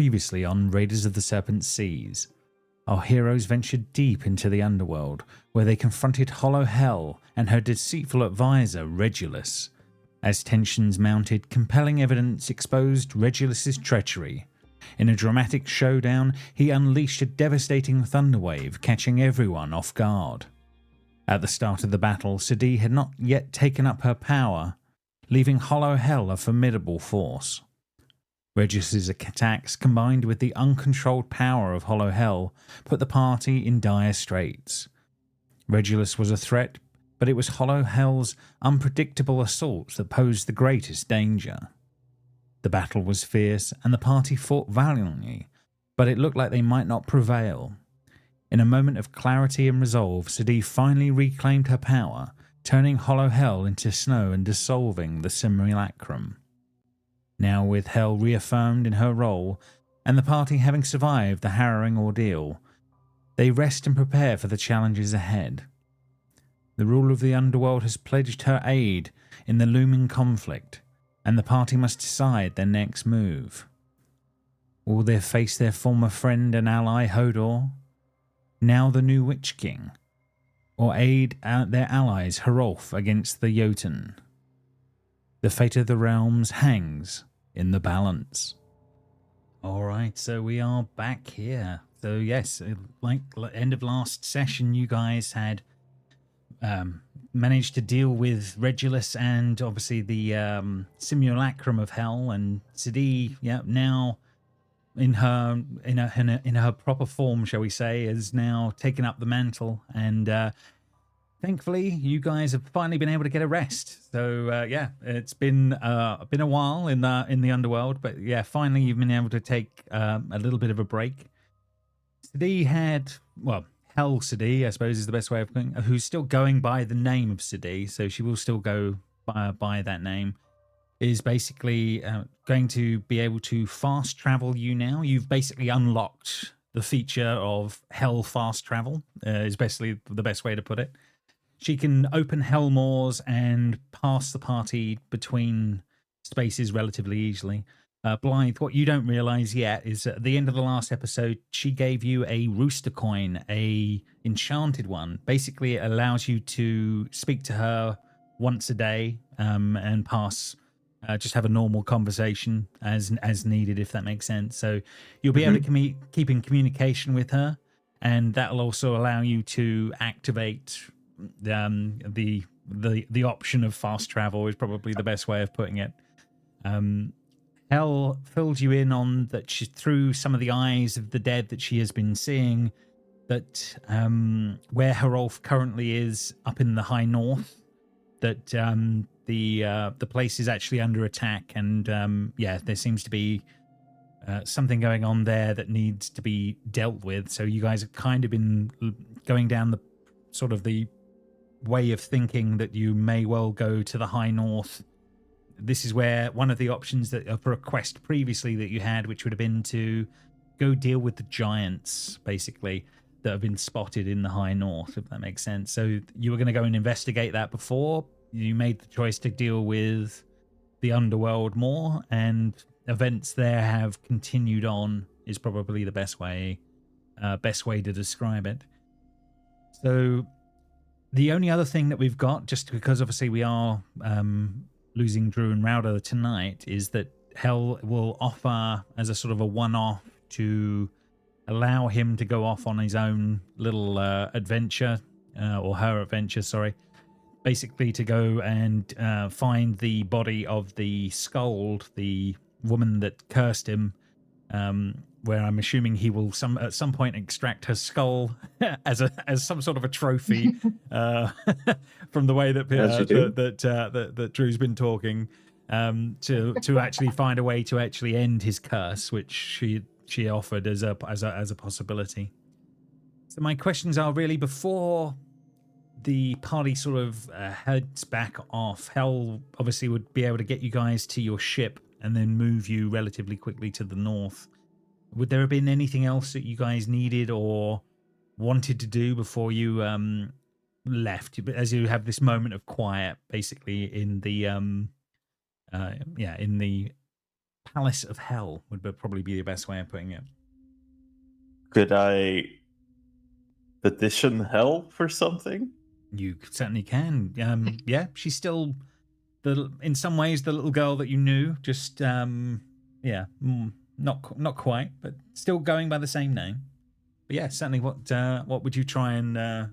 Previously on Raiders of the Serpent Seas, our heroes ventured deep into the underworld, where they confronted Hollow Hell and her deceitful advisor, Regulus. As tensions mounted, compelling evidence exposed Regulus's treachery. In a dramatic showdown, he unleashed a devastating thunderwave, catching everyone off guard. At the start of the battle, Savoie had not yet taken up her power, leaving Hollow Hell a formidable force. Regulus's attacks, combined with the uncontrolled power of Hollow Hell, put the party in dire straits. Regulus was a threat, but it was Hollow Hell's unpredictable assaults that posed the greatest danger. The battle was fierce, and the party fought valiantly, but it looked like they might not prevail. In a moment of clarity and resolve, Savoie finally reclaimed her power, turning Hollow Hell into snow and dissolving the simulacrum. Now, with Hell reaffirmed in her role, and the party having survived the harrowing ordeal, they rest and prepare for the challenges ahead. The rule of the underworld has pledged her aid in the looming conflict, and the party must decide their next move. Will they face their former friend and ally Hodor, now the new Witch King, or aid their allies Hrolf against the Jotun? The fate of the realms hangs in the balance. Alright, so we are back here. So yes, like end of last session, you guys had managed to deal with Regulus and obviously the simulacrum of Hell, and Savoie, now in her proper form, shall we say, has now taken up the mantle, and thankfully you guys have finally been able to get a rest. So it's been a while in the underworld, but yeah, finally you've been able to take a little bit of a break. Savoie had, well, Hell Savoie, I suppose is the best way of putting it, who's still going by the name of Savoie, so she will still go by that name, is basically going to be able to fast travel you now. You've basically unlocked the feature of Hell fast travel, is basically the best way to put it. She can open Hellmoors and pass the party between spaces relatively easily. Blythe, what you don't realise yet is at the end of the last episode, she gave you a rooster coin, a enchanted one. Basically, it allows you to speak to her once a day and pass, just have a normal conversation as needed, if that makes sense. So you'll be able to keep in communication with her, and that'll also allow you to activate the option of fast travel, is probably the best way of putting it. Hell filled you in on that she, through some of the eyes of the dead that she has been seeing, that where Hrolf currently is up in the high north, that the place is actually under attack, and there seems to be something going on there that needs to be dealt with. So you guys have kind of been going down the sort of the way of thinking that you may well go to the high north. This is where one of the options that for a quest previously that you had, which would have been to go deal with the giants, basically, that have been spotted in the high north, if that makes sense. So you were going to go and investigate that before. You made the choice to deal with the underworld more, and events there have continued on, is probably the best way to describe it. So the only other thing that we've got, just because obviously we are losing Drew and Rowder tonight, is that Hell will offer as a sort of a one-off to allow him to go off on his own little adventure, or her adventure, sorry. Basically to go and find the body of the Skald, the woman that cursed him, where I'm assuming he will at some point extract her skull as some sort of a trophy, from the way that Drew's been talking, to actually find a way to actually end his curse, which she offered as a possibility. So my questions are really, before the party sort of heads back off, Hell obviously would be able to get you guys to your ship and then move you relatively quickly to the north. Would there have been anything else that you guys needed or wanted to do before you left, as you have this moment of quiet, basically in the palace of hell would probably be the best way of putting it. Could I petition hell for something? You certainly can. Yeah, she's still in some ways the little girl that you knew. Just yeah, not quite, but still going by the same name. But yeah, certainly. What would you try and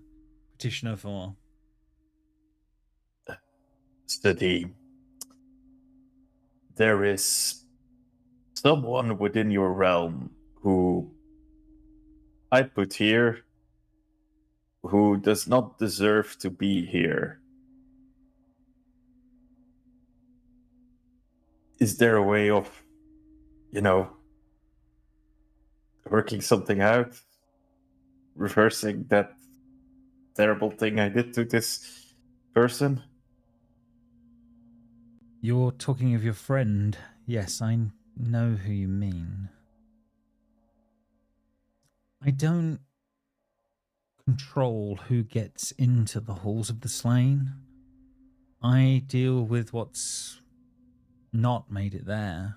petition her for? Steady. There is someone within your realm who I put here who does not deserve to be here. Is there a way of, working something out? Reversing that terrible thing I did to this person? You're talking of your friend. Yes, I know who you mean. I don't control who gets into the halls of the slain. I deal with what's not made it there.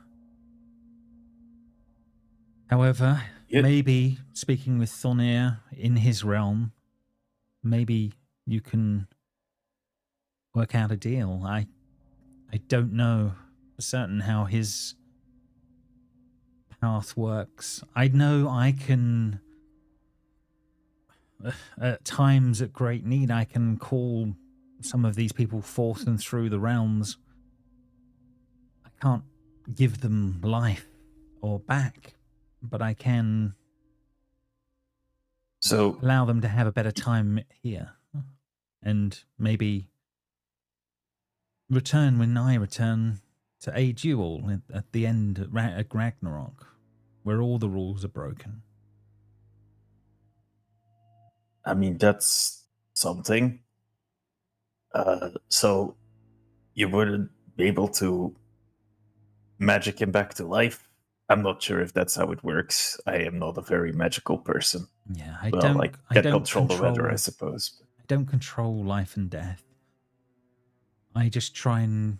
However, maybe speaking with Thonir in his realm, maybe you can work out a deal. I don't know for certain how his path works. I know I can, at times at great need, I can call some of these people forth and through the realms. I can't give them life or back, but I can allow them to have a better time here, and maybe return when I return to aid you all at the end at Ragnarok, where all the rules are broken. I mean, that's something. So you wouldn't be able to magic him back to life? I'm not sure if that's how it works. I am not a very magical person. Yeah, I don't control the weather, I suppose. I don't control life and death. I just try and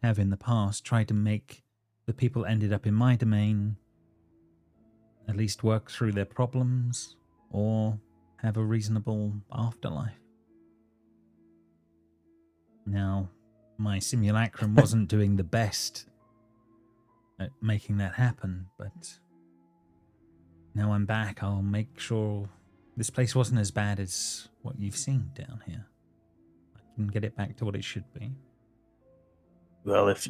have in the past tried to make the people ended up in my domain at least work through their problems or have a reasonable afterlife. Now, my simulacrum wasn't doing the best at making that happen, but now I'm back. I'll make sure this place wasn't as bad as what you've seen down here. I can get it back to what it should be. Well, if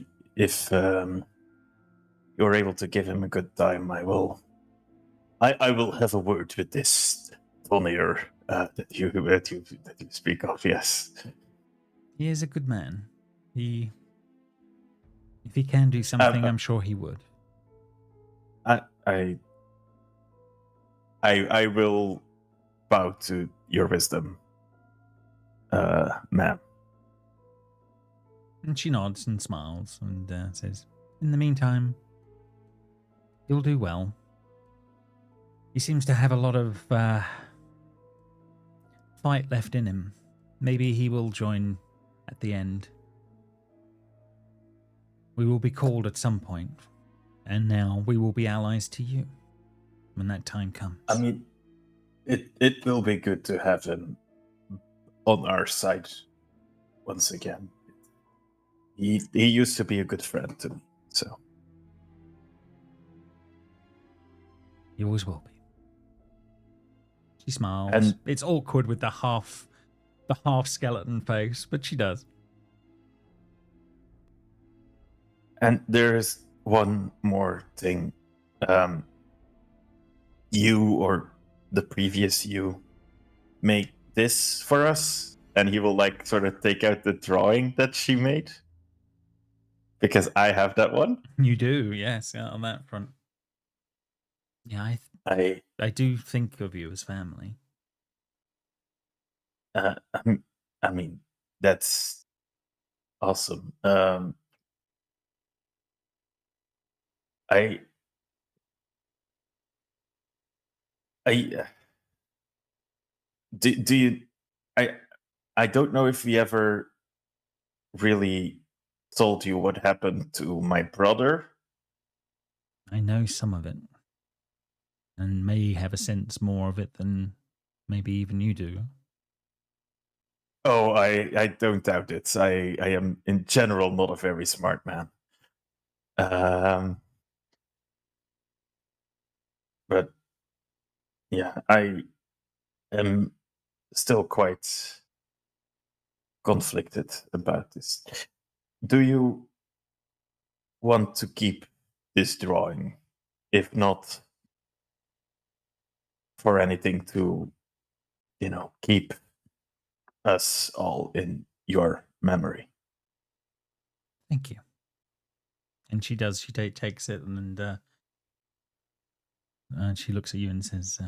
you're able to give him a good time, I will have a word with this Tonir that you speak of. Yes, he is a good man. If he can do something, I'm sure he would. I will bow to your wisdom, ma'am. And she nods and smiles and says, "In the meantime, he'll do well. He seems to have a lot of fight left in him. Maybe he will join at the end. We will be called at some point, and now we will be allies to you when that time comes." I mean, it will be good to have him on our side once again. He used to be a good friend to me, so he always will be. She smiles. And it's awkward with the half skeleton face, but she does. And there's one more thing. You or the previous you make this for us, and he will sort of take out the drawing that she made. Because I have that one. You do, yes, on that front. Yeah, I do think of you as family. I mean, that's awesome. I do you I don't know if we ever really told you what happened to my brother. I know some of it, and may have a sense more of it than maybe even you do. Oh, I don't doubt it. I am in general not a very smart man. But yeah, I am still quite conflicted about this. Do you want to keep this drawing? If not for anything to, keep us all in your memory. Thank you. And she does. She takes it and she looks at you and says,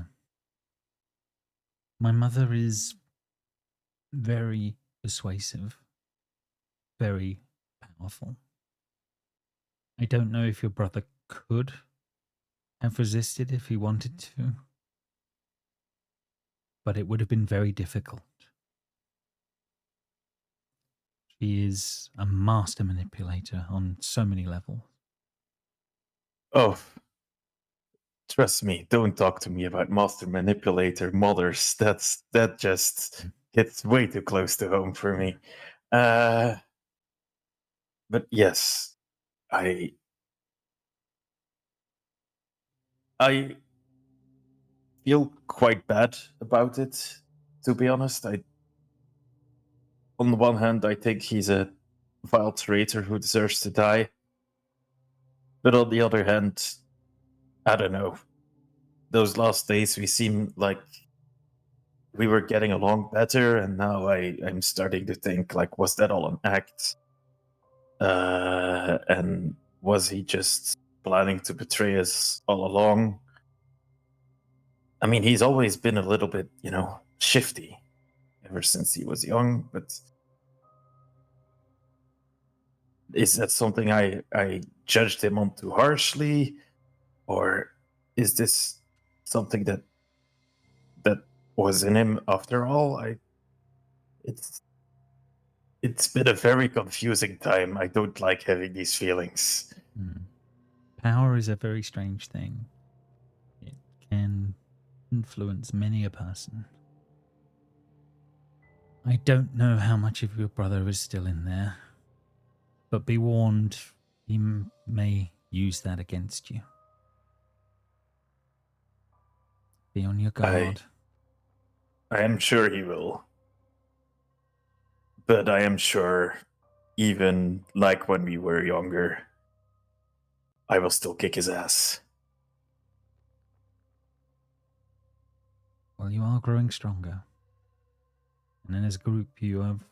"My mother is very persuasive, very powerful. I don't know if your brother could have resisted if he wanted to, but it would have been very difficult. She is a master manipulator on so many levels." Oh, trust me, don't talk to me about master manipulator mothers. That just hits way too close to home for me. But yes, I feel quite bad about it, to be honest. On the one hand, I think he's a vile traitor who deserves to die. But on the other hand, I don't know. Those last days, we seem like we were getting along better, and now I'm starting to think, like, was that all an act? And was he just planning to betray us all along? I mean, he's always been a little bit, shifty ever since he was young, but is that something I judged him on too harshly? Or is this something that was in him after all? It's been a very confusing time. I don't like having these feelings. Power is a very strange thing. It can influence many a person. I don't know how much of your brother is still in there, but be warned, he may use that against you. Be on your guard. I am sure he will. But I am sure, even like when we were younger, I will still kick his ass. Well, you are growing stronger. And then as a group, you have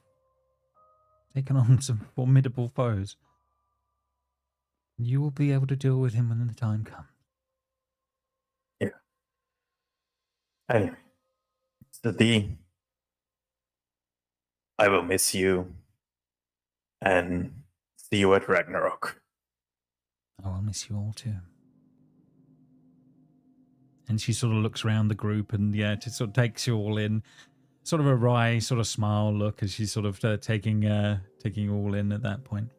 taken on some formidable foes. You will be able to deal with him when the time comes. Yeah. Anyway, Sadi, I will miss you. And see you at Ragnarok. I will miss you all too. And she sort of looks around the group and it sort of takes you all in. Sort of a wry, sort of smile look as she's sort of taking you all in at that point.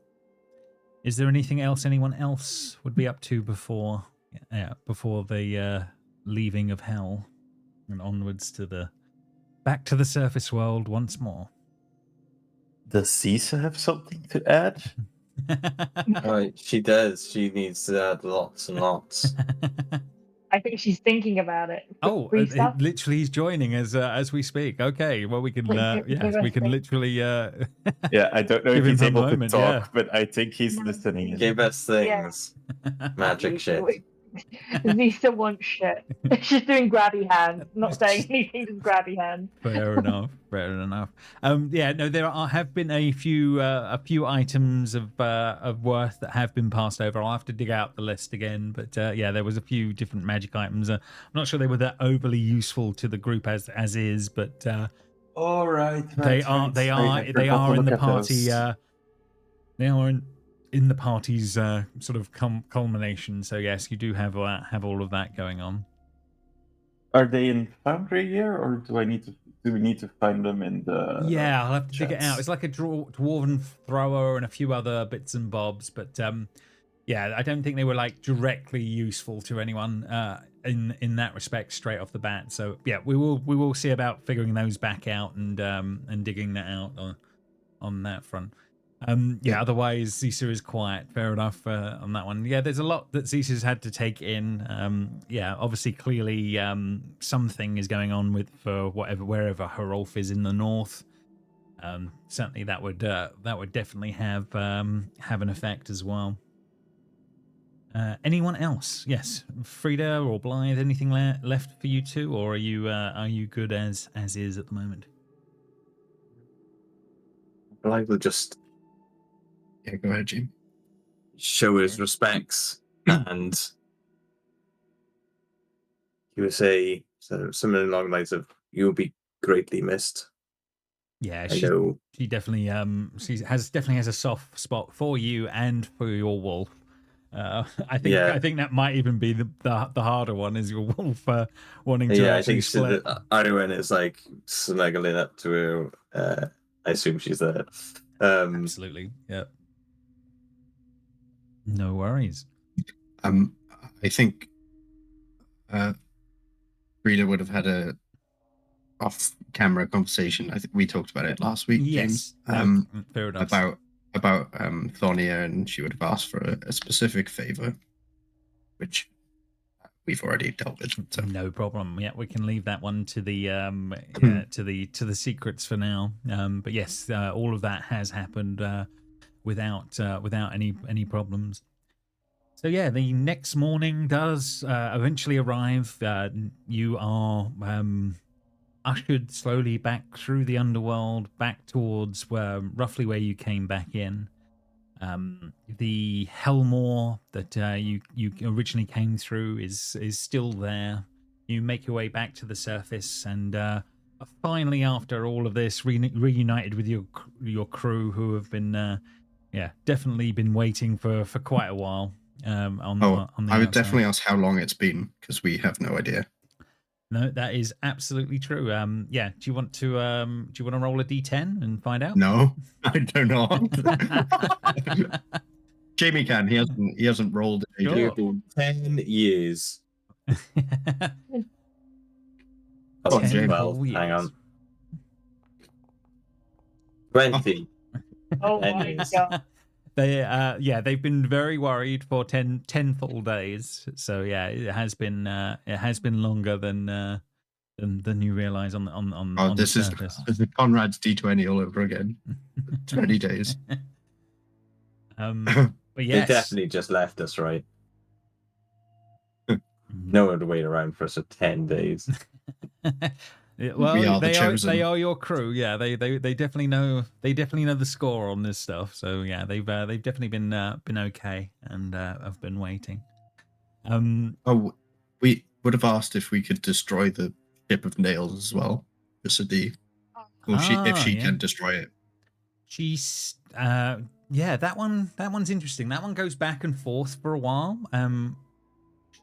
Is there anything else anyone else would be up to before the leaving of hell and onwards to back to the surface world once more? Does Cisa have something to add? She does. She needs to add lots and lots. I think she's thinking about it. Oh, literally, he's joining as we speak. Okay, well, we can we can literally yeah, I don't know if he's able to talk, but I think he's listening. Give us things. Yeah. Magic shit. Lisa wants shit. She's doing grabby hands, not saying anything, just grabby hands. Fair enough. There have been a few items of worth that have been passed over. I'll have to dig out the list again, but there was a few different magic items. I'm not sure they were that overly useful to the group as is, but all right, they are in the party. They are in the party's sort of culmination. So yes, you do have all of that going on. Are they in Foundry here, or do I need to do we need to find them in the? Yeah, I'll have to dig it out. chats? It's like a dwarven thrower and a few other bits and bobs, but yeah, I don't think they were like directly useful to anyone in that respect straight off the bat. So yeah, we will see about figuring those back out and digging that out on that front. Yeah, otherwise Zisa is quiet. Fair enough on that one. Yeah, there's a lot that Zisa's had to take in. Yeah, obviously, clearly, something is going on with wherever Herolf is in the north. Certainly, that would definitely have an effect as well. Anyone else? Yes, Frida or Blythe. Anything left for you two, or are you good as is at the moment? Blythe will just Yeah, go ahead, Jim. show his respects, and he would say something along the lines of, "You'll be greatly missed." Yeah, I know. she definitely definitely has a soft spot for you and for your wolf. I think that might even be the harder one, is your wolf wanting to actually split. Arwen is like snuggling up to her. I assume she's there. Absolutely, yeah. No worries. I think Frida would have had a off-camera conversation. I think we talked about it last week, yes, James. fair enough. About Thonia, and she would have asked for a specific favor, which we've already dealt with. So. No problem. Yeah, we can leave that one to the to the secrets for now. But yes, all of that has happened without any problems. So yeah, the next morning does eventually arrive. You are ushered slowly back through the underworld, back towards roughly where you came back in. The Hellmoor that you originally came through is still there. You make your way back to the surface, and finally, after all of this, reunited with your crew, who have been definitely been waiting for quite a while. On the I would outside. definitely ask how long it's been, because we have no idea. No, that is absolutely true. Yeah. Do you want to roll a d10 and find out? No, I don't know. Jamie can. He hasn't rolled. Sure. 10 years. Oh, 10 12. whole Hang years. on. 20. Oh my Anyways. god. They've been very worried for 10 full days. So yeah, it has been longer than you realize on this the is surface. Conrad's D20 all over again. 20 days. But yes, They definitely just left us, right? No one would wait around for us for 10 days. Well, We are the chosen. they are your crew. Yeah, they definitely know the score on this stuff. So yeah, they've definitely been okay and have been waiting. We would have asked if we could destroy the ship of nails as well, just if she can destroy it. She's that one's interesting. That one goes back and forth for a while.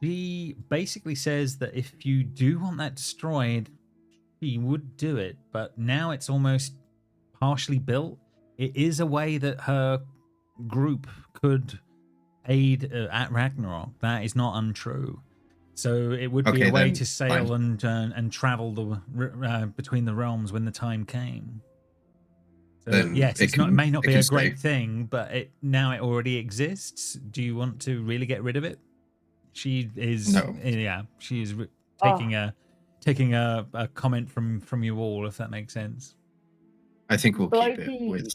She basically says that if you do want that destroyed, she would do it, but now it's almost partially built. It is a way that her group could aid at Ragnarok. That is not untrue. So it would be a way to sail and travel between the realms when the time came. So Then yes, it may not be a stay. great thing, but it already exists. Do you want to really get rid of it? She is she is taking a comment from you all, if that makes sense. I think we'll keep it with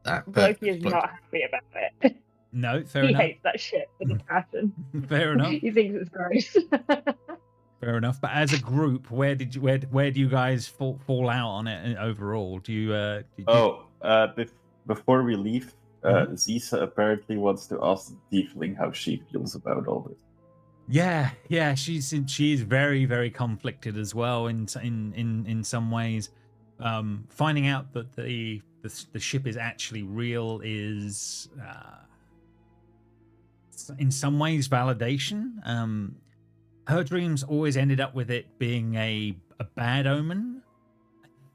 that. Loki is not happy about it. No, fair He enough. hates that shit with a passion. Fair enough. He thinks it's gross. Fair enough. But as a group, where do you guys fall out on it overall? Do you? Before we leave, Zisa apparently wants to ask the Tiefling how she feels about all this. Yeah, she's very, very conflicted as well in some ways. Finding out that the ship is actually real is in some ways validation. Her dreams always ended up with it being a bad omen,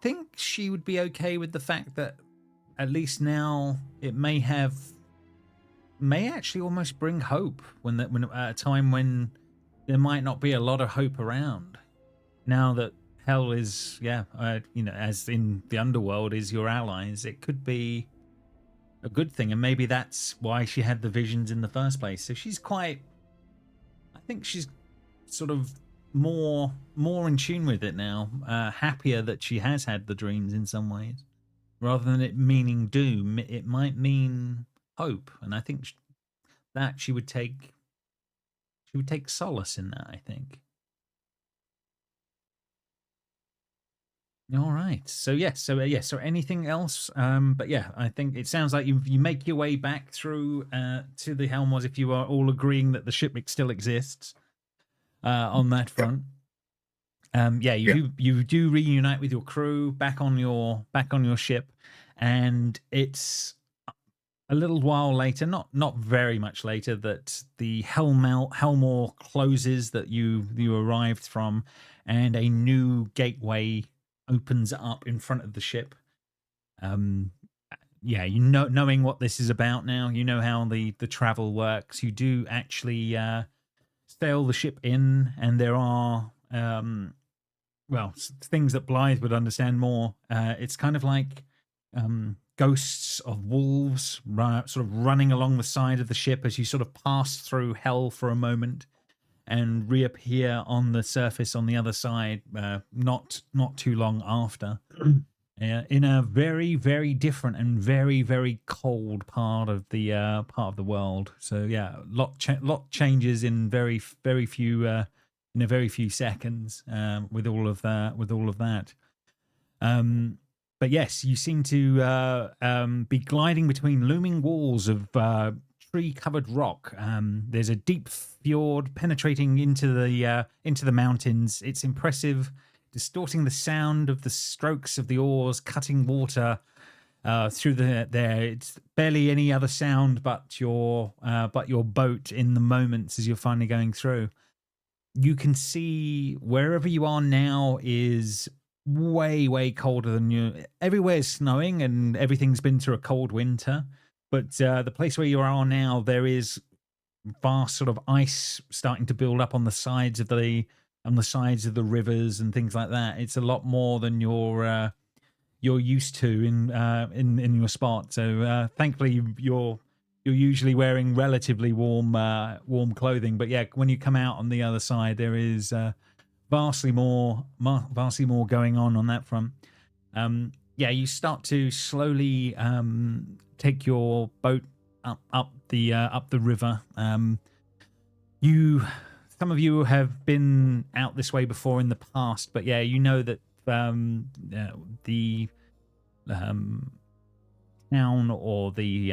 think she would be okay with the fact that at least now it may actually almost bring hope when at a time when there might not be a lot of hope around. Now that hell is, as in the underworld, is your allies, it could be a good thing, and maybe that's why she had the visions in the first place. So I think she's sort of more in tune with it now, happier that she has had the dreams in some ways, rather than it meaning doom. It might mean hope, and I think that she would take solace in that, I think. All right. So anything else? But yeah, I think it sounds like you make your way back through to the Helmors, if you are all agreeing that the shipwreck still exists on that front. You do reunite with your crew back on your ship, and it's a little while later, not very much later, that the Helmor closes that you arrived from, and a new gateway opens up in front of the ship. Knowing what this is about now, you know how the travel works. You do actually sail the ship in, and there are things that Blythe would understand more. It's kind of like ghosts of wolves sort of running along the side of the ship as you sort of pass through hell for a moment and reappear on the surface on the other side not too long after, in a very, very different and very, very cold part of the world. So yeah, lot changes in very few seconds with all of that. But yes, you seem to be gliding between looming walls of tree-covered rock. There's a deep fjord penetrating into the mountains. It's impressive, distorting the sound of the strokes of the oars cutting water through there. It's barely any other sound but your boat in the moments as you're finally going through. You can see wherever you are now is way, way colder than you. Everywhere's snowing and everything's been through a cold winter. But the place where you are now, there is vast sort of ice starting to build up on the sides of the rivers and things like that. It's a lot more than you're used to in your spot. So thankfully, you're usually wearing relatively warm clothing. But yeah, when you come out on the other side, there is vastly more going on that front. You start to slowly take your boat up the river. Some of you have been out this way before in the past, but yeah, you know that the town, or the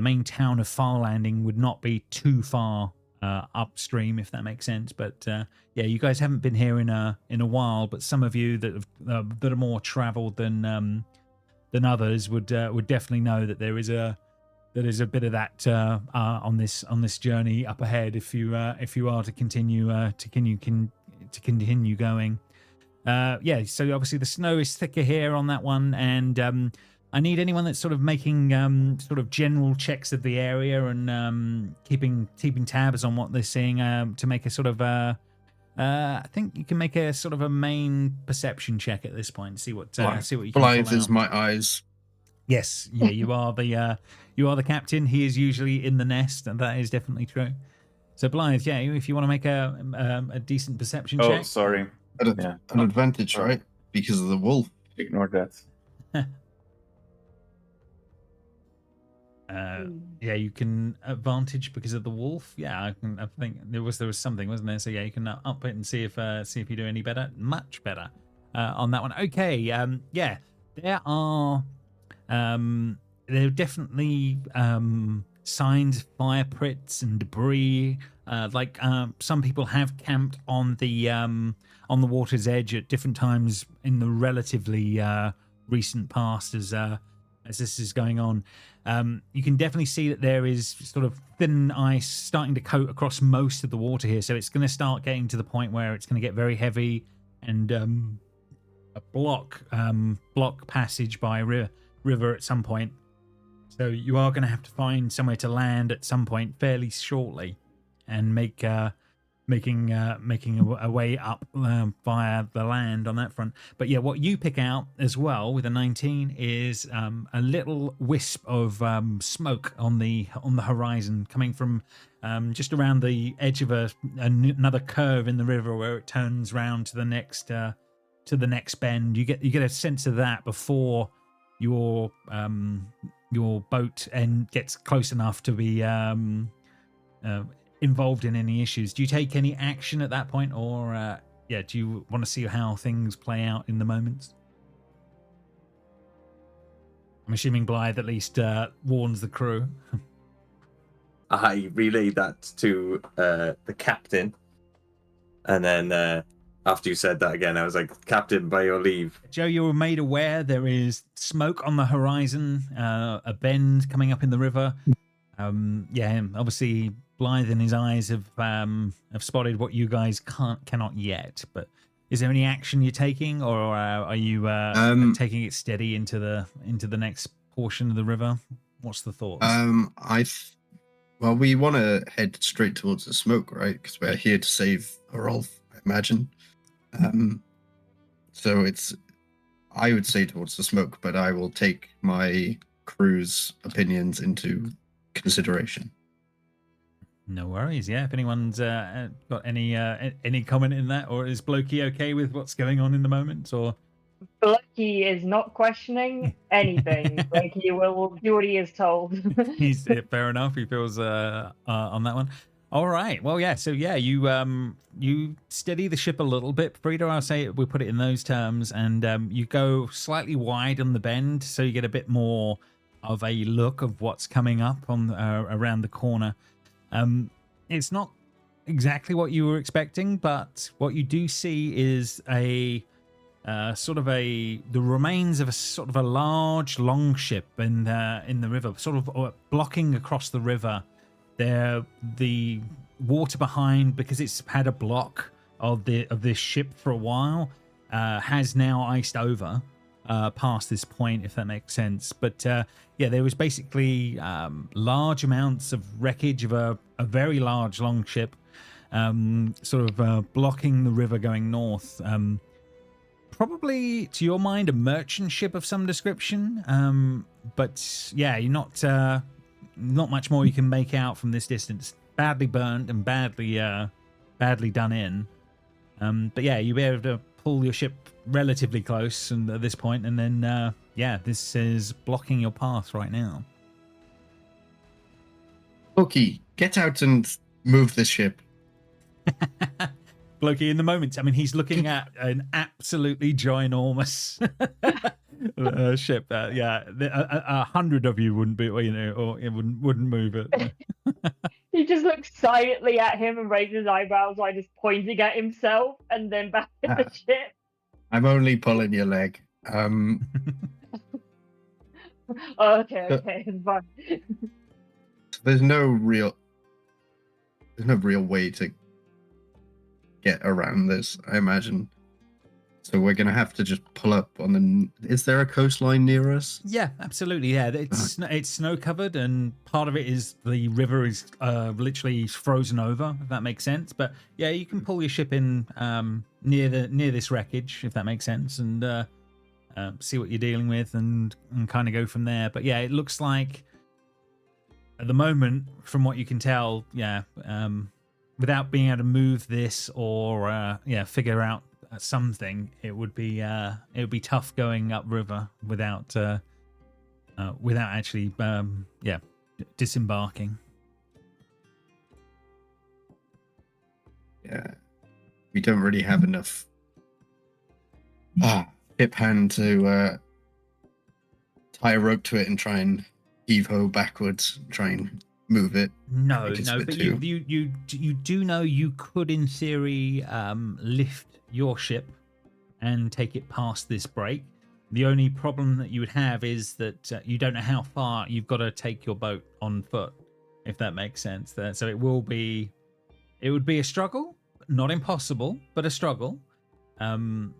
main town of Farlanding would not be too far upstream, if that makes sense. But you guys haven't been here in a while, but some of you that are more traveled than others would definitely know that there is a bit of that on this journey up ahead if you are to continue going. So obviously the snow is thicker here on that one, and I need anyone that's sort of making sort of general checks of the area and keeping tabs on what they're seeing to make a sort of I think you can make a sort of a main perception check at this point. See what you can Blythe pull is out. my eyes. Yes, yeah, you are the captain. He is usually in the nest, and that is definitely true. So Blythe, yeah, if you want to make a decent perception check. Oh, sorry. An advantage, sorry. right? Because of the wolf. Ignore that. You can advantage because of the wolf. Yeah, I think there was something, wasn't there? So yeah, you can up it and see if you do any better. Much better on that one. Okay, there are definitely signs of fire pits and debris. Some people have camped on the water's edge at different times in the relatively recent past as this is going on. You can definitely see that there is sort of thin ice starting to coat across most of the water here. So it's going to start getting to the point where it's going to get very heavy and block passage by river at some point. So you are going to have to find somewhere to land at some point fairly shortly, and making a way up via the land on that front. But yeah, what you pick out as well with a 19 is a little wisp of smoke on the horizon coming from just around the edge of another curve in the river where it turns round to the next bend. You get a sense of that before your boat gets close enough to be involved in any issues. Do you take any action at that point, or do you want to see how things play out in the moment? I'm assuming Blythe at least warns the crew. I relay that to the captain, and then after you said that again, I was like, "Captain, by your leave." Joe, you were made aware there is smoke on the horizon, a bend coming up in the river. Obviously Blythe and his eyes have spotted what you guys cannot yet. But is there any action you're taking, or are you taking it steady into the next portion of the river? What's the thoughts? Well, we want to head straight towards the smoke, right? Because we're here to save Rolf, I imagine. So I would say towards the smoke, but I will take my crew's opinions into consideration. No worries. Yeah, if anyone's got any comment in that, or is Blokey okay with what's going on in the moment, or Blokey is not questioning anything. Blokey will do what he is told. he's fair enough. He feels on that one. All right. Well, yeah. So yeah, you steady the ship a little bit, Frida. I'll say we'll put it in those terms, and you go slightly wide on the bend, so you get a bit more of a look of what's coming up on around the corner. It's not exactly what you were expecting, but what you do see is the remains of a sort of a large longship in the river, sort of blocking across the river. There, the water behind, because it's had a block of this ship for a while, has now iced over past this point, if that makes sense. But there was basically large amounts of wreckage of a very large longship, blocking the river going north. Probably, to your mind, a merchant ship of some description. But yeah, you're not much more you can make out from this distance. Badly burnt and badly done in. But yeah, you'll be able to pull your ship relatively close and at this point, and then this is blocking your path right now. Loki, get out and move this ship. Blokey, in the moment, I mean, he's looking at an absolutely ginormous ship. 100 of you wouldn't be, or it wouldn't move it. He just looks silently at him and raises his eyebrows while just pointing at himself and then back at the ship. I'm only pulling your leg. Okay, it's fine. There's no real way to get around this, I imagine. So we're gonna have to just pull up on the. Is there a coastline near us? Yeah, absolutely. Yeah, it's snow covered, and part of it is the river is literally frozen over. If that makes sense. But yeah, you can pull your ship in near this wreckage, if that makes sense, and see what you're dealing with, and kind of go from there. But yeah, it looks like at the moment, from what you can tell, without being able to move this or figure out something, it would be tough going upriver without actually disembarking. Yeah, we don't really have enough hip hand to tie a rope to it and try and heave-ho backwards, try and move it. No, but you do know you could, in theory, lift your ship and take it past this break. The only problem that you would have is that you don't know how far you've got to take your boat on foot, if that makes sense. So it would be a struggle, not impossible, but a struggle. And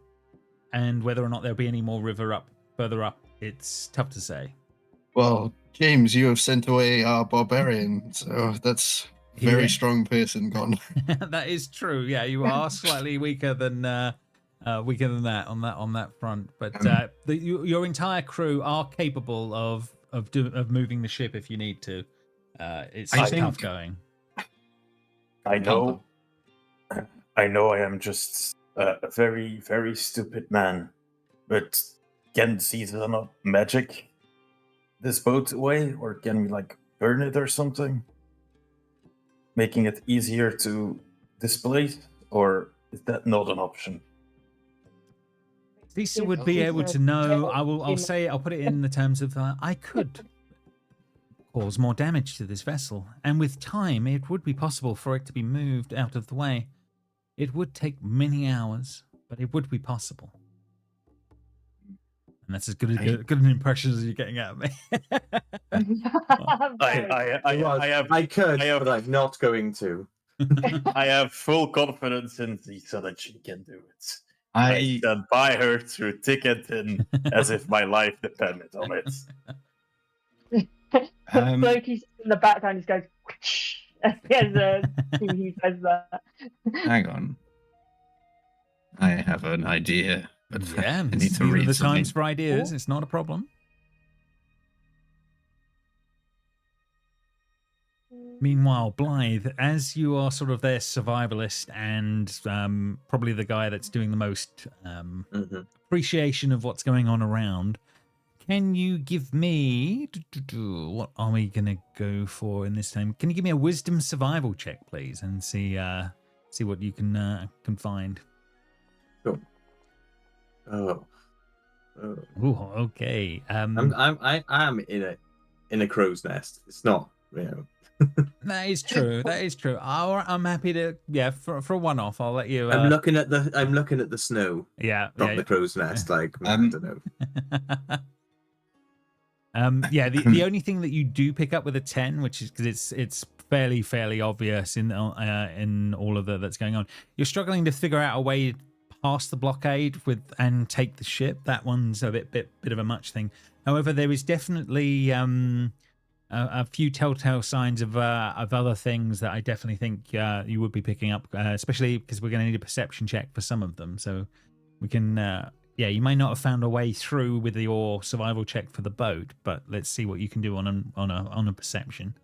and whether or not there'll be any more river further up, it's tough to say. Well, James, you have sent away our barbarian, so that's a very Yeah. strong person gone. That is true. Yeah, you are slightly weaker than that on that front. But your entire crew are capable of moving the ship if you need to. It's I tough think- going. I know I am just a very, very stupid man, but can Caesar not magic this boat away, or can we like burn it or something, making it easier to displace, or is that not an option? Lisa Yes, would be able to know. yeah. I'll put it in the terms of I could cause more damage to this vessel, and with time, it would be possible for it to be moved out of the way. It would take many hours, but it would be possible. And that's as good an impression as you're getting out of me. I could, but I'm not going to. I have full confidence in Lisa that she can do it. I I stand by her through thick and thin, as if my life depended on it. Loki's in the background just goes whoosh, as he says that. hang on. I have an idea, but Yeah, I need these to are read the something. times for ideas. It's not a problem. Meanwhile, Blythe, as you are sort of their survivalist and probably the guy that's doing the most appreciation of what's going on around, can you give me... What are we going to go for in this time? Can you give me a wisdom survival check, please, and see what you can find? Cool. Oh. Ooh, okay. I'm in a crow's nest. It's not, That is true. That is true. I'm happy to, for a one-off, I'll let you. I'm looking at the snow. Yeah, From yeah. the crow's nest. Like I don't know. The only thing that you do pick up with a 10, which is because it's fairly obvious in all of that's going on. You're struggling to figure out a way past the blockade and take the ship. That one's a bit of a much thing. However, there is definitely a few telltale signs of other things that I definitely think you would be picking up, especially because we're going to need a perception check for some of them. So we can. You may not have found a way through with your survival check for the boat, but let's see what you can do on a perception.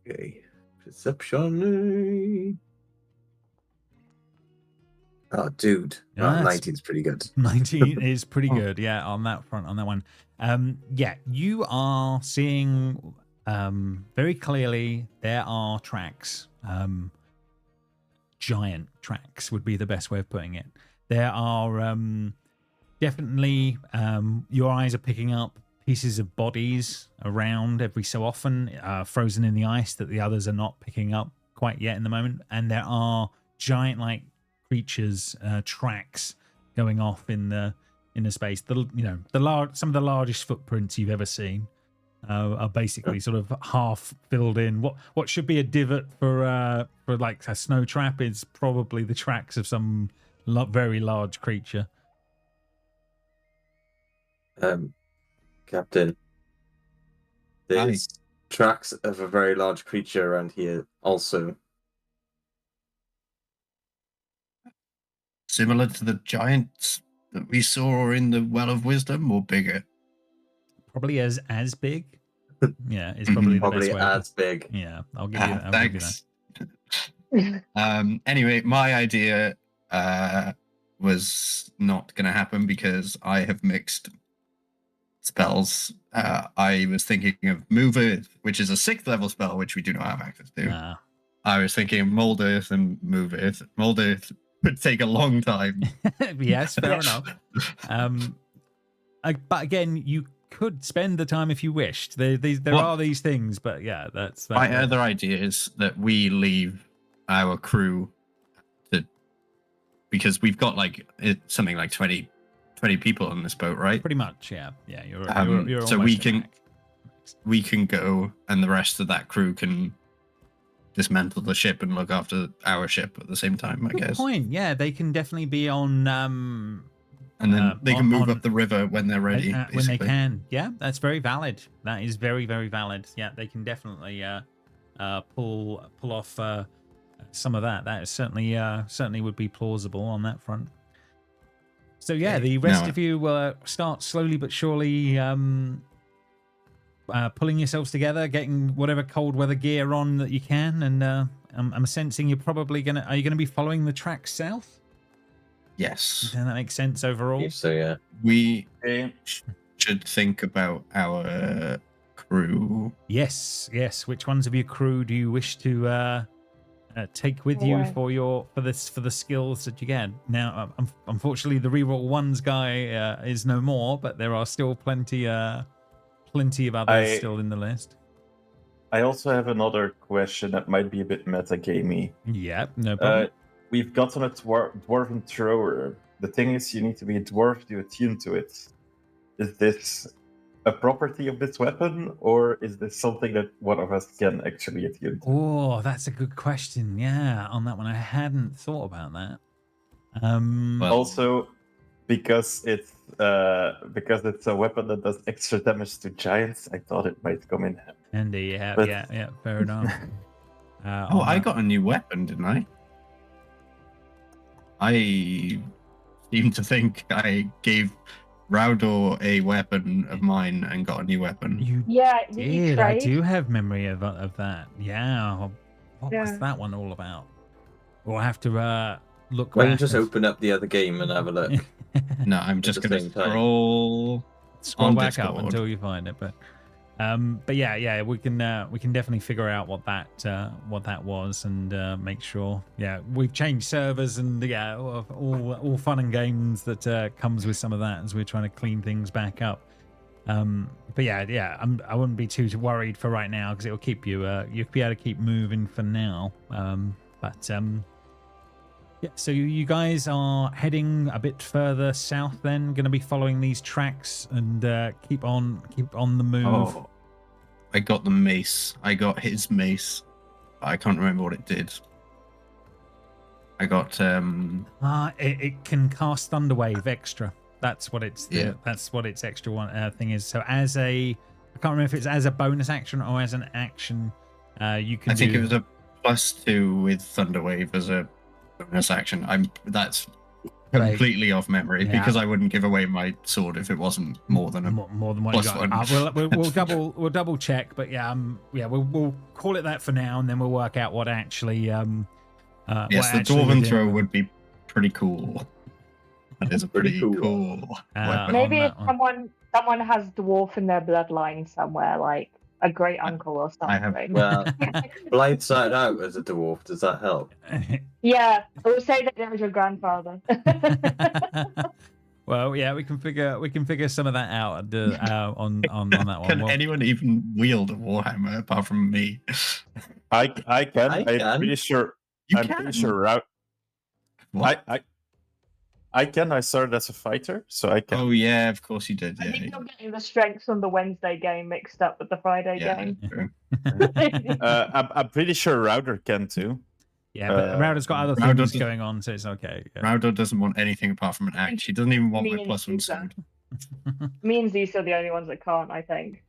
Okay, perception. Oh, dude, Yeah, 19's pretty good. 19 is pretty good, yeah, on that front, on that one. You are seeing very clearly there are tracks. Giant tracks would be the best way of putting it. There are definitely your eyes are picking up pieces of bodies around every so often, frozen in the ice that the others are not picking up quite yet in the moment. And there are giant like creatures, tracks going off in the space. Some of the largest footprints you've ever seen are basically sort of half filled in. What should be a divot for like a snow trap is probably the tracks of some very large creature. Captain, there's tracks of a very large creature around here also. Similar to the giants that we saw in the Well of Wisdom, or bigger? Probably as big. Yeah, it's probably the best way. As big. Yeah, I'll give you that. Thanks. Anyway, my idea was not going to happen because I have mixed spells. I was thinking of Move Earth, which is a 6th level spell, which we do not have access to. I was thinking Mold Earth and Move Earth. Mold Earth would take a long time. Yes, fair enough. But again, you could spend the time if you wished. There are these things, but yeah, that's my other idea is that we leave our crew because we've got something like 20 people on this boat, right? Pretty much, yeah. You're so we can go, and the rest of that crew can dismantle the ship and look after our ship at the same time, I Good guess. point. Yeah, they can definitely be on. And then they can move on- up the river when they're ready, when they basically. can. Yeah, that's very valid. That is very, very valid. Yeah, they can definitely pull off some of that. That is certainly would be plausible on that front. So yeah, the rest of you start slowly but surely pulling yourselves together, getting whatever cold weather gear on that you can, and I'm sensing you're probably are you gonna be following the track south? Yes. Does that make sense overall? So yeah, We should think about our crew. Yes. Which ones of your crew do you wish to take with you for the skills that you get? Now, unfortunately, the reroll ones guy is no more, but there are still plenty of others still in the list. I also have another question that might be a bit metagamey. Yeah, no problem. We've gotten a dwarven thrower. The thing is, you need to be a dwarf to attune to it. Is this a property of this weapon, or is this something that one of us can actually attune to? Oh, that's a good question. Yeah, on that one, I hadn't thought about that. Also, because it's a weapon that does extra damage to giants, I thought it might come in handy. And But- yeah, fair enough. I got a new weapon, didn't I? I seem to think I gave Raudor a weapon of mine and got a new weapon. You Yeah, did. I do have memory of that. Yeah. What was Yeah. that one all about? We'll have to look why don't back. you just open up the other game and have a look? No, I'm just the going to same time. Scroll on back up Discord. until you find it. But yeah, we can definitely figure out what that was and make sure. Yeah, we've changed servers and yeah, all fun and games that comes with some of that as we're trying to clean things back up. But yeah, I wouldn't be too worried for right now because it'll keep you. You'll be able to keep moving for now. Yeah, so you guys are heading a bit further south then, going to be following these tracks and keep on the move. Oh, I got the mace. I got his mace. I can't remember what it did. I got It can cast Thunderwave extra. That's what its extra one thing is. So I can't remember if it's as a bonus action or as an action. You can. I think it was a +2 with Thunderwave as a bonus action. That's completely off memory because I wouldn't give away my sword if it wasn't more than more than one. +1. We'll double check, but we'll call it that for now, and then we'll work out what actually. Yes, the dwarven throw would be pretty cool. That is a pretty cool weapon. Maybe if someone has dwarf in their bloodline somewhere, like a great uncle or something. I have. Well, blind side out as a dwarf. Does that help? Yeah, I will say that there was your grandfather. Well, yeah, we can figure some of that out on that one. Can anyone even wield a warhammer apart from me? I can. I'm pretty sure. You I'm can. pretty sure. What? I can. I started as a fighter, so I can. Oh yeah, of course you did. I Yeah. think you're getting the strengths from the Wednesday game mixed up with the Friday game. True. I'm pretty sure Router can too. Yeah, but Rowder's got other things going on, so it's okay. Yeah. Raudor doesn't want anything apart from an axe. He doesn't even want my Me and +1 Lisa. sword. Me and Zisa are the only ones that can't, I think.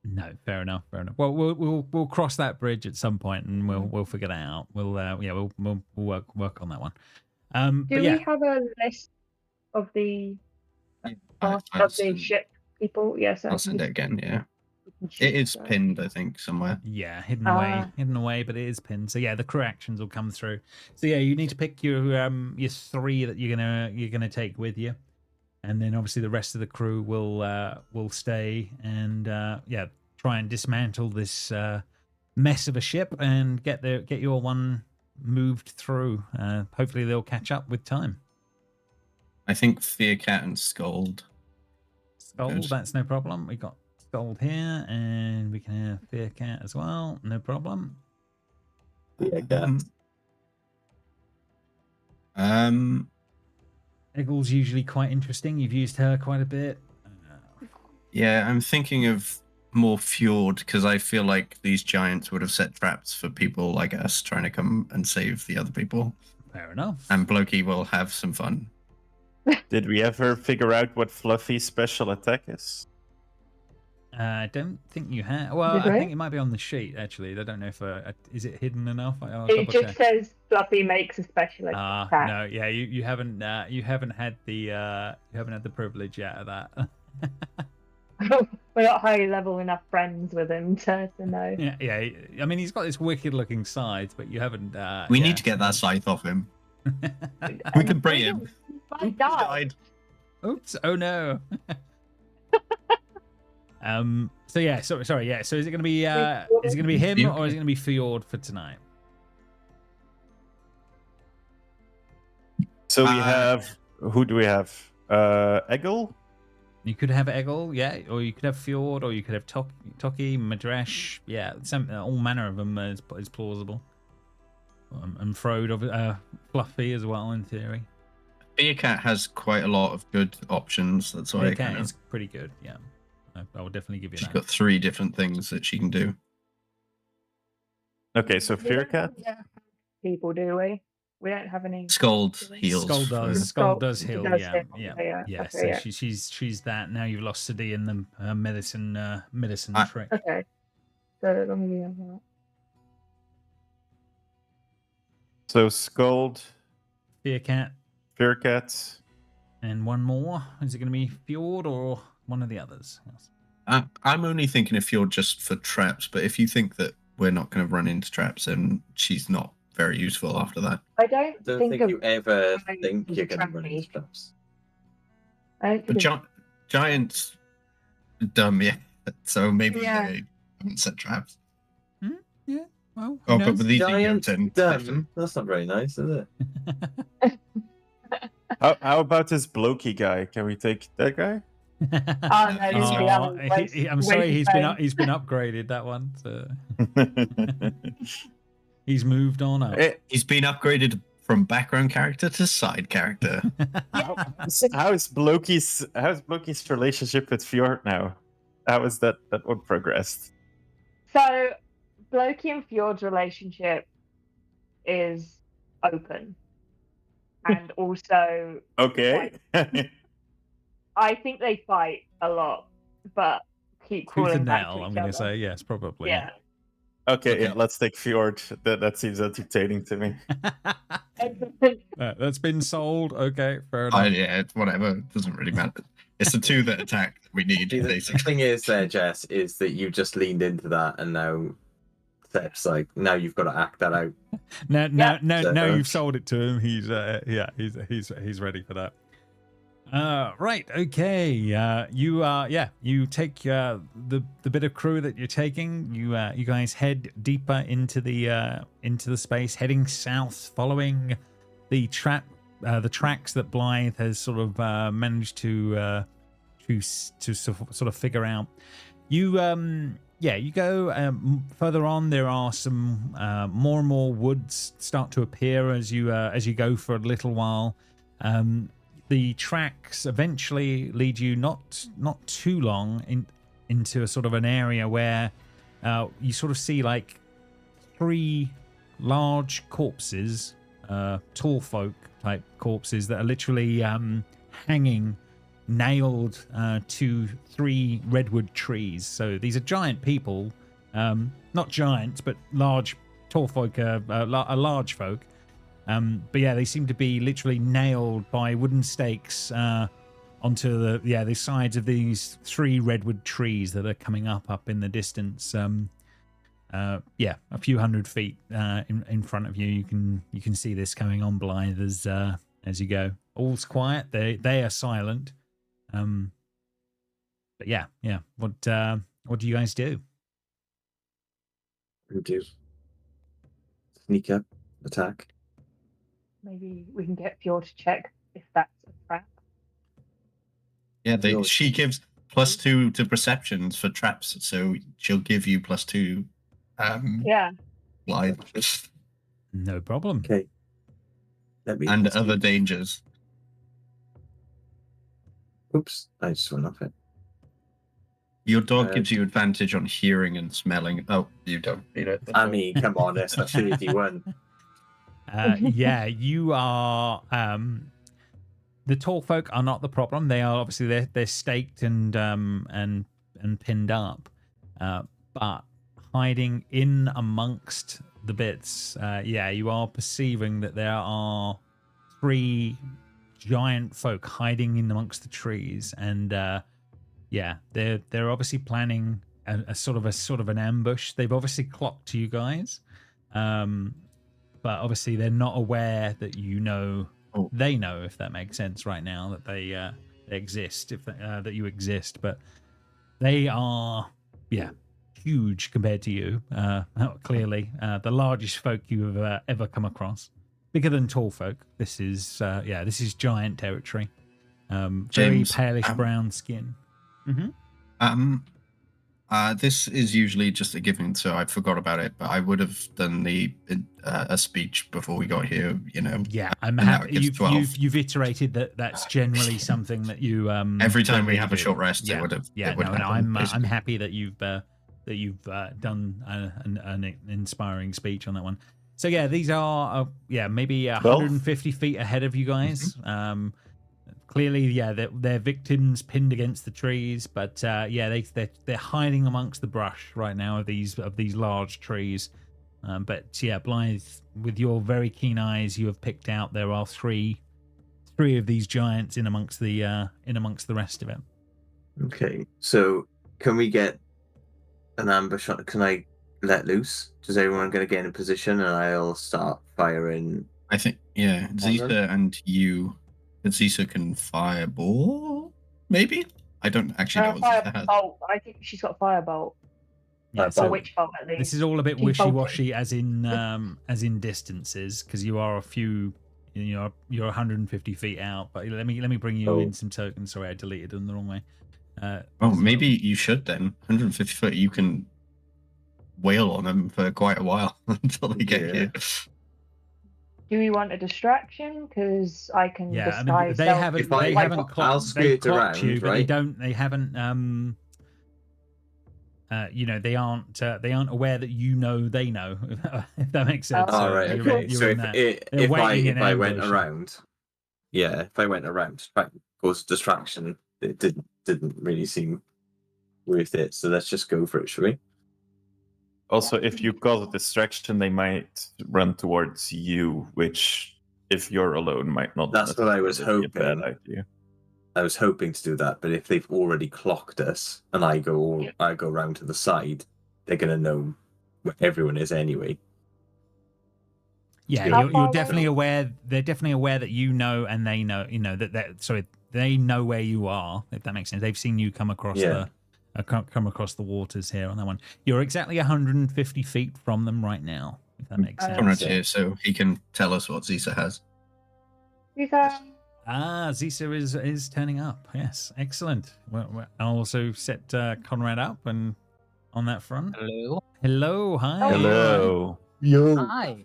No, fair enough. Well, we'll cross that bridge at some point, and we'll figure that out. We'll work on that one. Do we have a list of the ship people? Yes, I'll send it again. Yeah, it is pinned, I think, somewhere. Yeah, hidden away, but it is pinned. So yeah, the crew actions will come through. So yeah, you need to pick your 3 that you're gonna take with you, and then obviously the rest of the crew will stay and try and dismantle this mess of a ship and get your one moved through. Hopefully they'll catch up with time. I think Fearcat and Scold. Scold, that's no problem. We got Scold here, and we can have Fearcat as well. No problem. Eggle's usually quite interesting. You've used her quite a bit. Yeah, I'm thinking of more fjord because I feel like these giants would have set traps for people like us trying to come and save the other people. Fair enough. And Blokey will have some fun. Did we ever figure out what Fluffy's special attack is? I don't think you have. Well, Did I we? think it might be on the sheet actually. I don't know if is it hidden enough. I'll It double just check. says Fluffy makes a special attack. No, yeah, you haven't had the privilege yet of that. We're not high level enough friends with him to know. yeah. I mean, he's got this wicked looking scythe, but you haven't. We need to get that scythe off him. We can bring him. He died. Oops! Oh no. So yeah. Sorry. Yeah. So is it going to be him or is it going to be Fjord for tonight? So we have. Who do we have? Eggle? You could have Eggle, yeah, or you could have Fjord, or you could have Toki, Madresh, yeah, all manner of them is plausible. And Frode, Fluffy as well, in theory. Bearcat has quite a lot of good options. That's why Bearcat is pretty good, yeah. I will definitely give you she's that. got 3 different things that she can do. Okay, so Fearcat? People, do we? We don't have any. Scold heals. Skull does heal, Okay, yeah. okay, So yeah. she's that. Now you've lost Sadi in the medicine trick. Okay. So as long as we have that. So Scold, Fearcat, Fearcat. and one more. Is it going to be Fjord or one of the others? Yes. I'm only thinking of Fjord just for traps, but if you think that we're not going to run into traps, then she's not very useful after that. I don't think of you ever giants think as you're going to run trappy. into traps. I don't But think of- giants dumb, yeah. So maybe Yeah. they haven't set traps. Yeah. Well, Oh, but with these Giant Egerton, dumb. That's not very nice, is it? How about this Blokey guy? Can we take that guy? Oh no, He's I'm sorry, he's been upgraded. That one. So he's moved on up. he's been upgraded from background character to side character. How's Blokey's relationship with Fjord now? How is that one progressed? So, Blokey and Fjord's relationship is open, and also Okay. I think they fight a lot, but keep Tooth crawling and back nail. to I'm each going other. to say yes, probably. Yeah. Okay, yeah, let's take Fjord. That seems entertaining to me. That's been sold. Okay, fair enough. Yeah, it's whatever. It doesn't really matter. It's the 2 that attack that we need, The basically. thing is, there, Jess, is that you just leaned into that, and now Sep's like, now you've got to act that out. Now you've sold it to him. He's he's ready for that. Right, okay. You take the bit of crew that you're taking. You guys head deeper into the space, heading south, following the tracks that Blythe has sort of managed to sort of figure out. You go further on. There are some more and more woods start to appear as you go for a little while. The tracks eventually lead you not too long into a sort of an area where you sort of see like 3 large corpses, tall folk type corpses that are literally hanging, nailed to 3 redwood trees. So these are giant people, not giants, but large, tall folk, large folk. But yeah, they seem to be literally nailed by wooden stakes onto the sides of these 3 redwood trees that are coming up in the distance. A few hundred feet in front of you. You can see this going on, Blythe, as you go. All's quiet. They are silent. But yeah. What do you guys do? We do sneak up, attack. Maybe we can get Fjord to check if that's a trap. Yeah, she gives +2 to perceptions for traps, so she'll give you +2. Blythe. No problem. Okay. And other dangers. Oops, I just went off it. Your dog gives you advantage on hearing and smelling. Oh, you don't need it. I mean, come on, that's a shitty one. Yeah, you are. The tall folk are not the problem. They are obviously they're staked and pinned up, but hiding in amongst the bits. Yeah, you are perceiving that there are 3 giant folk hiding in amongst the trees, and yeah, they're obviously planning a sort of an ambush. They've obviously clocked you guys, but obviously they're not aware that you know. Oh. They know, if that makes sense, right now that they exist, that you exist, but they are, yeah, huge compared to you. Clearly, the largest folk you have ever come across, bigger than tall folk. This is, this is giant territory. Very James, palish brown skin. Mm-hmm. This is usually just a given, so I forgot about it. But I would have done a speech before we got here. You know. Yeah, I'm happy. You've iterated that. That's generally something that you. Every time we have a short rest, yeah, it would have. Yeah, no, I'm happy that you've done an inspiring speech on that one. So yeah, these are maybe 150 feet ahead of you guys. Mm-hmm. Clearly, yeah, they're victims pinned against the trees, but they're hiding amongst the brush right now of these large trees. But yeah, Blythe, with your very keen eyes, you have picked out there are three of these giants in amongst the rest of it. Okay, so can we get an ambush? Can I let loose? Does everyone going to get in a position, and I'll start firing? I think Zisa and you. Zisa can fireball, maybe? I don't actually know what Zisa has. I think she's got firebolt. Yeah, so witch bolt at least. This is all a bit wishy-washy as in distances, because you are you're 150 feet out. But let me bring you in some tokens. Sorry, I deleted them the wrong way. Maybe you should then. 150 foot, you can wail on them for quite a while until they get here. Do we want a distraction? Because I can disguise. I mean, they haven't clocked. I'll scoot around, you, right? But they haven't. They aren't aware that you know they know. If that makes sense. All right. Okay. So if I went around, if I went around to try and cause distraction, it didn't really seem worth it. So let's just go for it, shall we? Also, if you cause a distraction, they might run towards you, which, if you're alone, might not. That's what I was hoping. Be a bad idea. I was hoping to do that, but if they've already clocked us and I go round to the side, they're gonna know where everyone is anyway. Yeah, you're definitely aware. They're definitely aware that you know, and they know. You know they know where you are. If that makes sense, they've seen you come across come across the waters here on that one. You're exactly 150 feet from them right now, if that makes sense. Conrad's here, so he can tell us what Zisa has. Zisa is turning up. Yes, excellent. Well, I'll also set Conrad up and on that front. Hello, hi. Hello. Yo. Hi.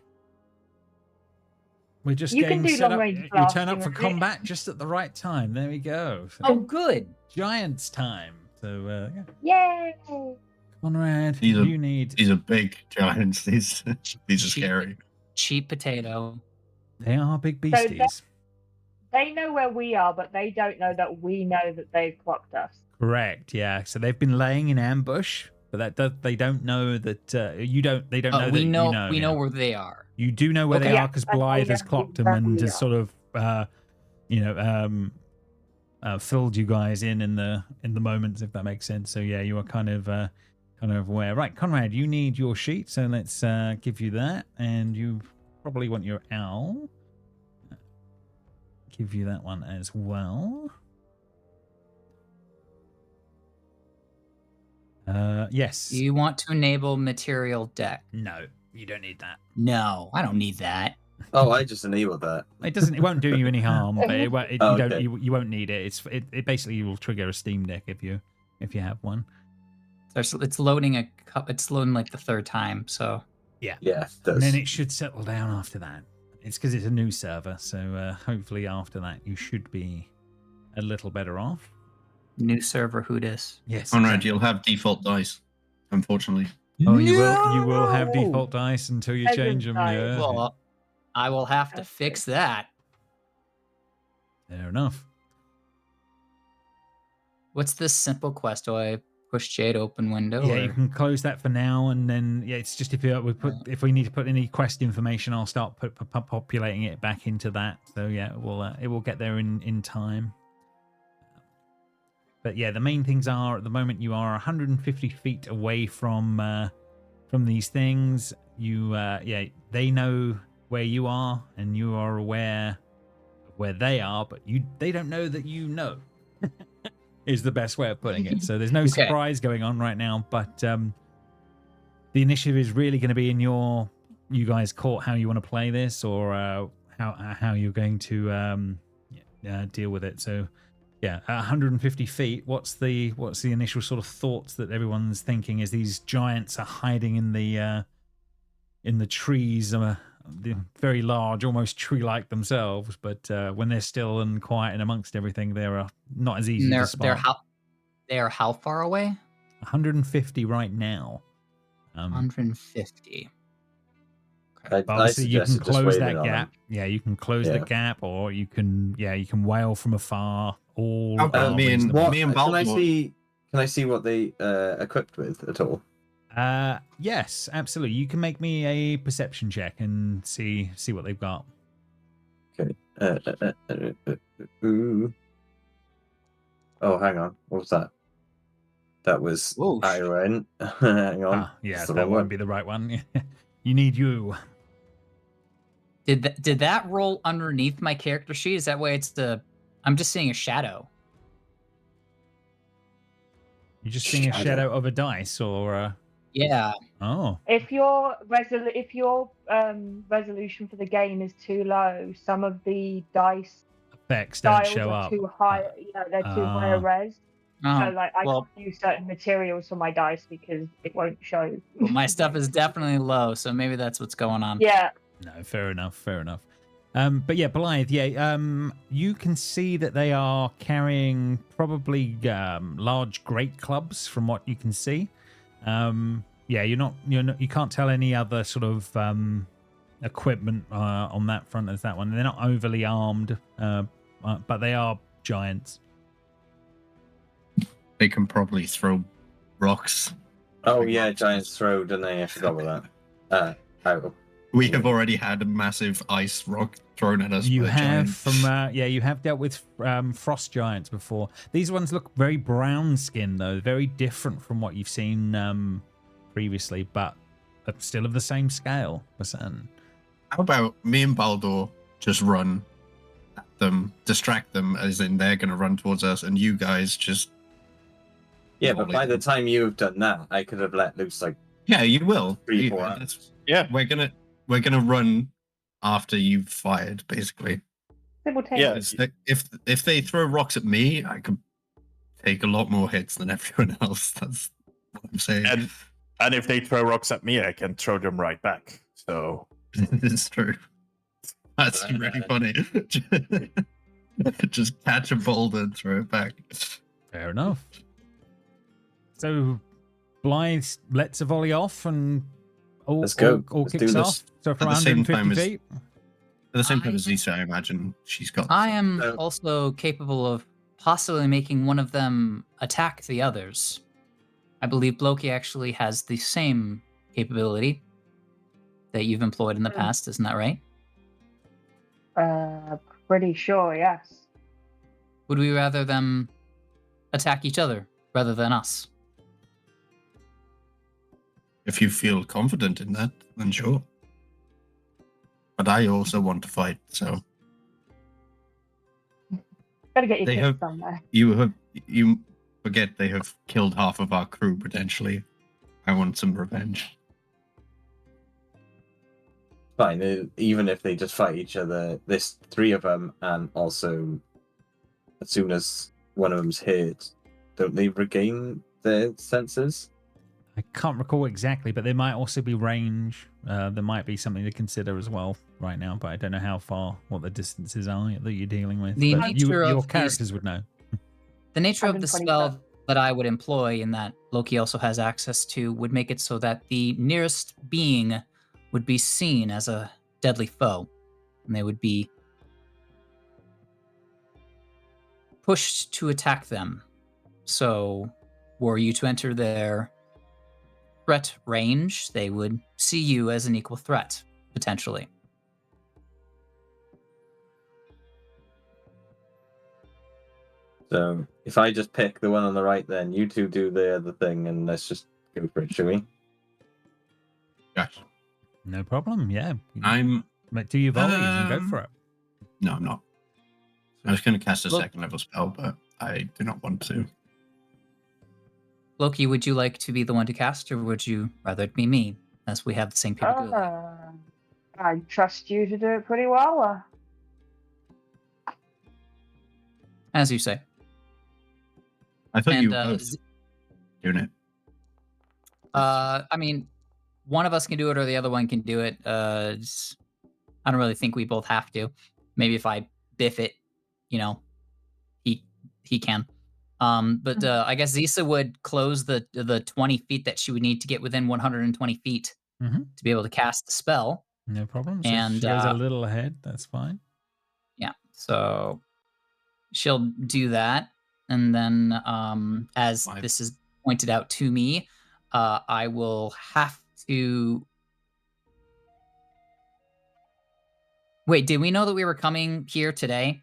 We're just getting set up. You turn up for combat just at the right time. There we go. Oh, good. Giants time. So, Yay! Conrad, these are big giants. These are scary. Cheap potato. They are big beasties. So they know where we are, but they don't know that we know that they've clocked us. Correct. Yeah. So they've been laying in ambush, but they don't know that you don't. They don't know that we know. You know. We know where they are. You do know where they are because Blythe has clocked them and has sort of, filled you guys in the moments, if that makes sense. So yeah, you are kind of aware. Right, Conrad, you need your sheet, so let's give you that, and you probably want your owl. Give you that one as well. Yes. You want to enable material deck? No, you don't need that. No, I don't need that. Oh, I just enabled that. It won't do you any harm, but you won't need it. It basically will trigger a Steam Deck if you have one. So it's loading it's loading like the third time, so yeah, and then it should settle down after that. It's because it's a new server, so hopefully after that you should be a little better off. New server, who dis? Yes. Conrad, exactly. you'll have default dice, unfortunately. Oh, you will have default dice until you change them. Yeah. Well, I will have to fix that. Fair enough. What's this simple quest? Do I push J to open window? Yeah, or? you can close that for now, and then it's just if we need to put any quest information, I'll start populating it back into that. So yeah, it will get there in time. But yeah, the main things are at the moment you are 150 feet away from these things. They know where you are, and you are aware of where they are, but they don't know that you know. Is the best way of putting it. So there's no surprise going on right now, but the initiative is really going to be in you guys caught how you want to play this, or how you're going to deal with it. So yeah, at 150 feet, what's the initial sort of thoughts that everyone's thinking as these giants are hiding in the trees? They're very large, almost tree-like themselves, but when they're still and quiet and amongst everything, they're not as easy to spot. They're how far away? 150 right now. 150. Obviously, you can close that gap. Yeah, you can close the gap, or you can wail from afar. All me and Baltimore. Can I see what they equipped with at all? Yes, absolutely. You can make me a perception check and see what they've got. Okay. Oh, hang on. What was that? That was Iron. Hang on. That won't be the right one. You need you. Did that roll underneath my character sheet? Is that way I'm just seeing a shadow. You're just seeing a shadow of a dice, or yeah. Oh. If your resolution for the game is too low, some of the dice effects don't show are up. Too high. They're too high a res. Oh, so I can't use certain materials for my dice because it won't show. Well, my stuff is definitely low, so maybe that's what's going on. Yeah. No, fair enough. But yeah, Blythe, you can see that they are carrying probably large great clubs from what you can see. You can't tell any other sort of equipment on that front as that one. They're not overly armed, but they are giants. They can probably throw rocks. Oh yeah, giants throw, don't they? I forgot about that. We have already had a massive ice rock thrown at us. You have you have dealt with frost giants before. These ones look very brown skinned though, very different from what you've seen previously, but still of the same scale. How about me and Baldur just run at them, distract them, as in they're going to run towards us, and you guys just. Yeah, but by the time you have done that, I could have let loose like. Yeah, you will. 3-4 hours. Yeah, we're gonna run after you've fired, basically. Yeah. If they throw rocks at me, I could take a lot more hits than everyone else. That's what I'm saying. And if they throw rocks at me, I can throw them right back. So it's true. That's really funny. Just catch a boulder and throw it back. Fair enough. So Blythe lets a volley off and all kicks off. So from 150 feet. At the same time as Lisa, I imagine she's got. I am also capable of possibly making one of them attack the others. I believe Bloki actually has the same capability that you've employed in the past, isn't that right? Pretty sure, yes. Would we rather them attack each other rather than us? If you feel confident in that, then sure. But I also want to fight, so. Gotta get your kids somewhere. You forget they have killed half of our crew potentially. I want some revenge. Fine, even if they just fight each other, there's 3 of them, and also as soon as one of them's hit, don't they regain their senses? I can't recall exactly, but there might also be range. There might be something to consider as well right now, but I don't know what the distances are that you're dealing with. The nature your of characters would know. The nature of the 120 spell foot. that I would employ, and that Loki also has access to, would make it so that the nearest being would be seen as a deadly foe, and they would be pushed to attack them. So, were you to enter their threat range, they would see you as an equal threat, potentially. So if I just pick the one on the right, then you two do the other thing, and let's just go for it, shall we? Yes. No problem. Yeah. I'm. Do your volleys and go for it. No, I'm not. I was going to cast a second level spell, but I do not want to. Loki, would you like to be the one to cast, or would you rather it be me, as we have the same capability? I trust you to do it pretty well. As you say. I thought And, you were both doing it. I mean, one of us can do it or the other one can do it. I don't really think we both have to. Maybe if I biff it, you know, he can. But I guess Zisa would close the 20 feet that she would need to get within 120 feet to be able to cast the spell. No problem. So And she goes a little ahead. That's fine. Yeah. So she'll do that. And then as this is pointed out to me, I will have to... Wait, did we know that we were coming here today?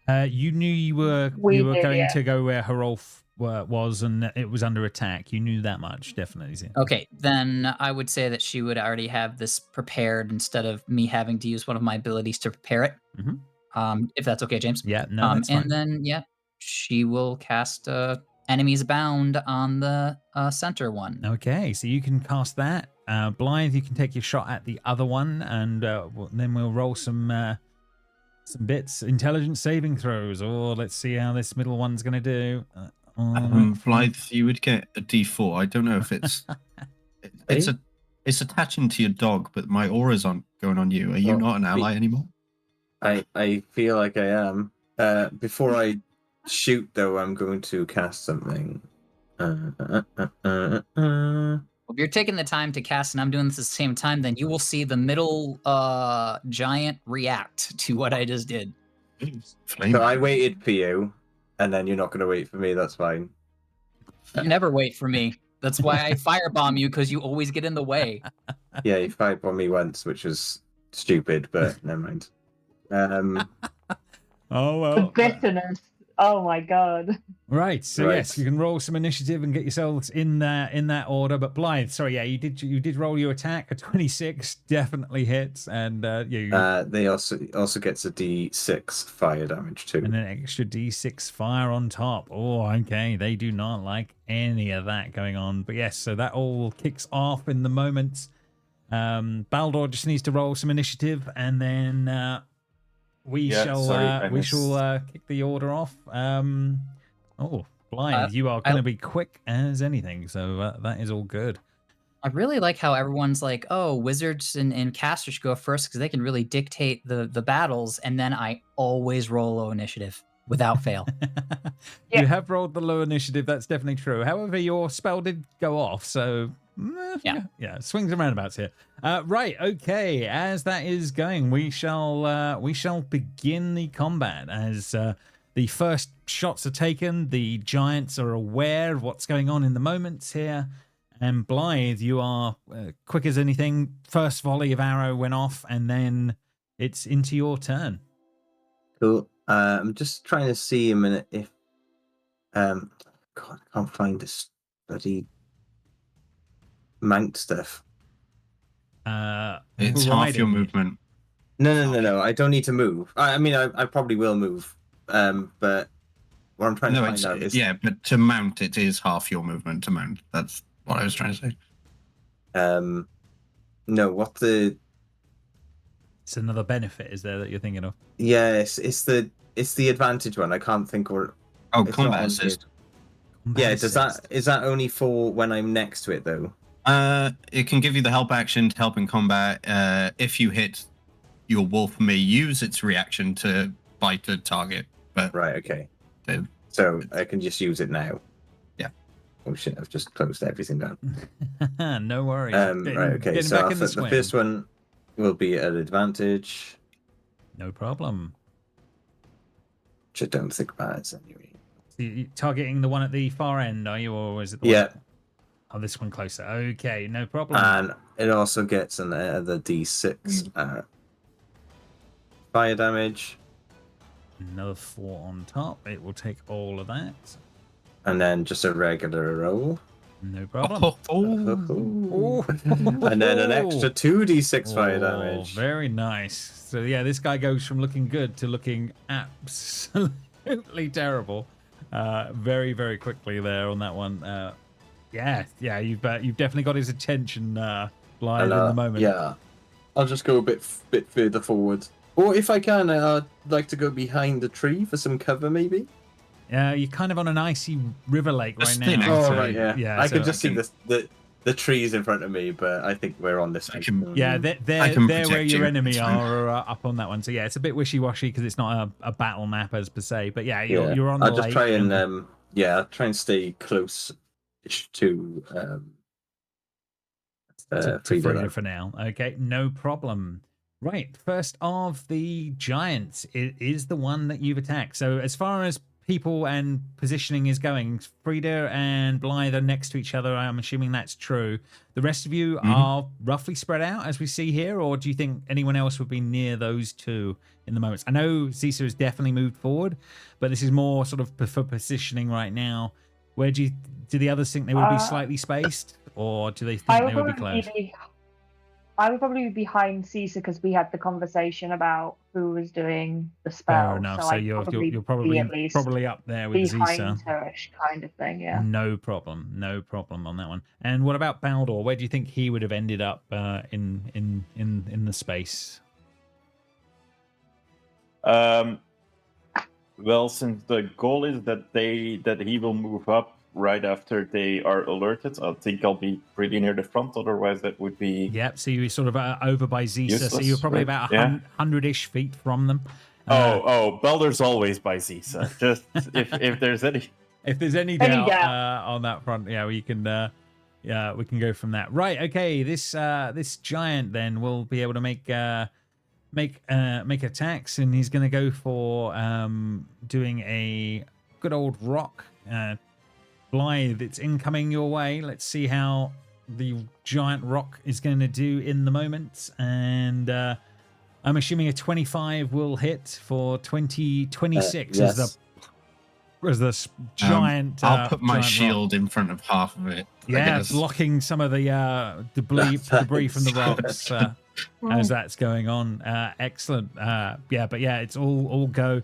You knew you were going to go where Hrolf was, and it was under attack. You knew that much, definitely. Zin. Okay, then I would say that she would already have this prepared instead of me having to use one of my abilities to prepare it. If that's okay, James. Yeah, no, that's fine. And then, she will cast Enemies Bound on the center one. Okay, so you can cast that. Blythe, you can take your shot at the other one, and then we'll roll some bits. Intelligence saving throws, or let's see how this middle one's going to do. Blythe, you would get a D4. I don't know if it's it's attaching to your dog, but my aura's on going on you. Are you not an ally anymore? I feel like I am. Before I shoot, though, I'm going to cast something. If you're taking the time to cast and I'm doing this at the same time, then you will see the middle giant react to what I just did. So I waited for you, and then you're not going to wait for me. That's fine. You never wait for me. That's why I firebomb you, because you always get in the way. Yeah, you firebombed me once, which was stupid, but never mind. Oh, well. The bitterness. Oh my god. Right, so yes, you can roll some initiative and get yourselves in that order. But Blythe, sorry, you did roll your attack. A 26 definitely hits, and they also gets a D6 fire damage too, and an extra D6 fire on top. Oh, okay, they do not like any of that going on. But yes, so that all kicks off in the moment. Baldur just needs to roll some initiative, and then we shall kick the order off. Blythe, you are going to be quick as anything, so that is all good. I really like how everyone's like, oh, wizards and casters go first because they can really dictate the battles, and then I always roll low initiative without fail. You have rolled the low initiative, that's definitely true. However, your spell did go off, so yeah, swings and roundabouts here. Right, okay, as that is going, we shall begin the combat. As the first shots are taken, the giants are aware of what's going on in the moments here, and Blythe, you are quick as anything. First volley of arrow went off, and then it's into your turn. Cool. I'm just trying to see a minute if God, I can't find this bloody mount stuff. It's half your movement. No. I don't need to move. I mean, I probably will move. But what I'm trying to find out is but to mount it is half your movement to mount. That's what I was trying to say. No, what the? It's another benefit, is there, that you're thinking of? Yes, it's the advantage one. I can't think or. Oh, combat assist. Yeah, is that only for when I'm next to it though? It can give you the help action to help in combat. If you hit, your wolf may use its reaction to bite a target. But right, okay. So I can just use it now. Yeah. Oh shit! I've just closed everything down. No worries. Right. Okay. So the first one will be at advantage. No problem. Which I don't think matters anyway. So you're targeting the one at the far end, are you, or is it the one? Oh, this one closer. Okay, no problem. And it also gets the D6 fire damage. Another 4 on top. It will take all of that. And then just a regular roll. No problem. And then an extra 2d6 fire damage. Very nice. So yeah, this guy goes from looking good to looking absolutely terrible. Very, very quickly there on that one. Yeah, you've definitely got his attention, Blythe, in the moment. Yeah, I'll just go a bit further forward. Or if I can, I'd like to go behind the tree for some cover, maybe. You're kind of on an icy river lake right now. Oh, right, yeah. I can just see the trees in front of me, but I think we're on this. They're where your enemy are up on that one. So yeah, it's a bit wishy-washy because it's not a battle map as per se. But yeah, you're on the lake. I'll just try and I'll try and stay close to Frida for now. Okay, no problem. Right, first of the giants, it is the one that you've attacked. So as far as people and positioning is going, Frida and Blythe are next to each other. I'm assuming that's true. The rest of you are roughly spread out as we see here, or do you think anyone else would be near those two in the moments? I know Zisa has definitely moved forward, but this is more sort of for positioning right now. Where do the others think they would be slightly spaced, or do they think they would be close? I would probably be behind Zisa because we had the conversation about who was doing the spell. Fair enough. So you're probably up there with Zisa. Her-ish kind of thing, yeah. No problem on that one. And what about Baldur? Where do you think he would have ended up in the space? Well, since the goal is that he will move up right after they are alerted, I think I'll be pretty near the front. Otherwise, that would be... Yep, so you're sort of over by Zisa, useless, so you're probably about 100-ish feet from them. Baldur's always by Zisa. Just if there's any... If there's any doubt on that front, we can go from that. Right, okay, this giant then will be able to make attacks, and he's going to go for doing a good old rock. Blythe, it's incoming your way. Let's see how the giant rock is going to do in the moment. And I'm assuming a 25 will hit for 26 yes. as the giant. I'll put my giant shield rock in front of half of it. Yeah, blocking some of the debris from the rocks as that's going on. Excellent. It's all go.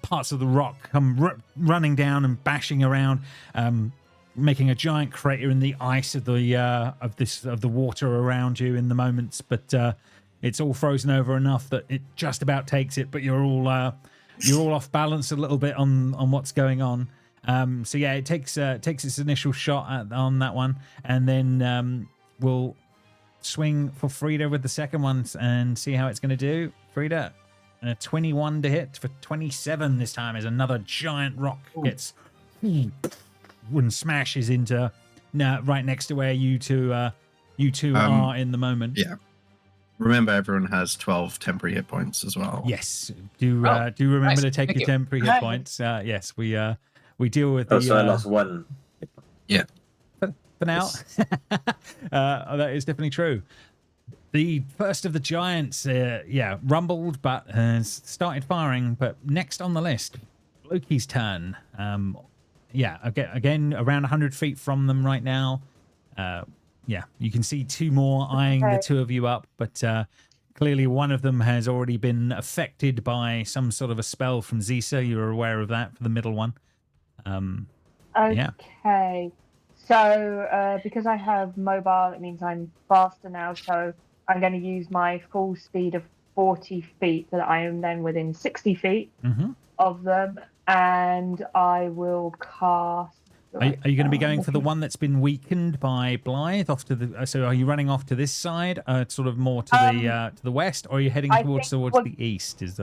Parts of the rock come running down and bashing around, making a giant crater in the ice of the water around you in the moments. But it's all frozen over enough that it just about takes it. But you're all off balance a little bit on what's going on. It takes its initial shot on that one, and then we'll swing for Frida with the second one and see how it's going to do. Frida. And a 21 to hit for 27 this time as another giant rock gets and smashes into right next to where you two are in the moment. Yeah. Remember, everyone has 12 temporary hit points as well. Yes. Do remember to take your temporary hit points. Yes, we deal with so I lost one. Yeah. For now. That is definitely true. The first of the giants, rumbled, but has started firing. But next on the list, Loki's turn. Again, around 100 feet from them right now. You can see two more eyeing the two of you up, but clearly one of them has already been affected by some sort of a spell from Zisa. You're aware of that for the middle one. Okay. So because I have mobile, it means I'm faster now. So I'm going to use my full speed of 40 feet, so that I am then within 60 feet of them, and I will cast. Are you going to be going for the one that's been weakened by Blythe off to the? So are you running off to this side, sort of more to the west, or are you heading towards the east? Is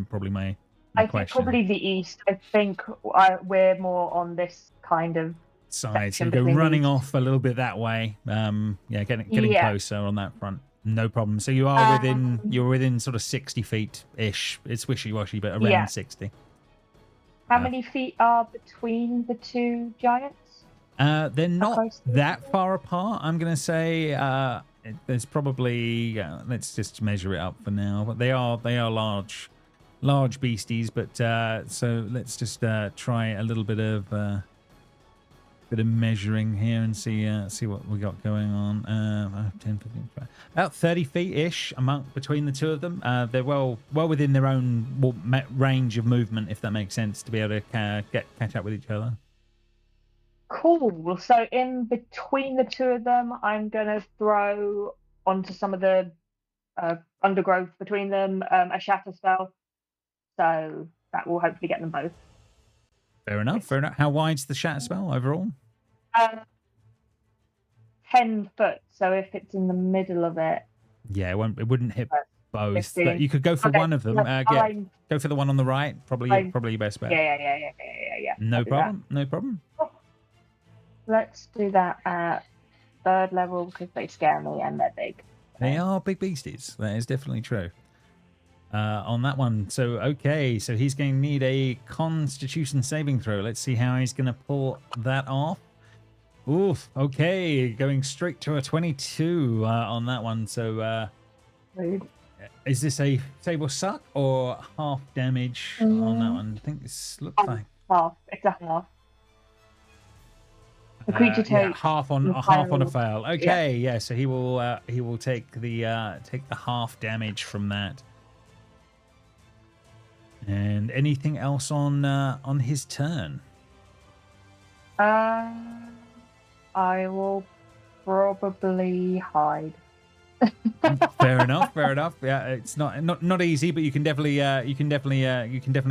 probably my I think probably the east. I think we're more on this kind of side. So you go running off a little bit that way. Yeah, getting closer on that front. No problem. So you are within sort of 60 feet ish. It's wishy-washy, but around 60. How many feet are between the two giants? They're not that far apart. I'm going to say there's probably let's just measure it up for now. But they are large beasties. But so let's just try a little bit of measuring here and see what we got going on. 10, 15, about 30 feet ish between the two of them. They're well within their own range of movement, if that makes sense, to be able to catch up with each other. Cool. So in between the two of them, I'm gonna throw onto some of the undergrowth between them a shatter spell. So that will hopefully get them both. Fair enough. How wide's the shatter spell overall? 10 foot. So if it's in the middle of it, it wouldn't hit both. 15. You could go for one of them. Go for the one on the right. Probably your best bet. Yeah. No problem. Let's do that at 3rd level because they scare me and they're big. They are big beasties. That is definitely true. On that one. So he's going to need a Constitution saving throw. Let's see how he's going to pull that off. Oof. Okay, going straight to a 22 on that one. So is this a save or suck or half damage on that one? I think this looks like half. It's a half. The creature takes half on a fail. Okay, yeah. So he will take the half damage from that. And anything else on his turn? I will probably hide. Fair enough. Yeah, it's not easy, but you can definitely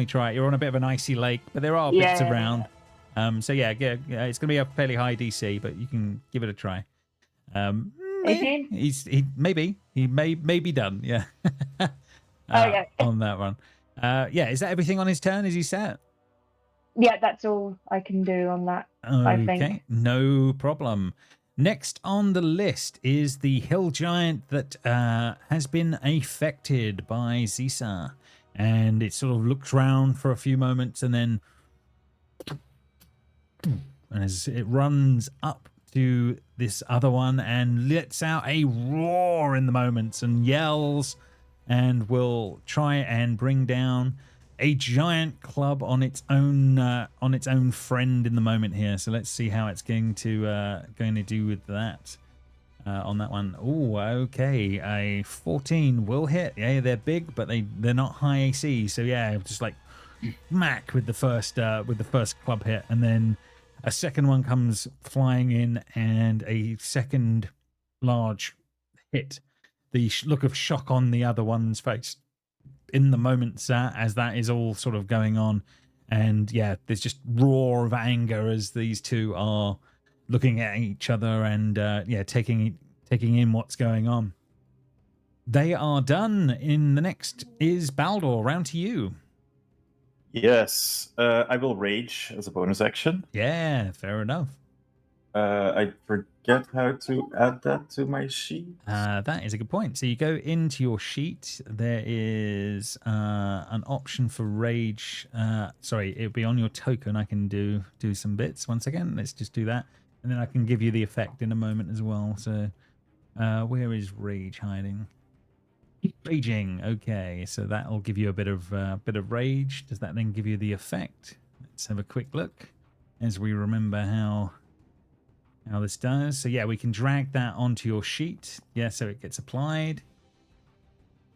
try it. You're on a bit of an icy lake, but there are bits around. So yeah, it's gonna be a fairly high DC, but you can give it a try. He may be done. Yeah. On that one. Is that everything on his turn? Is he set? Yeah, that's all I can do on that. I think. Okay, no problem. Next on the list is the hill giant that has been affected by Zisa, and it sort of looks round for a few moments, and then as it runs up to this other one and lets out a roar in the moments and yells, and will try and bring down a giant club on its own friend in the moment here. So let's see how it's going to do with that on that one. Oh, okay, a 14 will hit. Yeah, they're big, but they're not high AC. So yeah, just like smack with the first club hit, and then a second one comes flying in, and a second large hit. The look of shock on the other one's face in the moments as that is all sort of going on, and yeah, there's just roar of anger as these two are looking at each other and taking in what's going on. They are done. In the next is Baldur. Round to you. Yes, I will rage as a bonus action. Yeah, fair enough. I forget how to add that to my sheet. That is a good point. So you go into your sheet. There is an option for rage. Sorry, it'll be on your token. I can do some bits. Once again, let's just do that, and then I can give you the effect in a moment as well. So where is rage hiding? Raging. Okay, so that'll give you a bit of rage. Does that then give you the effect? Let's have a quick look as we remember how this does. So yeah, we can drag that onto your sheet. Yeah, so it gets applied.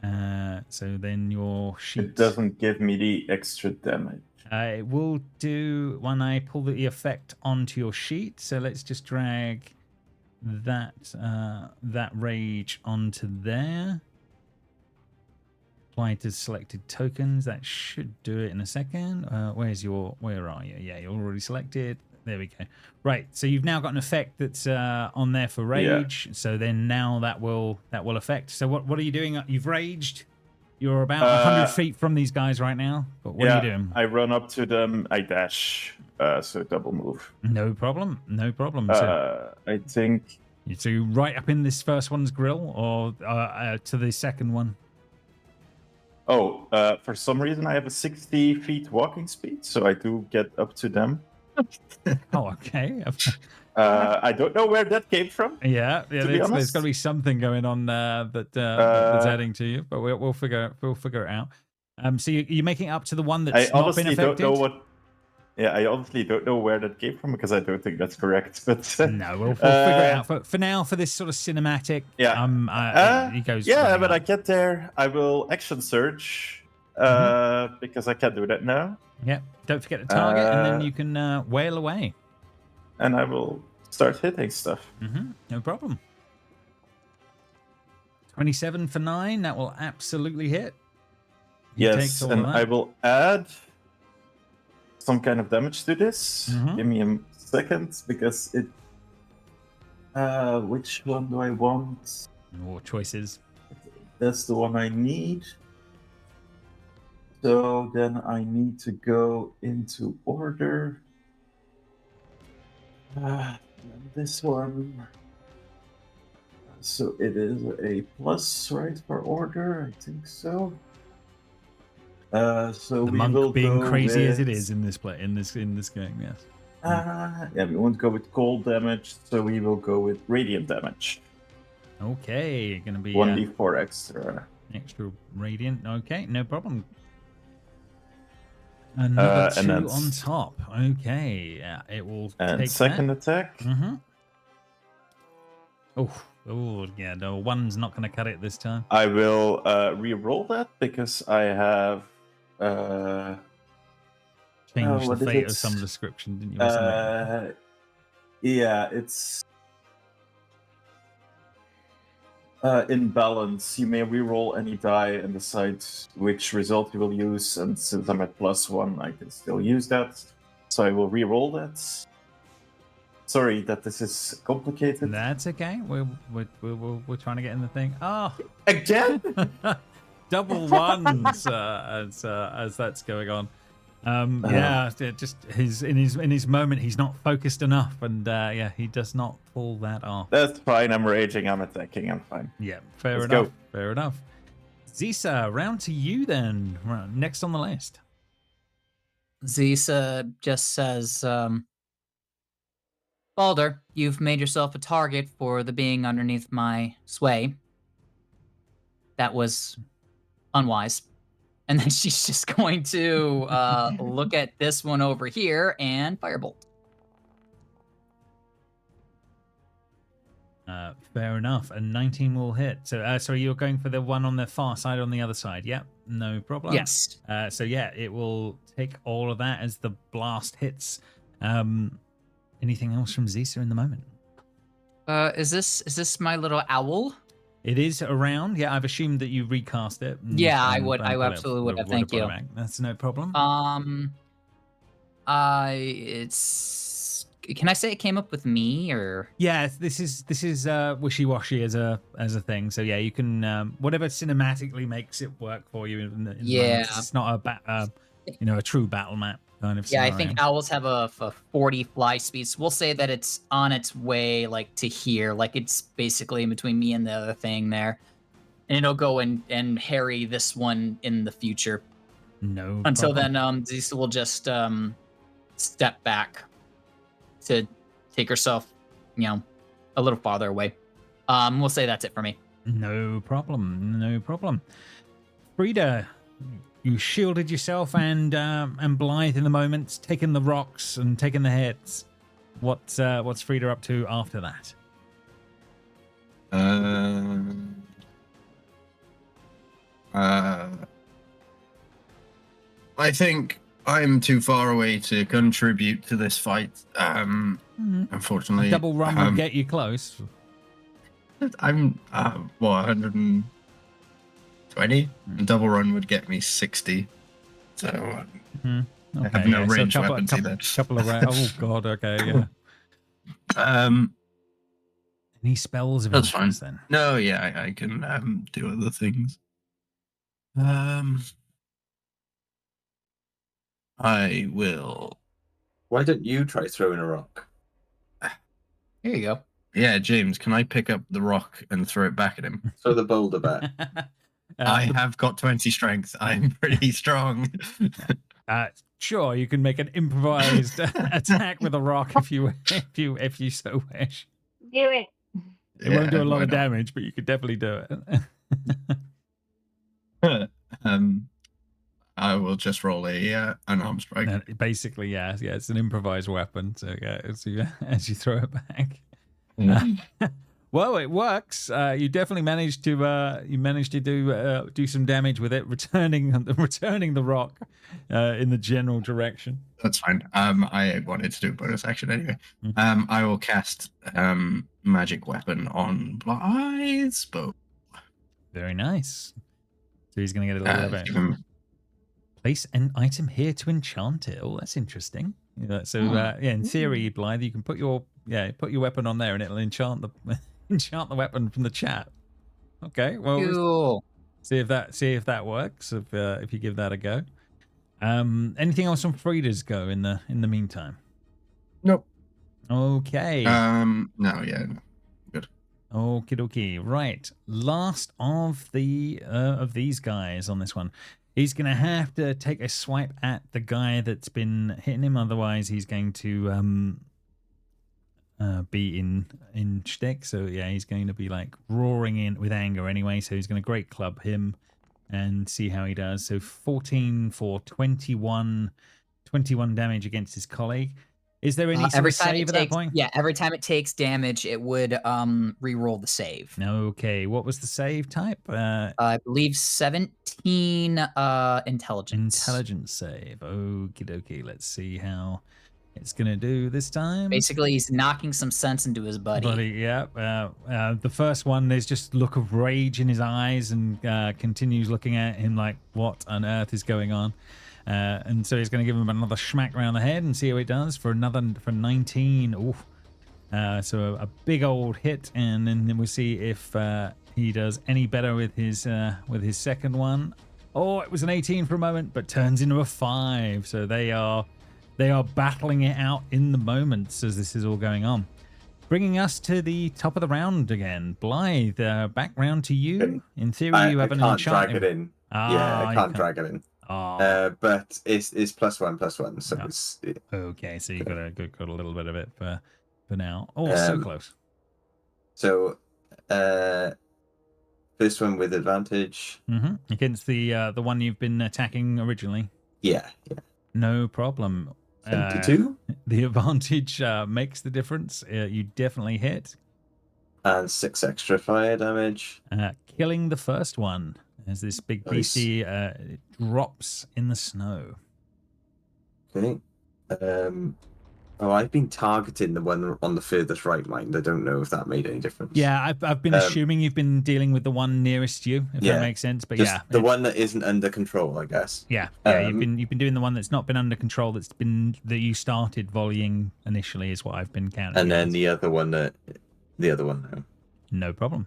So then your sheet... It doesn't give me the extra damage. It will do when I pull the effect onto your sheet. So let's just drag that rage onto there. Apply to selected tokens. That should do it in a second. Where are you? Yeah, you're already selected. There we go. Right, so you've now got an effect that's on there for rage. Yeah. So then now that will affect. So what are you doing? You've raged. You're about 100 feet from these guys right now. But what are you doing? I run up to them. I dash. So double move. No problem. No problem. I think. So right up in this first one's grill, or to the second one? Oh, for some reason I have a 60 feet walking speed, so I do get up to them. Oh, okay. I don't know where that came from. Yeah. There's got to be something going on that's adding to you, but we'll figure it out. So you're making up to the one that's not been affected. Don't know what. Yeah, I honestly don't know where that came from because I don't think that's correct. But no, we'll figure it out. For now, for this sort of cinematic, he goes. Yeah, but I get there. I will action search because I can't do that now. Yeah, don't forget to target, and then you can wail away. And I will start hitting stuff. No problem. 27 for 9. That will absolutely hit. Yes, and I will add some kind of damage to this. Give me a second because it. Which one do I want? More choices. That's the one I need. So then I need to go into order. This one. So it is a plus, right, for order? I think so. So the we monk will being go crazy with, as it is in this game, yes. Yeah, we won't go with cold damage, so we will go with radiant damage. Okay, gonna be 1d4 extra. Extra radiant. Okay, no problem. Another 2 on top. Okay, yeah, it will take second that. Attack. Oh, yeah, no, 1's not going to cut it this time. I will re-roll that because I have changed the fate of some description, didn't you? Yeah, it's in balance. You may re-roll any die and decide which result you will use, and since I'm at +1, I can still use that. So I will re-roll that. Sorry that this is complicated. That's okay. We're trying to get in the thing. Oh, again, double ones as that's going on. Yeah, just in his moment, he's not focused enough, and yeah, he does not pull that off. That's fine. I'm raging. I'm attacking. I'm fine. Yeah, fair Let's enough. go. Fair enough. Zisa, round to you then. Next on the list. Zisa just says, Balder, you've made yourself a target for the being underneath my sway. That was unwise. And then she's just going to look at this one over here and firebolt. Fair enough. And 19 will hit. So, sorry, you're going for the one on the far side on the other side. Yep, no problem. Yes. So yeah, it will take all of that as the blast hits. Anything else from Zisa in the moment? Is this my little owl? It is around. Yeah, I've assumed that you recast it. Yeah, I would. I absolutely would have. Thank you. That's no problem. It's. Can I say it came up with me or? Yeah, this is wishy-washy as a thing. So yeah, you can whatever cinematically makes it work for you. Yeah, it's not a true battle map kind of. Yeah, scenario. I think owls have a 40 fly speed. So we'll say that it's on its way like to here, like it's basically in between me and the other thing there, and it'll go and harry this one in the future. No. Until problem. then, Zisa will just step back to take herself, a little farther away. We'll say that's it for me. No problem. No problem. Frida, you shielded yourself and Blythe in the moment, taking the rocks and taking the hits. What's Frida up to after that? I think I'm too far away to contribute to this fight. Unfortunately, Double run will get you close. I'm 120. Double run would get me 60. So okay, I have no range weapons either. Couple of oh god, okay, yeah. Any spells of that's fine. then? No, yeah, I can do other things. I will. Why don't you try throwing a rock? Here you go. Yeah, James, can I pick up the rock and throw it back at him? Throw the boulder back. I have got 20 strength. I'm pretty strong. Sure, you can make an improvised attack with a rock if you so wish. Do it. It won't do a lot of damage, but you could definitely do it. I will just roll an arm strike. Basically, yeah, it's an improvised weapon. So yeah, as you throw it back. Well, it works. You definitely managed to do some damage with it, returning the rock in the general direction. That's fine. I wanted to do a bonus action anyway. I will cast magic weapon on Blythe's bow. Very nice. So he's going to get a little bit. Place an item here to enchant it. Oh, that's interesting. In theory, Blythe, you can put your weapon on there and it'll enchant the weapon from the chat. Okay, well, cool. see if that works. If you give that a go. Anything else on Frida's go in the meantime? Nope. Okay. No. Yeah. No. Good. Okie dokie. Right. Last of these guys on this one. He's going to have to take a swipe at the guy that's been hitting him. Otherwise, he's going to be in shtick. So yeah, he's going to be like roaring in with anger anyway. So he's going to great club him and see how he does. So 14 for 21 damage against his colleague. Is there any sort of save at that point? Yeah, every time it takes damage, it would re-roll the save. Okay, what was the save type? I believe 17 intelligence. Intelligence save. Okie dokie. Let's see how it's going to do this time. Basically, he's knocking some sense into his buddy. Yeah. The first one, there's just a look of rage in his eyes and continues looking at him like, what on earth is going on? And so he's going to give him another smack around the head and see how he does for 19. Oof. So a big old hit, and then we'll see if he does any better with his second one. Oh, it was an 18 for a moment, but turns into a 5. So they are battling it out in the moments as this is all going on. Bringing us to the top of the round again. Blythe, back round to you. In theory, you have an enchantment. I can't drag it in. I can't drag it in. But it's +1/+1, so no. it's okay. So you got a little bit of it for now. Oh, so close. So, first one with advantage against the one you've been attacking originally. Yeah. No problem. 72. The advantage makes the difference. You definitely hit. And 6 extra fire damage. Killing the first one. As this big beastie drops in the snow. Okay. I've been targeting the one on the furthest right, mind. I don't know if that made any difference. Yeah, I've been assuming you've been dealing with the one nearest you, if that makes sense. But just the one that isn't under control, I guess. Yeah. You've been doing the one that's not been under control. That you started volleying initially is what I've been counting. And then the other one now. No problem.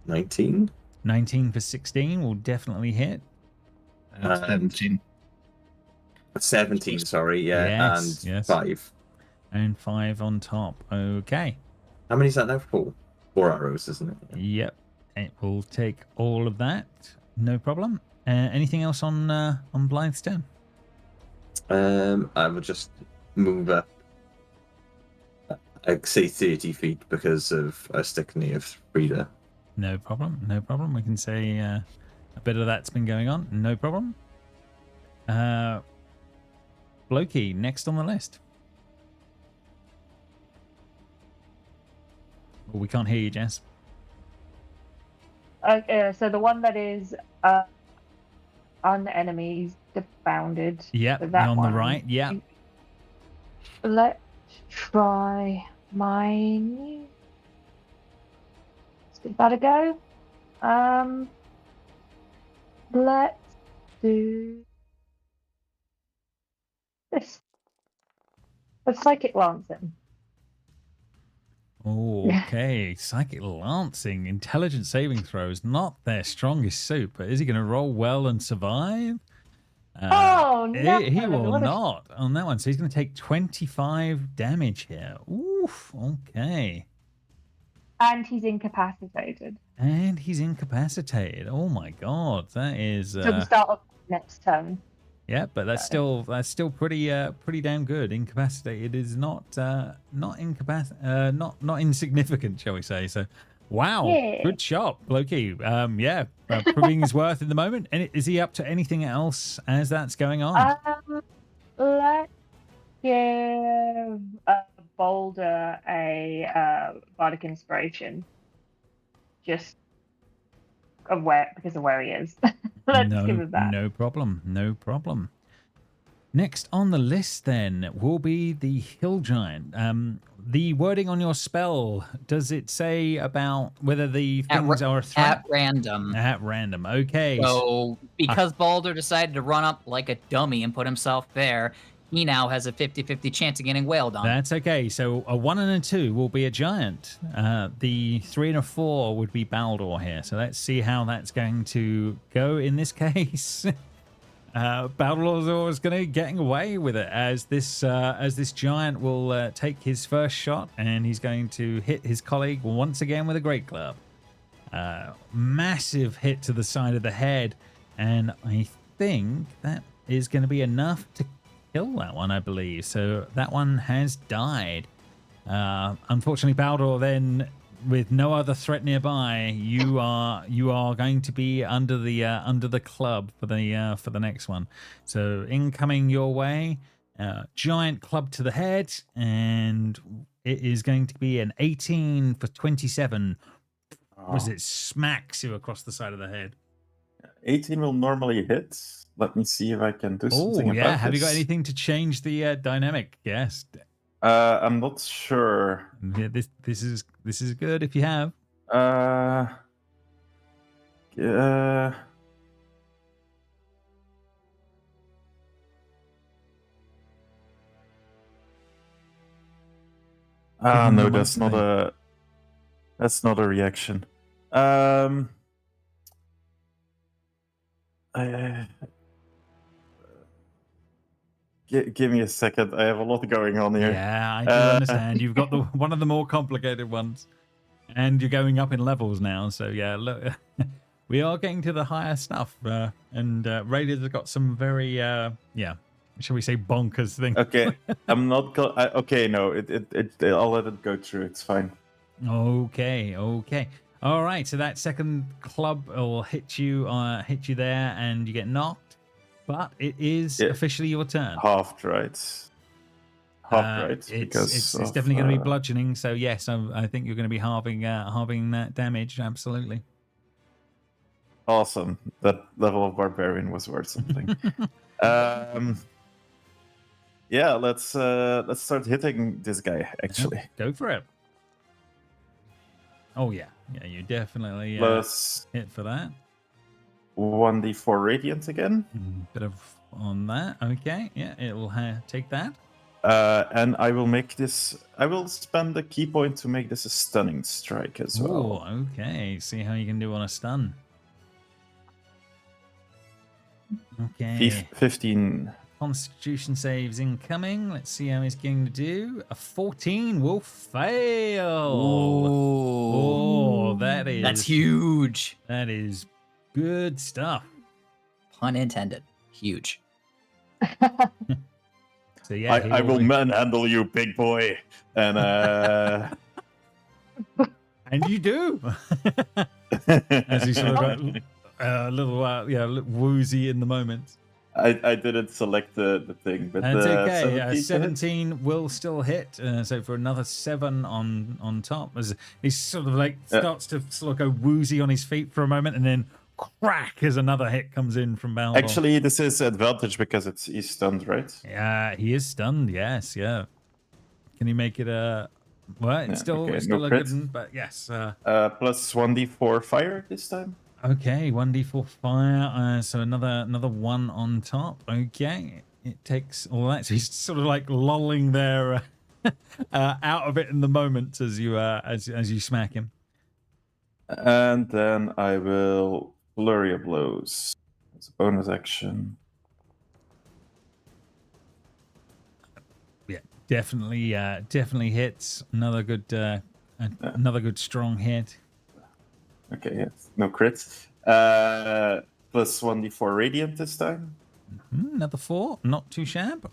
19. 19 for 16 will definitely hit. 17. 17, sorry, yeah. Yes. 5. And 5 on top. Okay. How many is that now? 4 arrows, isn't it? Yep. It will take all of that. No problem. Anything else on Blythe's turn? I will just move up. I'd say 30 feet because of a stick near Frida. No problem. We can say a bit of that's been going on. No problem. Blokey, next on the list. Oh, we can't hear you, Jess. So the one that is on the enemy is defounded. Yep, on the right. Yeah. Let's try mine. Let's give that a go. Let's do this. Let's psychic lance him. Okay, psychic lancing, intelligence saving throws, not their strongest suit, but is he going to roll well and survive? Oh no! He will not on that one. So he's going to take 25 damage here. Oof. Okay. And he's incapacitated. And he's incapacitated. Oh my god, that is. So the start of next turn. Yeah, but that's still pretty damn good. Incapacitated is not insignificant, shall we say? So, wow, Yeah. Good shot, Loki. Proving his worth in the moment. And is he up to anything else as that's going on? Let's give Boulder a bardic inspiration, just because of where he is. Let's give him that. No problem. No problem. Next on the list then will be the Hill Giant. The wording on your spell, does it say about whether the things are a threat? At random. At random, okay. So because Balder decided to run up like a dummy and put himself there, he now has a 50-50 chance of getting wailed on. That's okay. So a 1 and a 2 will be a giant. The 3 and a 4 would be Baldur here. So let's see how that's going to go in this case. Baldur is going to getting away with it as this giant will take his first shot, and he's going to hit his colleague once again with a great club. Massive hit to the side of the head, and I think that is going to be enough to kill that one, I believe. So that one has died. Unfortunately, Baldur, then with no other threat nearby, you are going to be under the club for the next one. So incoming your way, giant club to the head, and it is going to be an 18 for 27. Was it smacks you across the side of the head? 18 will normally hit. Let me see if I can do something about this. Have you got anything to change the dynamic? Yes. I'm not sure. Yeah, this is good if you have. No, that's not a reaction. Give me a second. I have a lot going on here. Yeah, I can understand. You've got one of the more complicated ones, and you're going up in levels now. So yeah, look, we are getting to the higher stuff, and Raiders have got some very shall we say bonkers things. Okay, I'm not. Okay, no, I'll let it go through. It's fine. Okay. All right. So that second club will hit you there, and you get knocked. But it is officially your turn. Half right. It's definitely going to be bludgeoning. So yes, I think you're going to be halving that damage. Absolutely. Awesome. That level of barbarian was worth something. Let's start hitting this guy. Actually, go for it. Oh yeah, you definitely hit for that. 1d4 radiant again. Bit of on that. Okay, yeah, it will take that. And I will make this. I will spend a key point to make this a stunning strike as well. Oh, okay. See how you can do on a stun. Okay. 15. Constitution saves incoming. Let's see how he's going to do. A 14 will fail. Oh, that's huge. That is good stuff. Pun intended. Huge. So yeah, I will manhandle you, big boy, and and you do. As he sort of got a little woozy in the moment. I didn't select the thing, but that's okay. 17 will still hit. So for another 7 on top, as he sort of like starts to sort of go woozy on his feet for a moment, and then crack as another hit comes in from Baldur. Actually, this is advantage because he's stunned, right? Yeah, he is stunned. Yes, yeah. Can he make it a? Well, it's still a good one, but yes. Plus 1d4 fire this time. Okay, 1d4 fire. So another 1 on top. Okay, it takes all that. So he's sort of like lolling there out of it in the moment as you as you smack him. And then I will flurry of blows. It's a bonus action. Yeah, definitely hits. Another good strong hit. Okay, yes. No crits. Plus 1d4 radiant this time. Another 4. Not too shabby.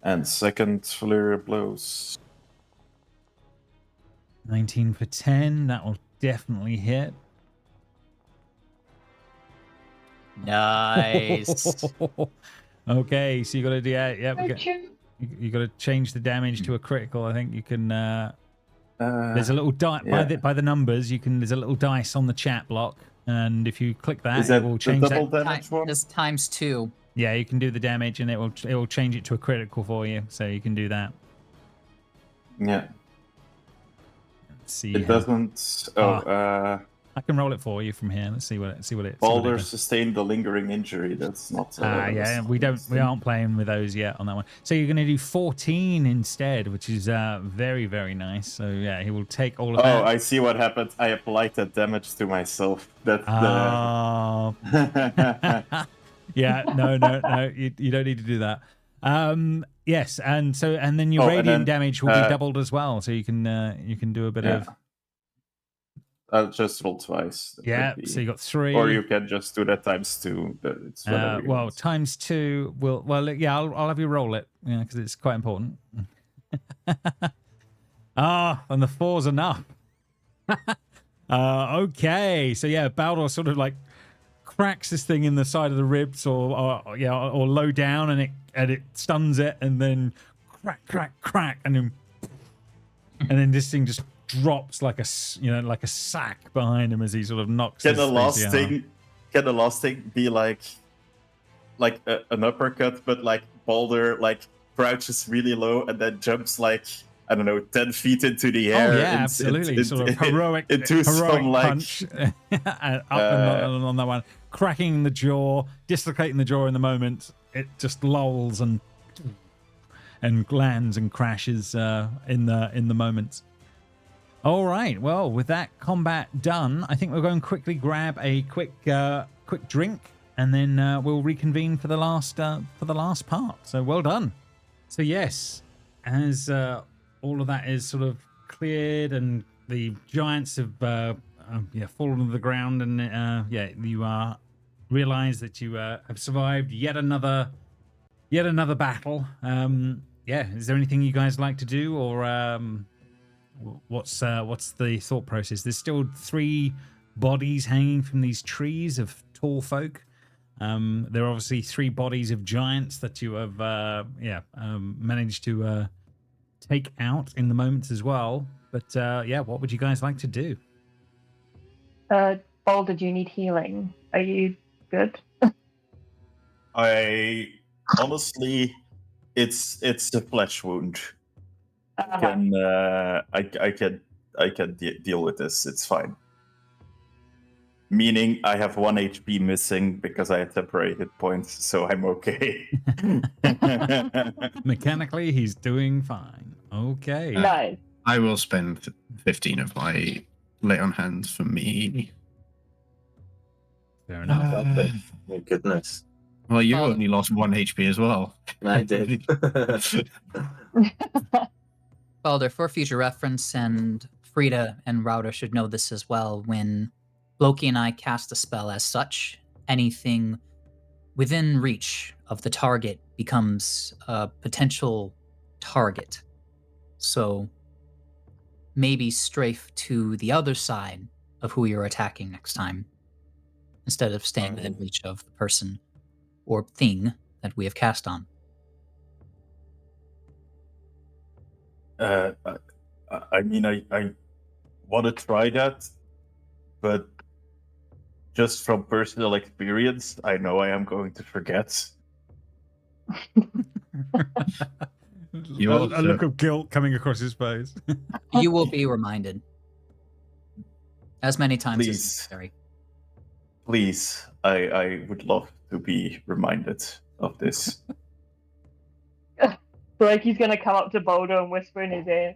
And second flurry of blows. 19 for 10. That will definitely hit. Nice. Okay, so you got to do you got to change the damage to a critical. I think you can. There's a little die by the numbers. There's a little dice on the chat block, and if you click that, it will change double that. damage one? Just times 2. Yeah, you can do the damage, and it will change it to a critical for you. So you can do that. Yeah. Let's see. It doesn't. I can roll it for you from here. Let's see what it. Balder sustained a lingering injury. That's not. Yeah, we aren't playing with those yet on that one. So you're going to do 14 instead, which is very, very nice. So yeah, he will take all of that. Oh, I see what happened. I applied that damage to myself. That's Yeah, no. You don't need to do that. Yes, and then your radiant damage will be doubled as well. So you can do a bit of. I'll just roll twice. So you got 3. Or you can just do that times 2. It's well, times 2 will. Well, yeah, I'll have you roll it. Yeah, because it's quite important. And the 4's enough. Okay, so yeah, Baldur sort of like cracks this thing in the side of the ribs, or low down, and it stuns it, and crack, and then this thing just drops like a sack behind him as he sort of knocks. Can the last thing be like an uppercut, but like Baldur like crouches really low and then jumps like, I don't know, 10 feet into the air. Oh yeah, absolutely. Sort of heroic punch up on that one, cracking the jaw, dislocating the jaw in the moment. It just lolls and lands and crashes in the moment. All right. Well, with that combat done, I think we'll go and quickly grab a quick drink, and then we'll reconvene for the last part. So well done. So yes, as all of that is sort of cleared, and the giants have fallen to the ground, and you realize that you have survived yet another battle. Is there anything you guys like to do, or what's the thought process? There's still 3 bodies hanging from these trees of tall folk. There are obviously 3 bodies of giants that you have managed to take out in the moment as well. But what would you guys like to do? Baldur, do you need healing? Are you good? I honestly, it's a flesh wound. I can deal with this. It's fine. Meaning I have 1 HP missing because I had temporary hit points, so I'm okay. Mechanically, he's doing fine. Okay. Nice. I will spend 15 of my lay on hands for me. Fair enough. My goodness. Well, you only lost 1 HP as well. I did. Baldur, for future reference, and Frida and Router should know this as well, when Loki and I cast a spell as such, anything within reach of the target becomes a potential target. So maybe strafe to the other side of who you're attacking next time, instead of staying within reach of the person or thing that we have cast on. I mean, I want to try that, but just from personal experience, I know I am going to forget. A look of guilt coming across his face. You will be reminded as many times as Please. necessary. Please, I would love to be reminded of this. So like he's gonna come up to Boulder and whisper in his ear,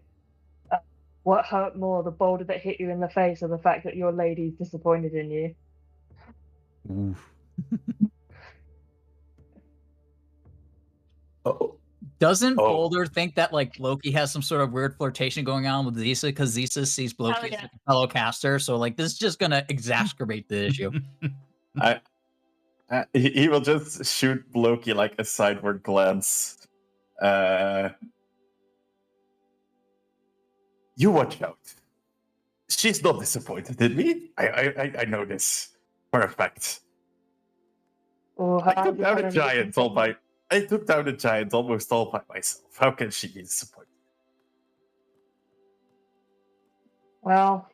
"What hurt more, the boulder that hit you in the face, or the fact that your lady's disappointed in you?" Oof. Doesn't Boulder think that like Loki has some sort of weird flirtation going on with Zisa because Zisa sees Loki as like a fellow caster? So like this is just gonna exacerbate the issue. He will just shoot Loki like a sideward glance. You watch out. She's not disappointed in me. I know this for a fact. I took down a giant almost all by myself. How can she be disappointed? Well,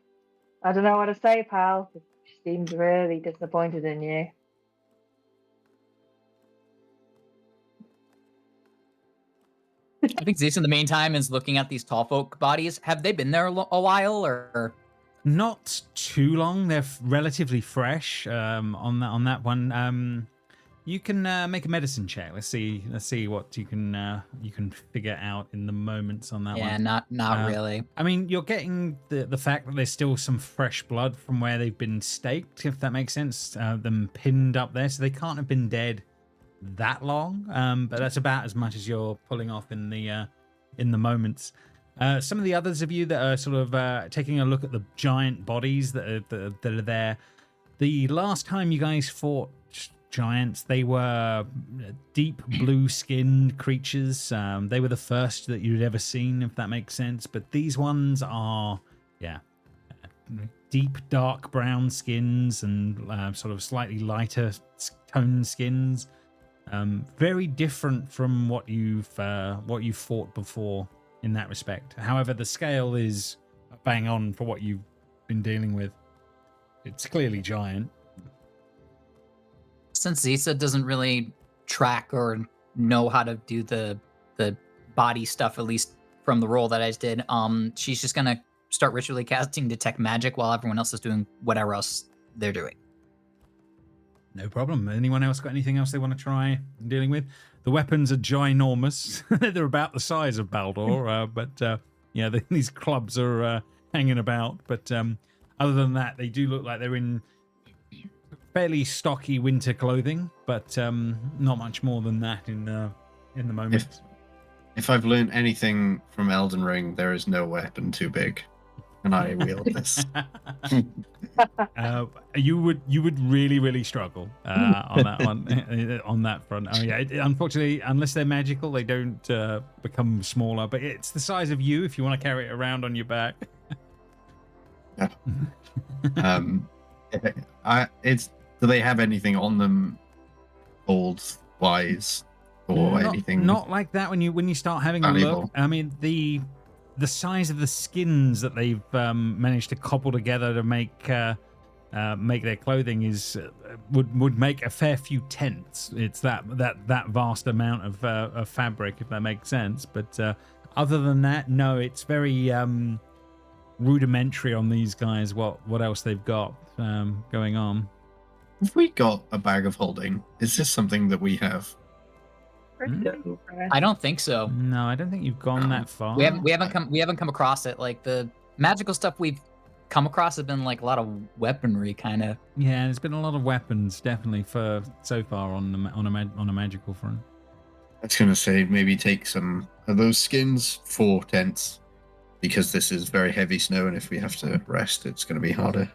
I don't know what to say, pal. She seems really disappointed in you. I think Zeus in the meantime is looking at these tall folk bodies. Have they been there a while or? Not too long. They're relatively fresh. On that one, you can make a medicine check. Let's see what you can figure out in the moments on that one. Yeah, not really. I mean, you're getting the fact that there's still some fresh blood from where they've been staked, if that makes sense. Them pinned up there, so they can't have been dead that long. But that's about as much as you're pulling off in the moments. Some of the others of you that are sort of taking a look at the giant bodies that are there. The last time you guys fought giants, they were deep blue-skinned creatures. They were the first that you'd ever seen, if that makes sense. But these ones are, deep dark brown skins and sort of slightly lighter toned skins. Very different from what you've fought before in that respect. However, the scale is bang on for what you've been dealing with. It's clearly giant. Since Zisa doesn't really track or know how to do the body stuff, at least from the role that I just did, she's just gonna start ritually casting detect magic while everyone else is doing whatever else they're doing. No problem. Anyone else got anything else they want to try dealing with? The weapons are ginormous. They're about the size of Baldur, but these clubs are hanging about. But other than that, they do look like they're in fairly stocky winter clothing, but not much more than that in the moment. If I've learned anything from Elden Ring, there is no weapon too big, and I wield this. You would really struggle on that one, on that front. Oh yeah, unfortunately, unless they're magical, they don't become smaller. But it's the size of you if you want to carry it around on your back. Yeah. Do they have anything on them, old wise, or anything? Not like that. When you start having valuable. A look, I mean the size of the skins that they've managed to cobble together to make their clothing is would make a fair few tents. It's that vast amount of fabric, if that makes sense. But other than that, no, it's very rudimentary on these guys. What else they've got going on? Have we got a bag of holding? Is this something that we have? I don't think so. No, I don't think you've gone that far. We haven't come across it. Like the magical stuff we've come across has been like a lot of weaponry, kind of. Yeah, there's been a lot of weapons definitely for so far on a magical front. I was gonna say maybe take some of those skins for tents, because this is very heavy snow, and if we have to rest, it's gonna be harder.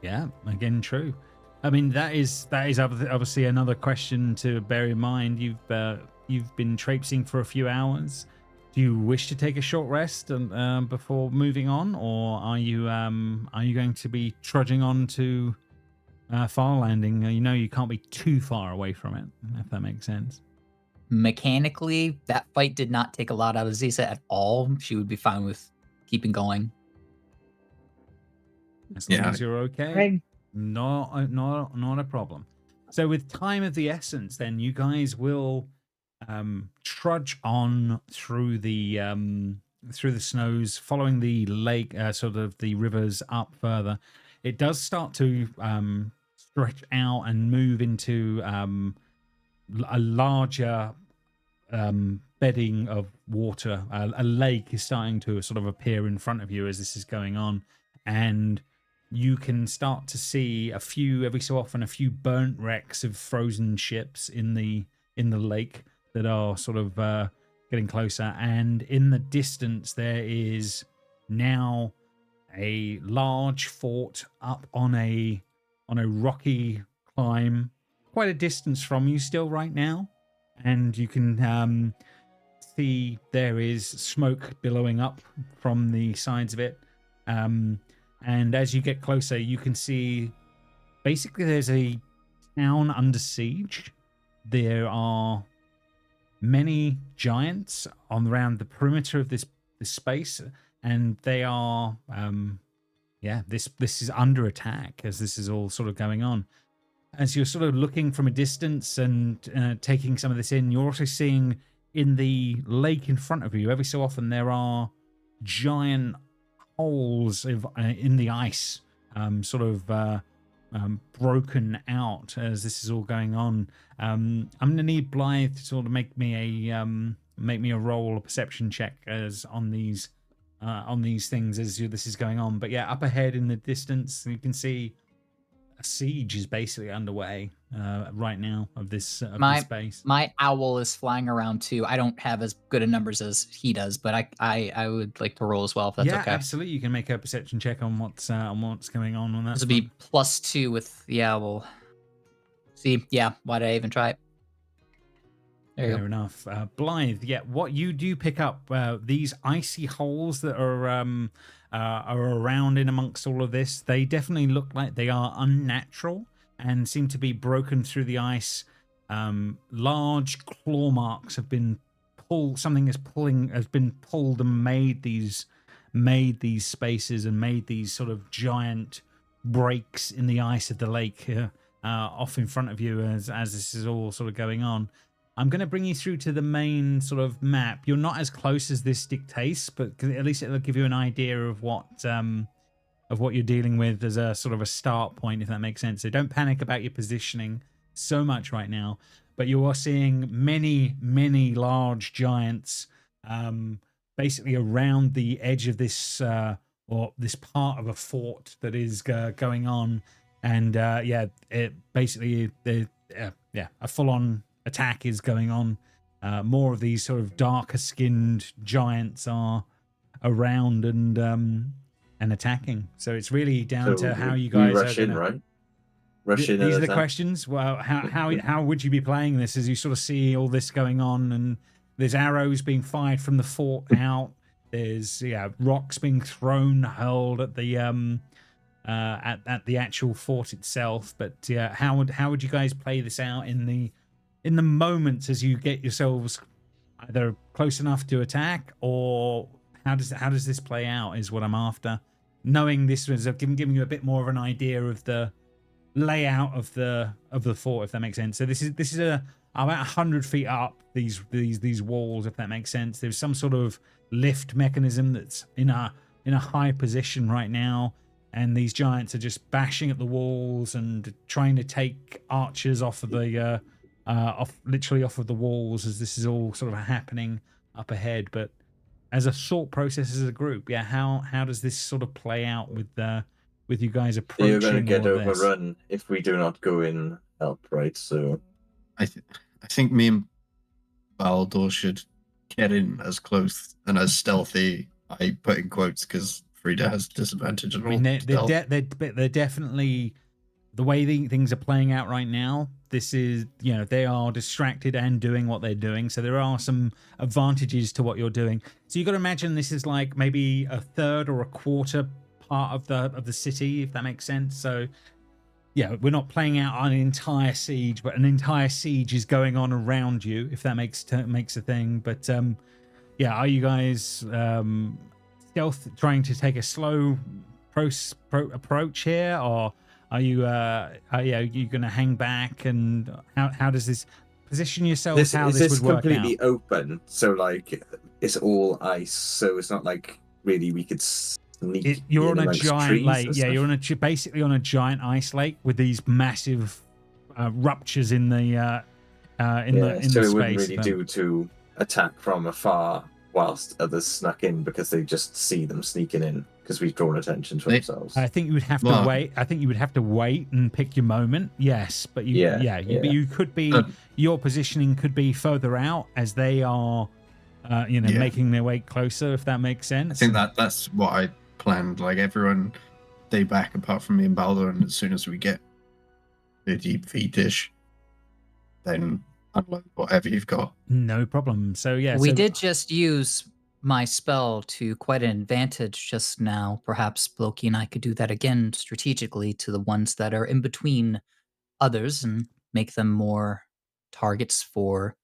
Yeah, again, true. I mean, that is obviously another question to bear in mind. You've been traipsing for a few hours. Do you wish to take a short rest before moving on, or are you going to be trudging on to Farlanding? You know, you can't be too far away from it, if that makes sense. Mechanically, that fight did not take a lot out of Zisa at all. She would be fine with keeping going. As long as you're okay. Not a problem. So with time of the essence, then you guys will trudge on through the snows, following the lake, sort of the rivers up further. It does start to stretch out and move into a larger bedding of water. A lake is starting to sort of appear in front of you as this is going on, and you can start to see every so often a few burnt wrecks of frozen ships in the lake that are sort of getting closer. And in the distance there is now a large fort up on a rocky climb, quite a distance from you still right now, and you can see there is smoke billowing up from the sides of it. And as you get closer, you can see basically there's a town under siege. There are many giants around the perimeter of this space, and they are this is under attack as this is all sort of going on. As you're sort of looking from a distance and taking some of this in, you're also seeing in the lake in front of you, every so often there are giant holes in the ice, broken out as this is all going on. I'm gonna need Blythe to sort of make me a roll, a perception check as on these things as this is going on. But yeah, up ahead in the distance, you can see a siege is basically underway right now of this space. My owl is flying around too. I don't have as good a numbers as he does, but I would like to roll as well if that's okay. Yeah, absolutely. You can make a perception check on what's going on that. This would be +2 with the owl. See, yeah. Why did I even try it? Fair enough. Blythe, yeah, what you do pick up, these icy holes that are around in amongst all of this, they definitely look like they are unnatural and seem to be broken through the ice. Large claw marks have been pulled. Something has been pulled and made these spaces and made these sort of giant breaks in the ice of the lake off in front of you as this is all sort of going on. I'm going to bring you through to the main sort of map. You're not as close as this dictates, but at least it'll give you an idea of what you're dealing with as a sort of a start point, if that makes sense. So don't panic about your positioning so much right now, but you are seeing many, many large giants basically around the edge of this or this part of a fort that is going on. And it basically a full-on attack is going on. More of these sort of darker skinned giants are around and attacking. So it's really down to how you guys rush in, right? Rush in. These are the questions. Well, how would you be playing this as you sort of see all this going on, and there's arrows being fired from the fort out. There's rocks being hurled at the at the actual fort itself. But how would you guys play this out in the moments as you get yourselves either close enough to attack, or how does this play out is what I'm after. Knowing this was giving you a bit more of an idea of the layout of the fort, if that makes sense. So this is about 100 feet up these walls, if that makes sense. There's some sort of lift mechanism that's in a high position right now, and these giants are just bashing at the walls and trying to take archers off of the literally off of the walls as this is all sort of happening up ahead. But as a thought process as a group, how does this sort of play out with you guys approaching? You're going to get overrun if we do not go in help, right? So I think me and Baldur should get in as close and as stealthy. I put in quotes because Frida has disadvantage on all. They're definitely, the way things are playing out right now, this is, they are distracted and doing what they're doing. So there are some advantages to what you're doing. So you got to imagine this is like maybe a third or a quarter part of the city, if that makes sense. So we're not playing out an entire siege, but an entire siege is going on around you, if that makes a thing. But are you guys stealth trying to take a slow approach here, or are you going to hang back? And how does this position yourself? This would work out? This is completely open, so like it's all ice, so it's not like really we could sneak. You're on a giant lake. Yeah, you're basically on a giant ice lake with these massive ruptures in the in the so space. It wouldn't really do to attack from afar whilst others snuck in because they just see them sneaking in because we've drawn attention to ourselves. I think you would have to wait. I think you would have to wait and pick your moment. Yes, but but you could be your positioning could be further out as they are, making their way closer. If that makes sense. I think that's what I planned. Like everyone, stay back apart from me and Baldur, and as soon as we get 30 feet-ish, then unload whatever you've got. No problem. So we did just use my spell to quite an advantage just now. Perhaps Loki and I could do that again strategically to the ones that are in between others and make them more targets for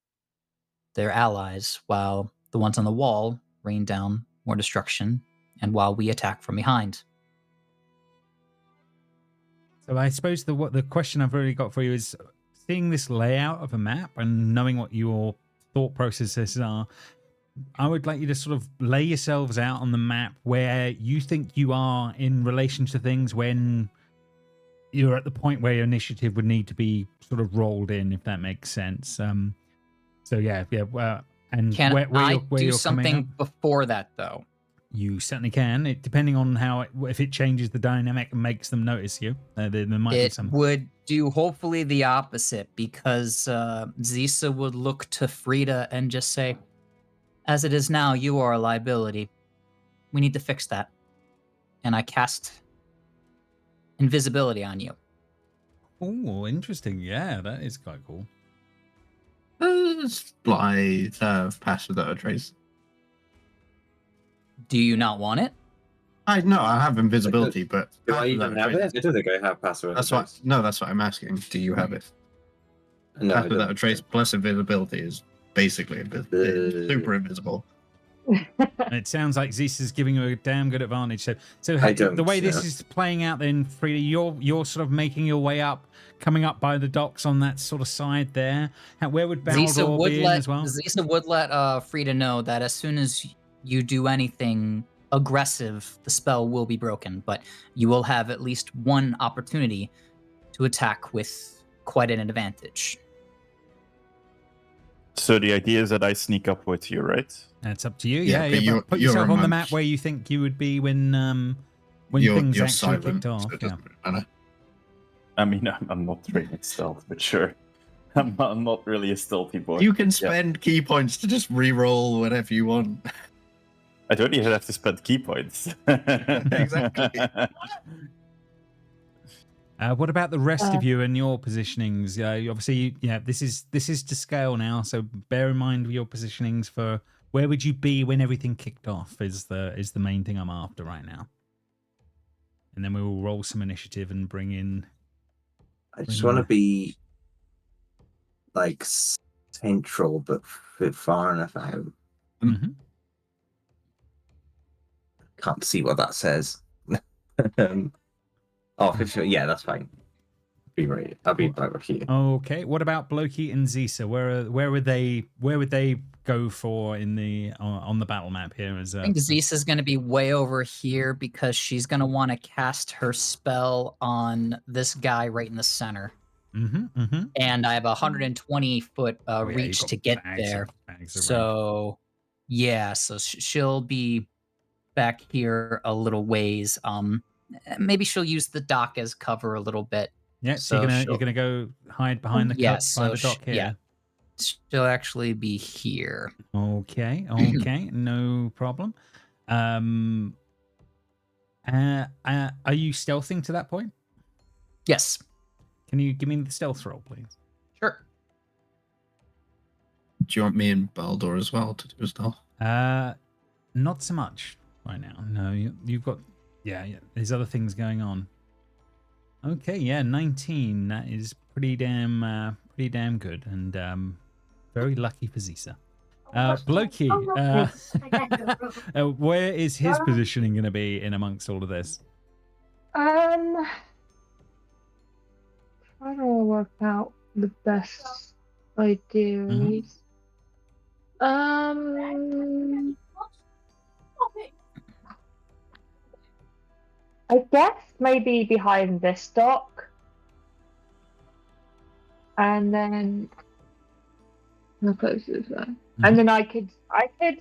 their allies, while the ones on the wall rain down more destruction, and while we attack from behind. So I suppose the question I've really got for you is, seeing this layout of a map and knowing what your thought processes are, I would like you to sort of lay yourselves out on the map where you think you are in relation to things when you're at the point where your initiative would need to be sort of rolled in, if that makes sense. And can I do something before that, though? You certainly can. Depending on if it changes the dynamic and makes them notice you, there might be something. It would do hopefully the opposite, because Zisa would look to Frida and just say, "As it is now, you are a liability. We need to fix that." And I cast invisibility on you. Oh, interesting. Yeah, that is quite cool. Blythe pass without a trace. Do you not want it? I have invisibility, but do I even have it? I don't think I have pass without a trace. That's what I'm asking. Do you have it? No, pass without a trace plus invisibility is basically super invisible. It sounds like Zeus is giving you a damn good advantage. So the way this is playing out, then, Frida, you're sort of making your way up, coming up by the docks on that sort of side there. Where would Baldur be in as well? Zisa would let Frida know that as soon as you do anything aggressive, the spell will be broken, but you will have at least one opportunity to attack with quite an advantage. So the idea is that I sneak up with you, right? That's up to you. Yeah, put yourself on the map where you think you would be when things actually silent, kicked off. So it doesn't matter. I mean, I'm not really stealth, but sure. I'm not really a stealthy boy. You can spend key points to just re-roll whatever you want. I don't even have to spend key points. Exactly. What about the rest of you and your positionings? Obviously, this is to scale now, so bear in mind your positionings for where would you be when everything kicked off is the main thing I'm after right now. And then we will roll some initiative and bring in. I just want to be like central, but far enough out. Mm-hmm. Can't see what that says. Yeah, that's fine. I'll be right with you. Okay. What about Bloki and Zisa? Where would they go for in the on the battle map here? I think Zisa's going to be way over here because she's going to want to cast her spell on this guy right in the center. Mm-hmm, mm-hmm. And I have a 120-foot reach to get there. So she'll be back here a little ways. Maybe she'll use the dock as cover a little bit. Yeah, so you're gonna go hide behind the dock here. Yeah, she'll actually be here. Okay, no problem. Are you stealthing to that point? Yes. Can you give me the stealth roll, please? Sure. Do you want me and Baldur as well to do stealth? Not so much right now. No, you've got there's other things going on. Okay, 19. That is pretty damn good, and very lucky for Zisa. Bloki, where is his positioning going to be in amongst all of this? Trying to work out the best ideas. I guess maybe behind this dock. And then How close is that? And then I could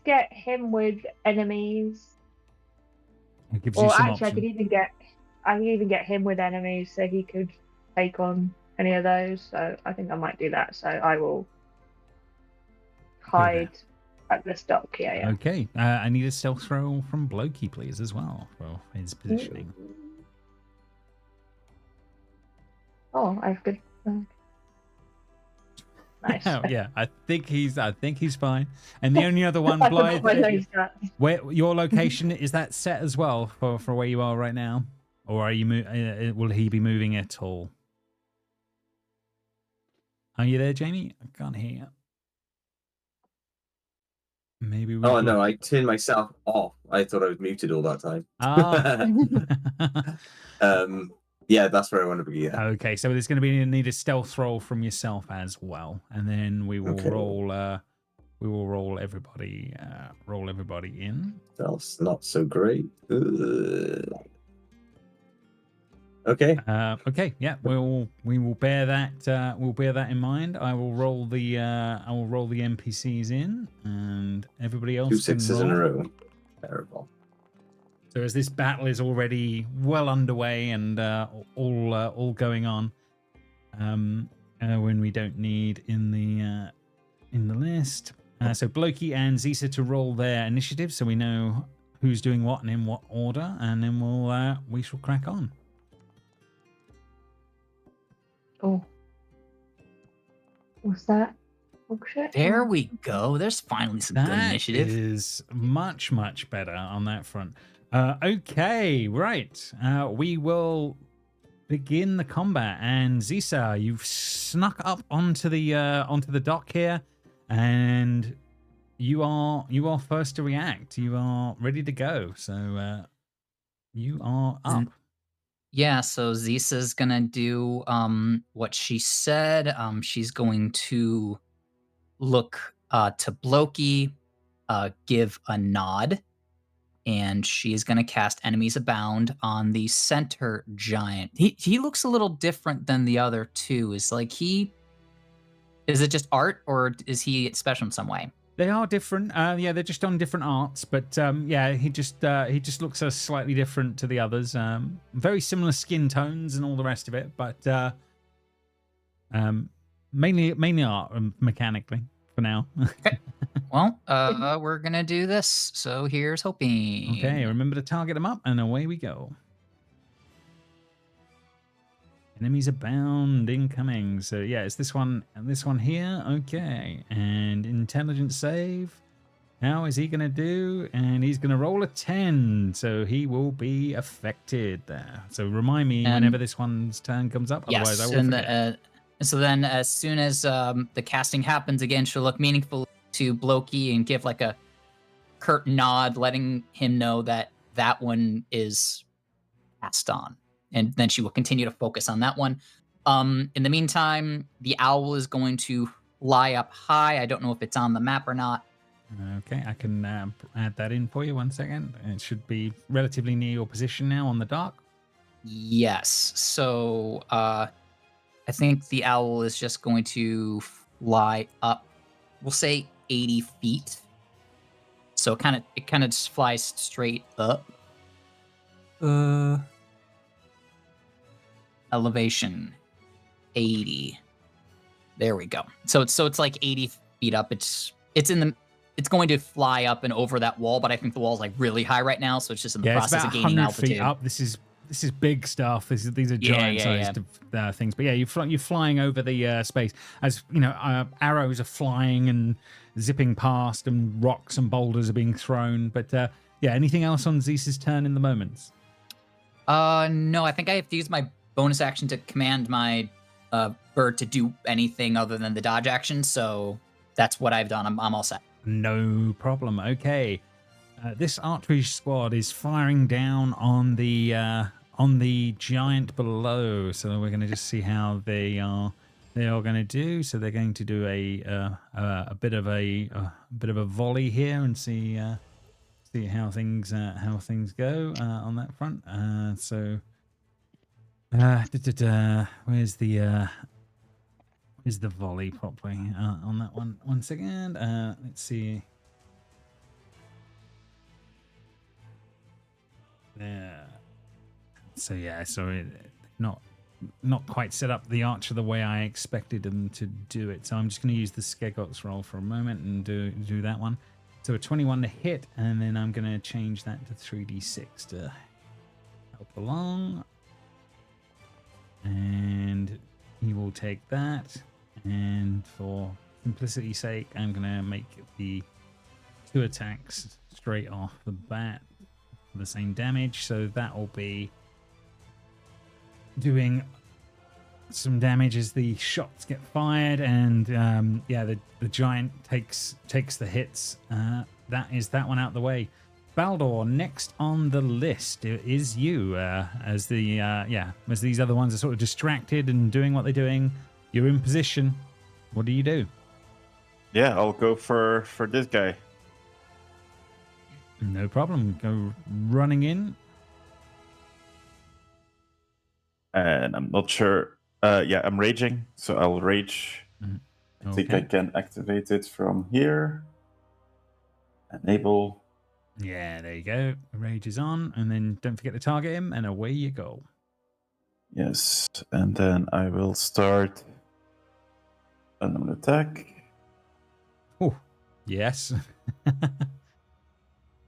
get him with enemies. It gives you some options. I could even get him with enemies so he could take on any of those. So I think I might do that. So I will hide at this dock. Yeah. Okay. I need a stealth throw from Blokey, please, as well, for his positioning. Oh, I've good. Nice. Yeah, I think he's fine. And the only other one, Blythe, where your location is that set as well for where you are right now, or are you will he be moving at all? Are you there, Jamie? I can't hear you. Maybe. No, I turned myself off. I thought I was muted all that time. Yeah, that's where I want to be. Yeah. Okay, so there's going to need a stealth roll from yourself as well, and then we will roll. We will roll everybody. Roll everybody in. That's not so great. Okay. Okay. Yeah. We will bear that. We'll bear that in mind. I will roll the. NPCs in, and everybody else. 2 6s in a row. Terrible. So as this battle is already well underway and all going on, when we don't need in the list, so Blokey and Zisa to roll their initiative, so we know who's doing what and in what order, and then we shall crack on. Oh, what's that? Oh shit! There we go. There's finally some good initiative. That is much better on that front. Okay, right. We will begin the combat, and Zisa, you've snuck up onto the dock here, and you are first to react. You are ready to go. So you are up. Yeah. So Zisa's gonna do what she said. She's going to look to Blokey, give a nod. And she's going to cast Enemies Abound on the center giant. He looks a little different than the other two. Is it just art, or is he special in some way? They are different. Yeah, they're just on different arts, but yeah, he just looks slightly different to the others. Very similar skin tones and all the rest of it, but mainly art mechanically for now. Okay. Well, we're gonna do this. So here's hoping. Okay, remember to target them up, and away we go. Enemies abound incoming. So yeah, it's this one and this one here. Okay, and intelligence save. How is he gonna do? And he's gonna roll a 10, so he will be affected there. So remind me whenever this one's turn comes up. Yes, otherwise I will forget. So then, as soon as the casting happens again, she'll look meaningful to Blokey and give like a curt nod, letting him know that one is passed on. And then she will continue to focus on that one. In the meantime, the owl is going to fly up high. I don't know if it's on the map or not. Okay, I can add that in for you. 1 second. It should be relatively near your position now on the dock. Yes. So I think the owl is just going to fly up, we'll say 80 feet. So it kind of just flies straight up. Elevation 80. There we go. So it's like 80 feet up. It's going to fly up and over that wall, but I think the wall's like really high right now, so it's just in the process of gaining altitude. Feet up. This is big stuff. These are giant-sized things. But yeah, you're flying over the space. As you know, arrows are flying and zipping past, and rocks and boulders are being thrown. But yeah, anything else on Zeus's turn in the moments? No, I think I have to use my bonus action to command my bird to do anything other than the dodge action. So that's what I've done. I'm all set. No problem. Okay. This archery squad is firing down on the giant below, so we're going to just see how they are going to do. So they're going to do a bit of a volley here and see how things go on that front. is the volley properly on that one. 1 second. Let's see. Yeah. So yeah, so it not quite set up the archer the way I expected them to do it. So I'm just going to use the Skegox roll for a moment and do that one. So a 21 to hit, and then I'm going to change that to 3d6 to help along. And he will take that. And for simplicity's sake, I'm going to make the 2 attacks straight off the bat for the same damage. So that will be doing some damage as the shots get fired, and the giant takes the hits. That is that one out the way. Baldor, next on the list is you. As these other ones are sort of distracted and doing what they're doing, you're in position. What do you do? Yeah, I'll go for this guy. No problem. Go running in. And I'm not sure. I'm raging, so I'll rage. I think I can activate it from here. Enable. Yeah, there you go. Rage is on, and then don't forget to target him, and away you go. Yes, and then I will start an attack. Oh, yes.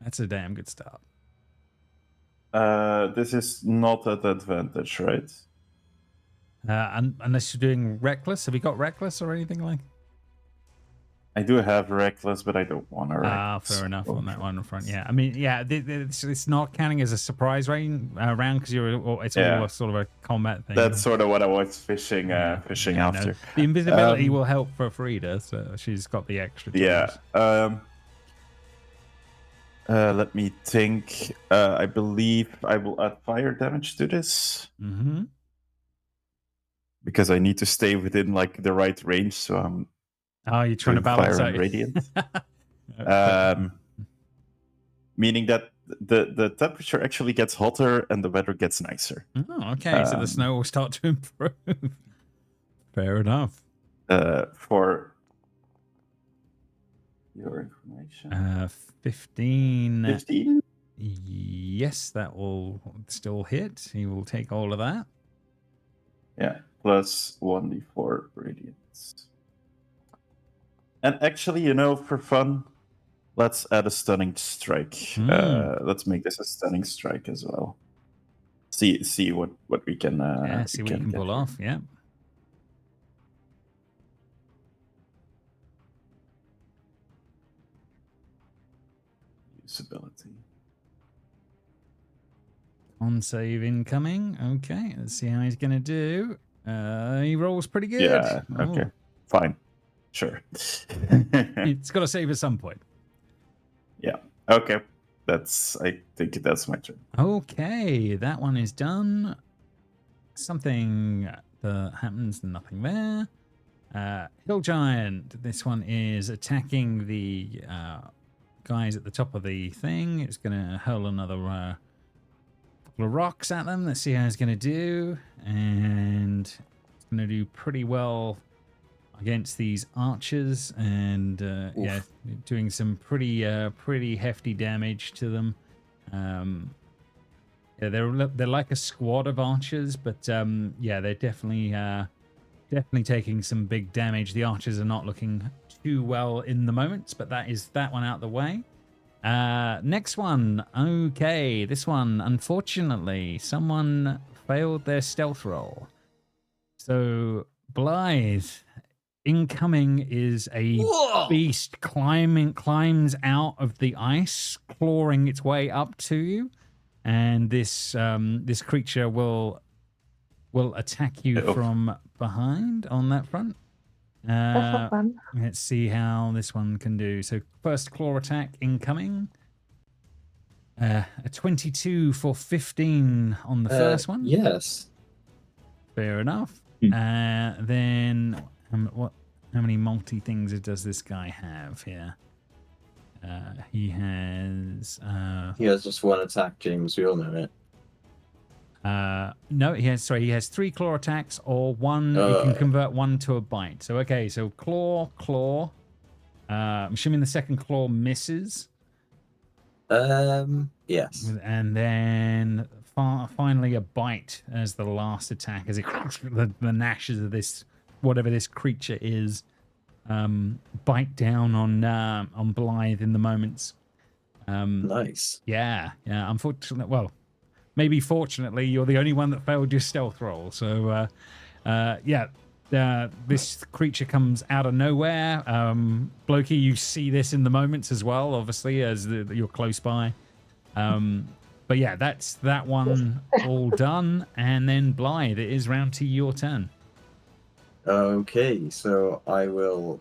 That's a damn good start. This is not at advantage, right? Unless you're doing reckless. Have you got reckless or anything like? I do have reckless, but I don't want to. Fair enough on that one in front. Yeah, I mean, yeah, it's not counting as a surprise round because it's all a sort of a combat thing. That's sort of what I was fishing after. No. The invisibility will help for Frida, so she's got the extra. Yeah. Let me think. I believe I will add fire damage to this. Mm-hmm. Because I need to stay within like the right range, so I'm. Oh, you're trying to balance fire out. And radiant. Meaning that the temperature actually gets hotter and the weather gets nicer. Oh, okay. So the snow will start to improve. Fair enough. For your information. 15. 15? Yes, that will still hit. He will take all of that. Yeah, plus 1d4 radiance. And actually, for fun, let's add a stunning strike. Let's make this a stunning strike as well. See what we can. See what you can pull off. Yeah. Usability. On save incoming. Okay, let's see how he's gonna do. He rolls pretty good. Yeah. Okay. Fine. Sure. It's got to save at some point. Yeah. Okay. I think that's my turn. Okay, that one is done. Something happens, nothing there. Hill Giant. This one is attacking the guys at the top of the thing. It's going to hurl another couple of rocks at them. Let's see how it's going to do. And it's going to do pretty well against these archers, and doing some pretty hefty damage to them. They're like a squad of archers, but they're definitely taking some big damage. The archers are not looking too well in the moment, but that is that one out the way. Next one. Okay, this one, unfortunately, someone failed their stealth roll. So Blythe, incoming is a beast climbs out of the ice, clawing its way up to you, and this creature will attack you from behind on that front. That's not fun. Let's see how this one can do. So first claw attack incoming. A 22 for 15 on the first one. Yes. Fair enough. Then how many multi things does this guy have here? He has just one attack, James. We all know it. No, he has 3 claw attacks or one. You can convert one to a bite. So okay, so claw. I'm assuming the second claw misses. Yes. And then finally a bite as the last attack, as it the gnashes of this whatever this creature is, bite down on Blythe in the moments. Nice. Yeah. Unfortunately, well, maybe fortunately, you're the only one that failed your stealth roll. So, this creature comes out of nowhere. Blokey, you see this in the moments as well, obviously, as you're close by. But yeah, that's that one all done. And then Blythe, it is round to your turn. Okay, so I will.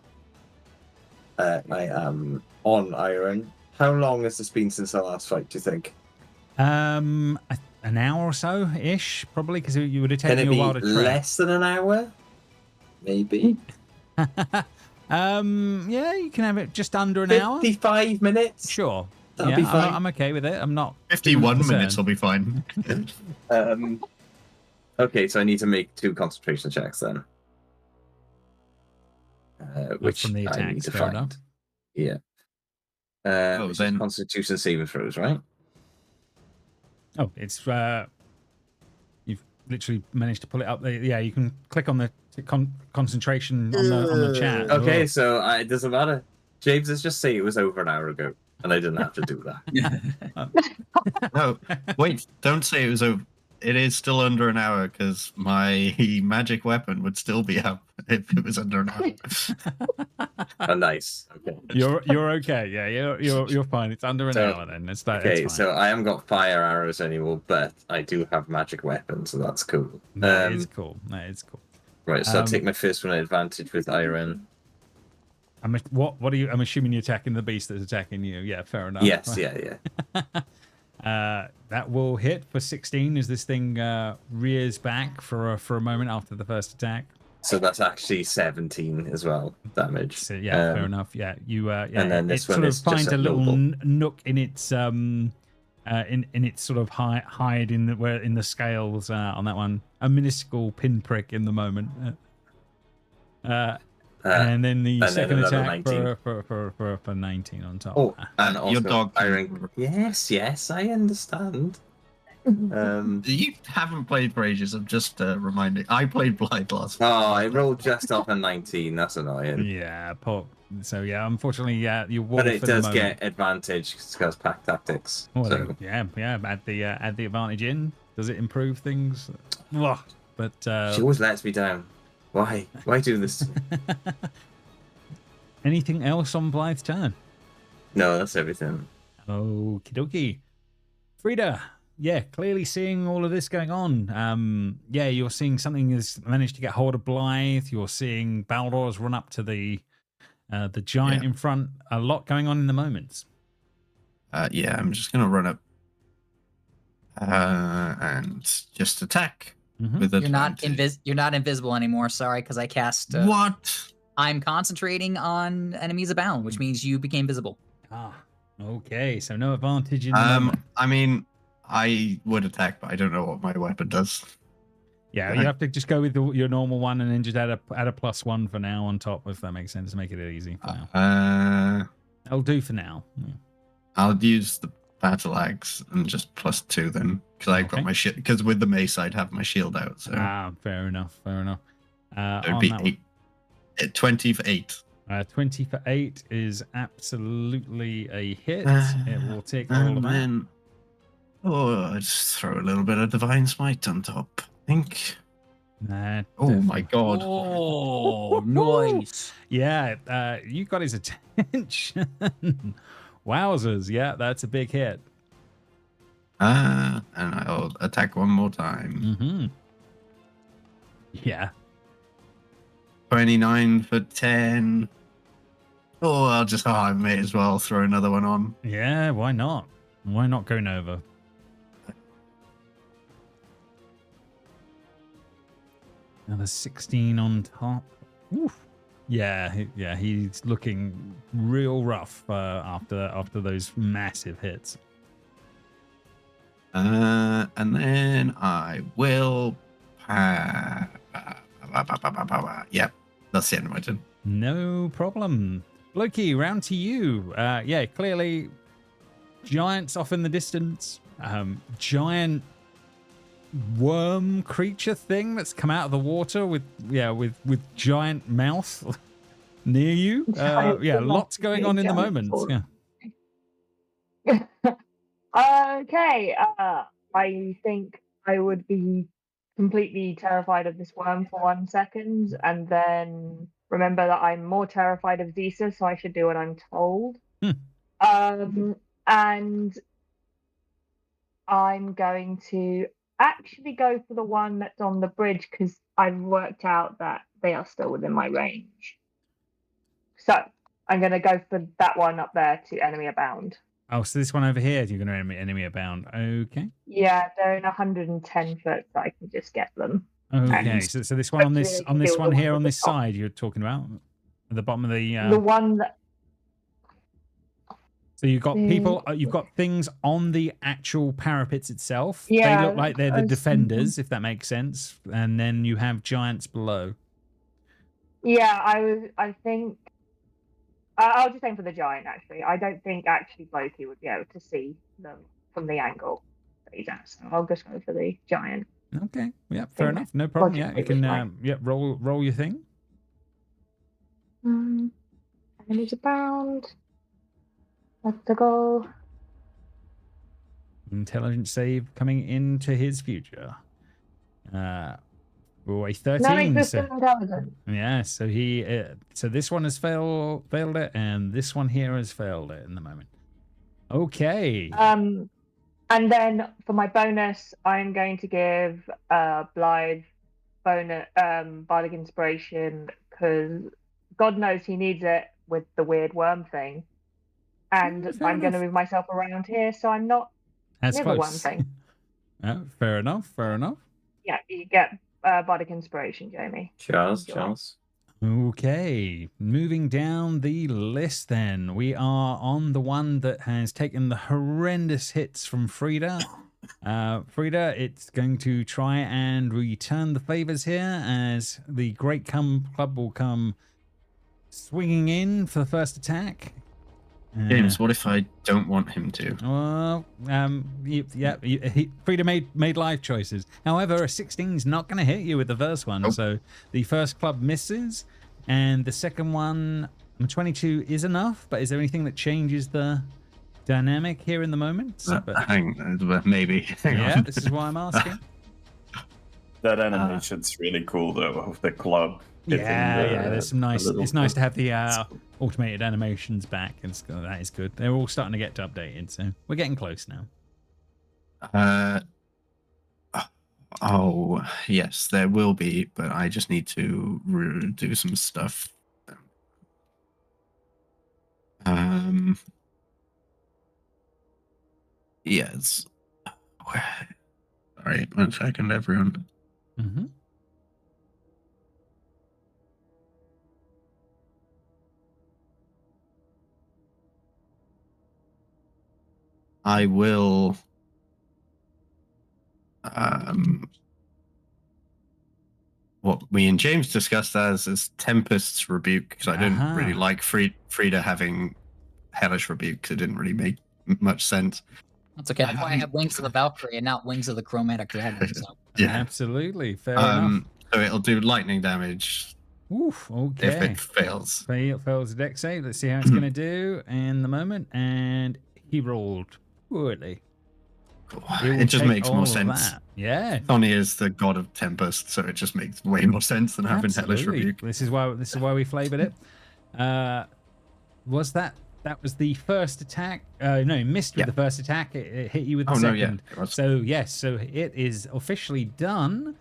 I am on iron. How long has this been since our last fight, do you think? An hour or so ish, probably, because you would have taken you a while to track. Less than an hour? Maybe. Yeah, you can have it just under an hour. 55 minutes? Sure. That'll be fine. I'm okay with it. I'm not. 51 minutes will be fine. Okay, so I need to make 2 concentration checks then. Which from the I need attacks, to fair find. enough. Yeah. Then Constitution saving throws, right? Oh, it's you've literally managed to pull it up there. Yeah, you can click on the concentration on the chat. Okay, so it doesn't matter. James, let's just say it was over an hour ago, and I didn't have to do that. no, wait, don't say it was over. It is still under an hour because my magic weapon would still be up if it was under an hour. Oh, nice. Okay. You're okay. Yeah, you're fine. It's under an hour then. It's that. Okay, it's so I haven't got fire arrows anymore, but I do have magic weapons, so that's cool. That is cool. That is cool. Right, so I'll take my first one advantage with iron. What are you? I'm assuming you're attacking the beast that's attacking you. Yeah, fair enough. Yes, yeah. That will hit for 16 as this thing rears back for a moment after the first attack. So that's actually 17 as well damage. So, yeah, fair enough. Yeah, you. And then this one sort of is finds just a little noble. nook in its in its sort of hide in the scales on that one. A minuscule pinprick in the moment. And then the second attack for 19 on top. Oh, and also your dog. iron. Yes, I understand. You haven't played for ages. I'm just reminding. I played Blind last week. Oh, I rolled just off a 19. That's annoying. Yeah, so yeah, unfortunately, yeah, you. But it does get advantage because pack tactics. Well, so. Yeah. Add the advantage in. Does it improve things? Ugh, but she always lets me down. Why do this to me? Anything else on Blythe's turn? No, that's everything. Okie dokie. Frida, yeah, clearly seeing all of this going on. Yeah, you're seeing something has managed to get hold of Blythe. You're seeing Baldor's run up to the giant in front. A lot going on in the moments. Yeah, I'm just gonna run up and just attack. With you're not invisible anymore. Sorry, because I cast. What? I'm concentrating on enemies abound, which means you became visible. Ah, okay. So no advantage in the moment. I mean, I would attack, but I don't know what my weapon does. Yeah, you have to just go with your normal one and then just add a +1 for now on top, if that makes sense, to make it easy for now. That'll do for now. Yeah. I'll use the battle axe and just +2 then, because I've got my shield. Because with the mace, I'd have my shield out. So fair enough. It'd be 20 for 8. 20 for 8 is absolutely a hit. It will take all of that. I'll just throw a little bit of divine smite on top. I think. Oh my god! Oh, nice. Yeah, you got his attention. Wowzers! Yeah, that's a big hit. And I'll attack one more time. Mm-hmm. Yeah. 29 for 10. I may as well throw another one on. Yeah, why not? Why not go Nova? Another 16 on top. Oof. Yeah, he's looking real rough after those massive hits. And then I will. Yeah, that's the end of my turn. No problem. Loki, round to you. Yeah, clearly giants off in the distance. Giant worm creature thing that's come out of the water with giant mouth near you. Yeah, lots going on in the moment. Yeah. Okay. I think I would be completely terrified of this worm for 1 second, and then remember that I'm more terrified of Zisa, so I should do what I'm told. And I'm going to actually go for the one that's on the bridge because I've worked out that they are still within my range. So I'm going to go for that one up there to enemy abound. Oh, so this one over here, you're going to enemy abound. Okay. Yeah, they're in 110 foot, so I can just get them. Okay, so this one on this one here on this side you're talking about, at the bottom of the one that. So you've got people, you've got things on the actual parapets itself. Yeah, they look like they're the defenders, if that makes sense, and then you have giants below. Yeah, I think. I'll just aim for the giant, actually. I don't think actually Loki would be able to see them from the angle that he's at, so I'll just go for the giant. Okay, yeah, fair enough. No problem. Yeah, you can roll your thing. Enemies abound. That's the goal. Intelligence save coming into his future. A 13. Non-existent intelligence. Yeah, so so this one has failed it, and this one here has failed it in the moment. Okay. And then for my bonus, I'm going to give Blythe bonus bardic inspiration because God knows he needs it with the weird worm thing. And I'm going to move myself around here, so I'm not near the worm thing. Fair enough. Yeah, you get bardic inspiration, Jamie. Charles. Okay, moving down the list then. We are on the one that has taken the horrendous hits from Frida. Frida, it's going to try and return the favors here as the Great Club will come swinging in for the first attack. James, what if I don't want him to? Well, Frida made life choices. However, a 16 is not going to hit you with the first one. So the first club misses, and the second one, 22 is enough. But is there anything that changes the dynamic here in the moment? Maybe. Yeah, this is why I'm asking. That animation's really cool, though, of the club. There's some nice. It's nice to have the automated animations back, and that is good. They're all starting to get updated, so we're getting close now. Oh yes, there will be, but I just need to do some stuff. Yes. Sorry, 1 second, everyone. Mm-hmm. I will what me and James discussed as Tempest's Rebuke, because I didn't really like Frida having Hellish Rebuke, because it didn't really make much sense. That's okay. That's why I have Wings of the Valkyrie and not Wings of the Chromatic Dragon. So. Yeah, absolutely. Fair enough. So it'll do lightning damage. Oof, okay. If it fails. Fails a dex save. Let's see how it's going to do in the moment. And he rolled poorly. Cool. It just makes more sense. Yeah. Tony is the god of Tempest, so it just makes way more sense than having Hellish Rebuke. This is why we flavored it. Was that was the first attack? No, it missed with the first attack. It hit you with the second. So yes, so it is officially done.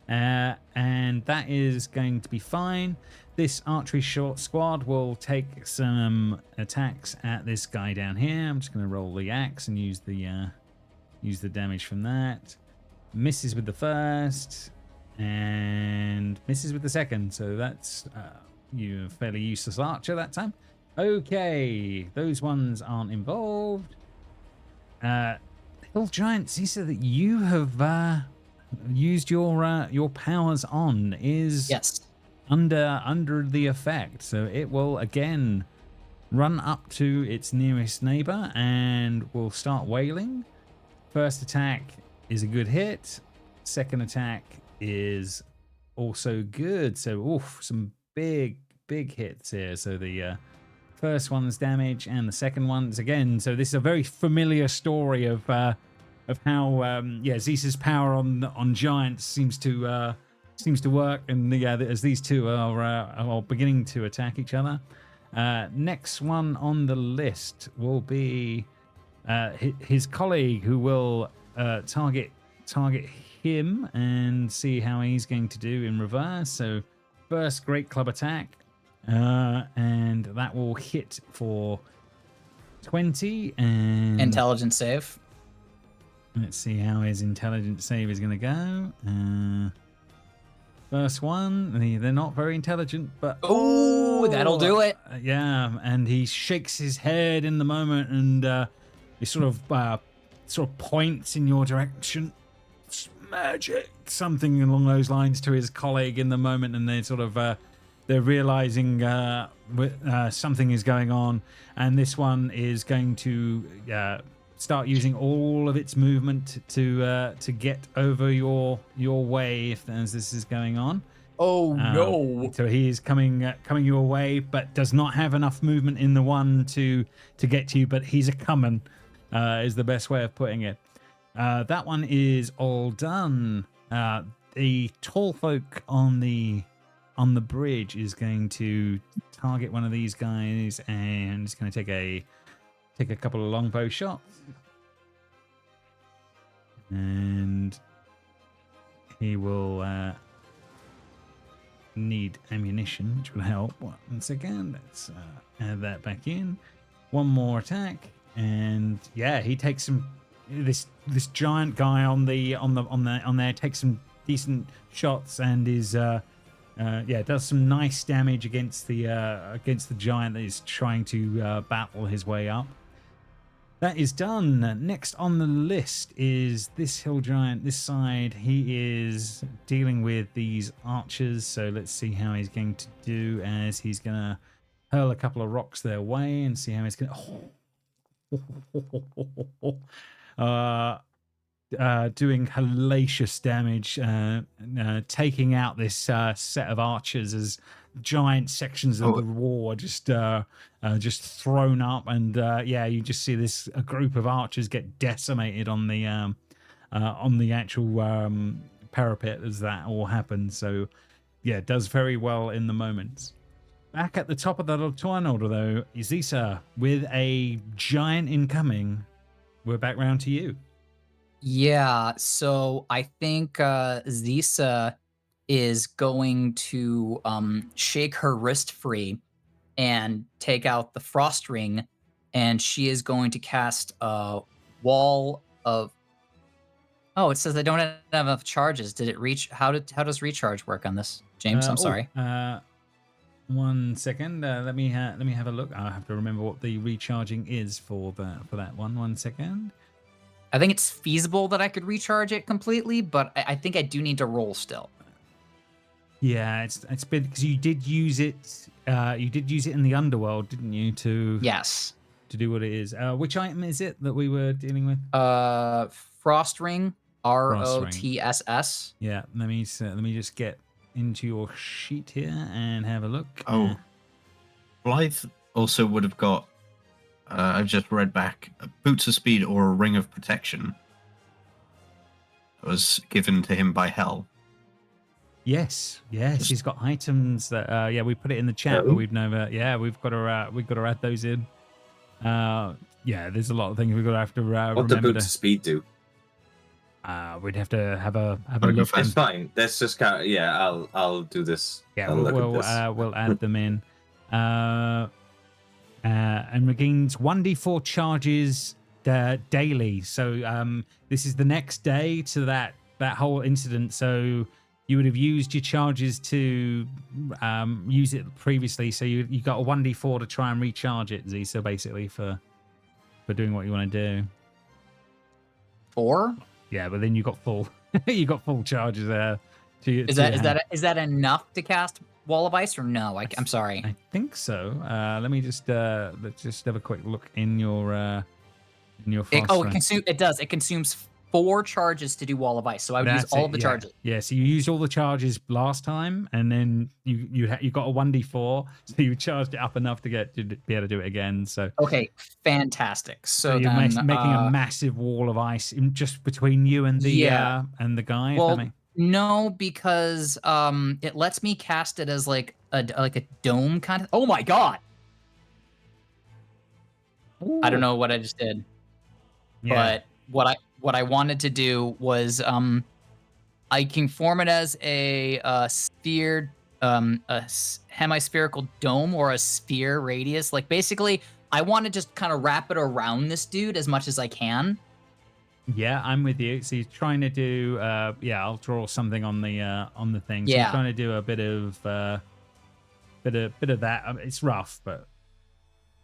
And that is going to be fine. This archery short squad will take some attacks at this guy down here. I'm just going to roll the axe and use the damage from that. Misses with the first and misses with the second. So that's you fairly useless archer that time. Okay, those ones aren't involved. Hill Giant Zisa that you have used your powers on is under the effect, so it will again run up to its nearest neighbor and will start wailing. First attack is a good hit. Second attack is also good. So some big hits here. So the first one's damage and the second one's again. So this is a very familiar story of how Zisa's power on giants seems to work, and as these two are beginning to attack each other. Next one on the list will be his colleague, who will target him and see how he's going to do in reverse. So first great club attack, and that will hit for 20 and intelligence save. Let's see how his intelligence save is going to go. First one, they're not very intelligent, but that'll do it. Yeah, and he shakes his head in the moment, and he sort of points in your direction. It's magic, something along those lines to his colleague in the moment, and they sort of they're realizing something is going on, and this one is going to start using all of its movement to get over your way as this is going on. No! So he is coming your way, but does not have enough movement in the one to get to you. But he's a coming, is the best way of putting it. That one is all done. The tall folk on the bridge is going to target one of these guys, and it's going to take a couple of longbow shots. And he will need ammunition, which will help. Once again, let's add that back in. One more attack, and he takes some. This giant guy on there takes some decent shots and is does some nice damage against the giant that is trying to battle his way up. That is done. Next on the list is this hill giant. This side, he is dealing with these archers. So let's see how he's going to do, as he's going to hurl a couple of rocks their way and see how he's going to... doing hellacious damage, taking out this set of archers as giant sections of the wall are just thrown up, and you just see a group of archers get decimated on the actual parapet as that all happens. So it does very well in the moment. Back at the top of the little tunnel, though, Zisa with a giant incoming. We're back round to you. Yeah, so I think Zisa is going to shake her wrist free and take out the frost ring, and she is going to cast a wall of... Oh, it says I don't have enough charges. Did it reach? How does recharge work on this, James? I'm sorry. 1 second. Let me have a look. I have to remember what the recharging is for that one. 1 second. I think it's feasible that I could recharge it completely, but I think I do need to roll still. Yeah, it's been because you did use it. You did use it in the underworld, didn't you? Yes. To do what it is. Which item is it that we were dealing with? Frost ring. ROTSS. Yeah. Let me just get into your sheet here and have a look. Blythe also would have got. I've just read back. Boots of Speed or a Ring of Protection. It was given to him by Hell. Yes, he's got items that we put it in the chat, but we've never. Yeah, we've got to add those in. There's a lot of things we've got to have to remember. What do Boots of Speed do? We'd have to have a look. That's fine. Let's just I'll do this. Yeah, we'll add them in. And regains 1d4 charges daily. So this is the next day to that whole incident. So you would have used your charges to use it previously. So you got a 1d4 to try and recharge it, Z. So basically for doing what you want to do. 4. Yeah, but then you got full you got full charges there. Is that enough to cast Wall of Ice or no? I'm sorry. I think so. Let me just let's just have a quick look in your frost. It does. It consumes 4 charges to do Wall of Ice, so I would use all of the charges. Yeah, so you used all the charges last time, and then you got a 1d4, so you charged it up enough to be able to do it again. So okay, fantastic. So you're then, making a massive wall of ice just between you and the guy. Well, no, because it lets me cast it as like a dome kind of. Oh my god! Ooh. I don't know what I just did, but what I wanted to do was I can form it as a sphere, a hemispherical dome or a sphere radius. Like basically, I want to just kind of wrap it around this dude as much as I can. Yeah, I'm with you. So you're trying to do, I'll draw something on the thing. So you're trying to do a bit of that. It's rough, but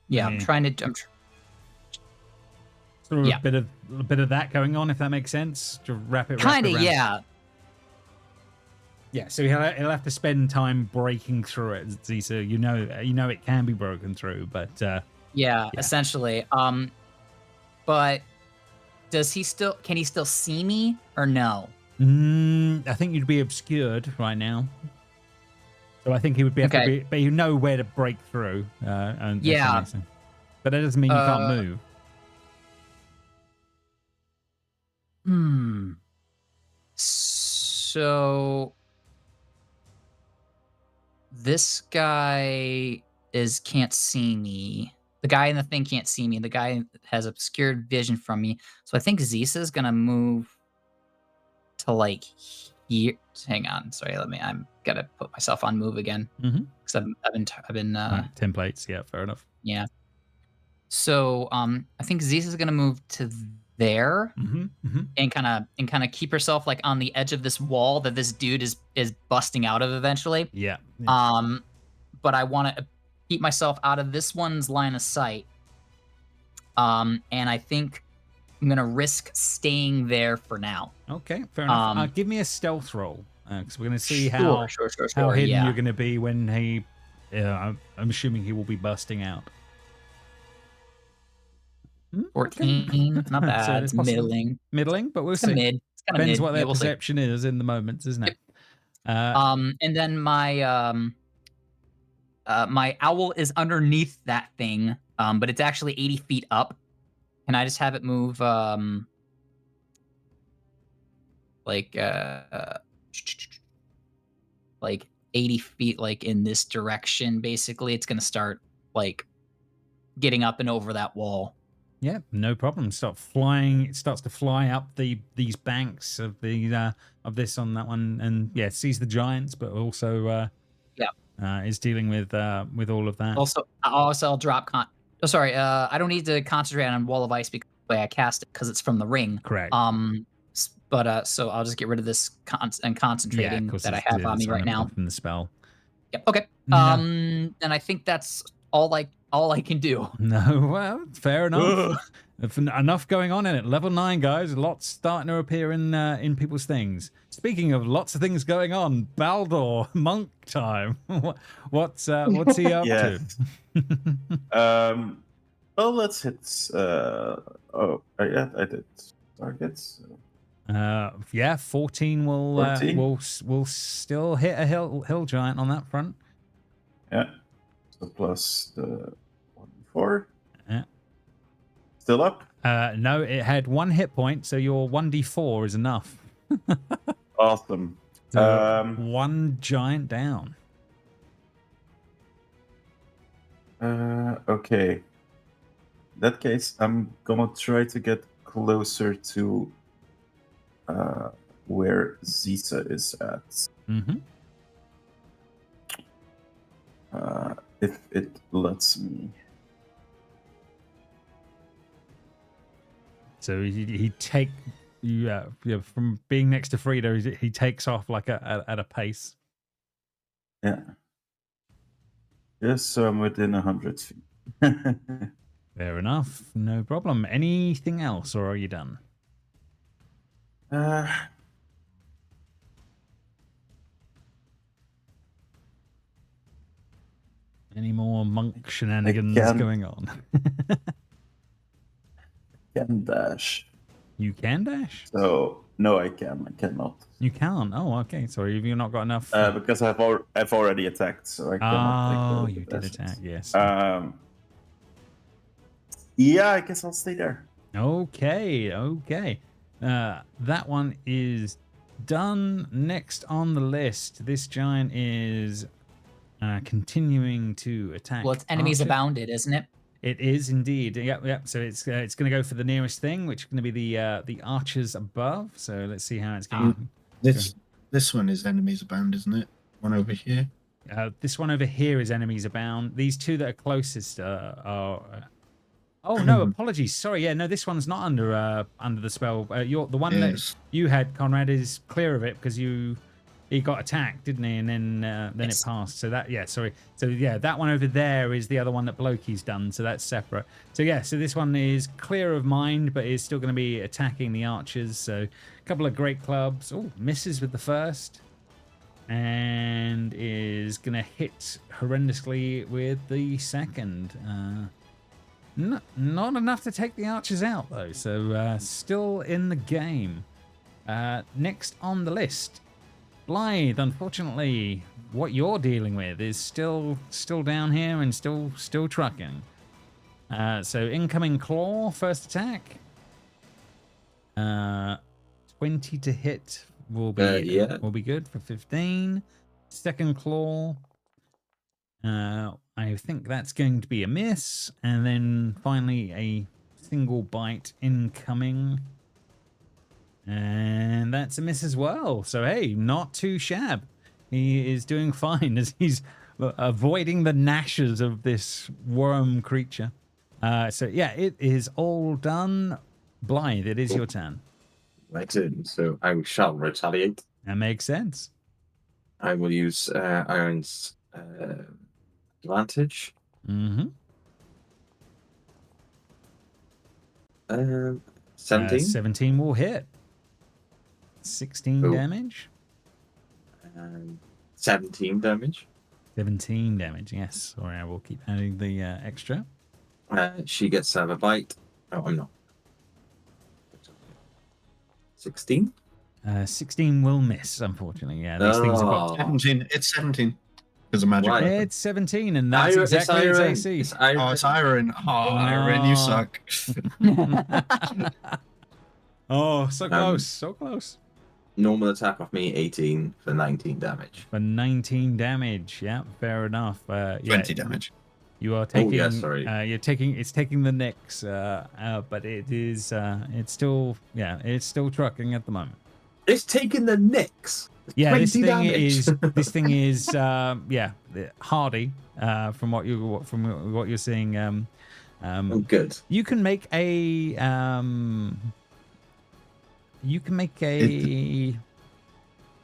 yeah, I'm trying to. Sort of a bit of that going on, if that makes sense, to wrap it. Kind of, yeah. Yeah, so he'll have to spend time breaking through it. So you know it can be broken through, but essentially. But can he still see me or no? I think you'd be obscured right now. So I think he would be able to be, but you know where to break through. But that doesn't mean you can't move. So this guy can't see me. The guy in the thing can't see me. The guy has obscured vision from me. So I think Zisa is gonna move to like here. Hang on, sorry. I'm gonna put myself on move again because I've been templates. Yeah, fair enough. Yeah. So I think Zisa is gonna move to there and kind of keep herself like on the edge of this wall that this dude is busting out of eventually. Yeah. But I want to keep myself out of this one's line of sight. And I think I'm gonna risk staying there for now. Okay, fair enough. Give me a stealth roll because we're gonna see how hidden you're gonna be when he. I'm assuming he will be busting out. 14, not bad. So it's middling. Middling, but we'll see. Mid. It's kind of depends what their perception is in the moment, isn't it? And then my my owl is underneath that thing, but it's actually 80 feet up. Can I just have it move like 80 feet like in this direction? Basically, it's gonna start like getting up and over that wall. Yeah, no problem. Start flying. It starts to fly up these banks of of this on that one, and sees the giants, but also is dealing with all of that. Also, I'll drop. I don't need to concentrate on Wall of Ice because the way I cast it because it's from the ring. Correct. But so I'll just get rid of this concentrating that I have on me right now from the spell. Yep. Okay. And I think that's all I can do. No, well, fair enough. Enough going on in it. Level 9, guys. Lots starting to appear in people's things. Speaking of lots of things going on, Baldur, monk time. What's he up to? Well, let's hit. I did targets. 14 will still hit a hill giant on that front. Yeah. So plus the 1d4. Yeah. Still up? No, it had 1 hit point, so your 1d4 is enough. Awesome. So 1 giant down. Okay. In that case, I'm gonna try to get closer to where Zisa is at. If it lets me. So he from being next to Frida, he takes off like at a pace. Yeah. Yes, so I'm within 100 feet. Fair enough, no problem. Anything else, or are you done? Any more monk shenanigans going on? Can dash. You can dash? So no, I cannot. You can't. Oh, okay. Sorry, have you not got enough? Because I've already attacked, so I cannot. Oh, you did attack. Yes. Yeah, I guess I'll stay there. Okay. That one is done. Next on the list, this giant is continuing to attack. Well, it's enemies Archer. abounded, isn't it? It is indeed. Yep. So it's going to go for the nearest thing, which is going to be the archers above. So let's see how it's going. This one is enemies abound, isn't it? One over here. This one over here is enemies abound. These two that are closest are. Oh no! Apologies. Sorry. Yeah. No. This one's not under the spell. The one that you had, Conrad, is clear of it because he got attacked, didn't he? And then it passed. So that, yeah, sorry. So yeah, that one over there is the other one that Blokey's done. So that's separate. So yeah, so this one is clear of mind, but is still going to be attacking the archers. So a couple of great clubs. Oh, misses with the first. And is going to hit horrendously with the second. Not enough to take the archers out, though. So still in the game. Next on the list. Blythe, unfortunately, what you're dealing with is still down here and still trucking. So incoming claw, first attack. 20 to hit will be good for 15. Second claw. I think that's going to be a miss, and then finally a single bite incoming. And that's a miss as well. So, hey, not too shabby. He is doing fine as he's avoiding the gnashes of this worm creature. So, yeah, it is all done. Blythe, it is your turn. My turn. So I shall retaliate. That makes sense. I will use Iron's advantage. Mm-hmm. 17? 17 will hit. 16 damage. 17 damage. 17 damage, yes. Sorry, I will keep adding the extra. She gets to have a bite. Oh, I'm not. 16? 16 will miss, unfortunately. Yeah, these things have got 17. It's 17. Because of magic. Right. It's 17, and that's exactly its AC. It's Iron. Iron, you suck. Oh, so close, so close. Normal attack of me, 18 for 19 damage. For 19 damage, yeah, fair enough. 20 damage. You are taking. Oh, yeah, sorry. It's taking the nicks, but it is. It's still trucking at the moment. It's taking the nicks. Yeah, this thing is hardy. From what you're seeing. Good. You can make a.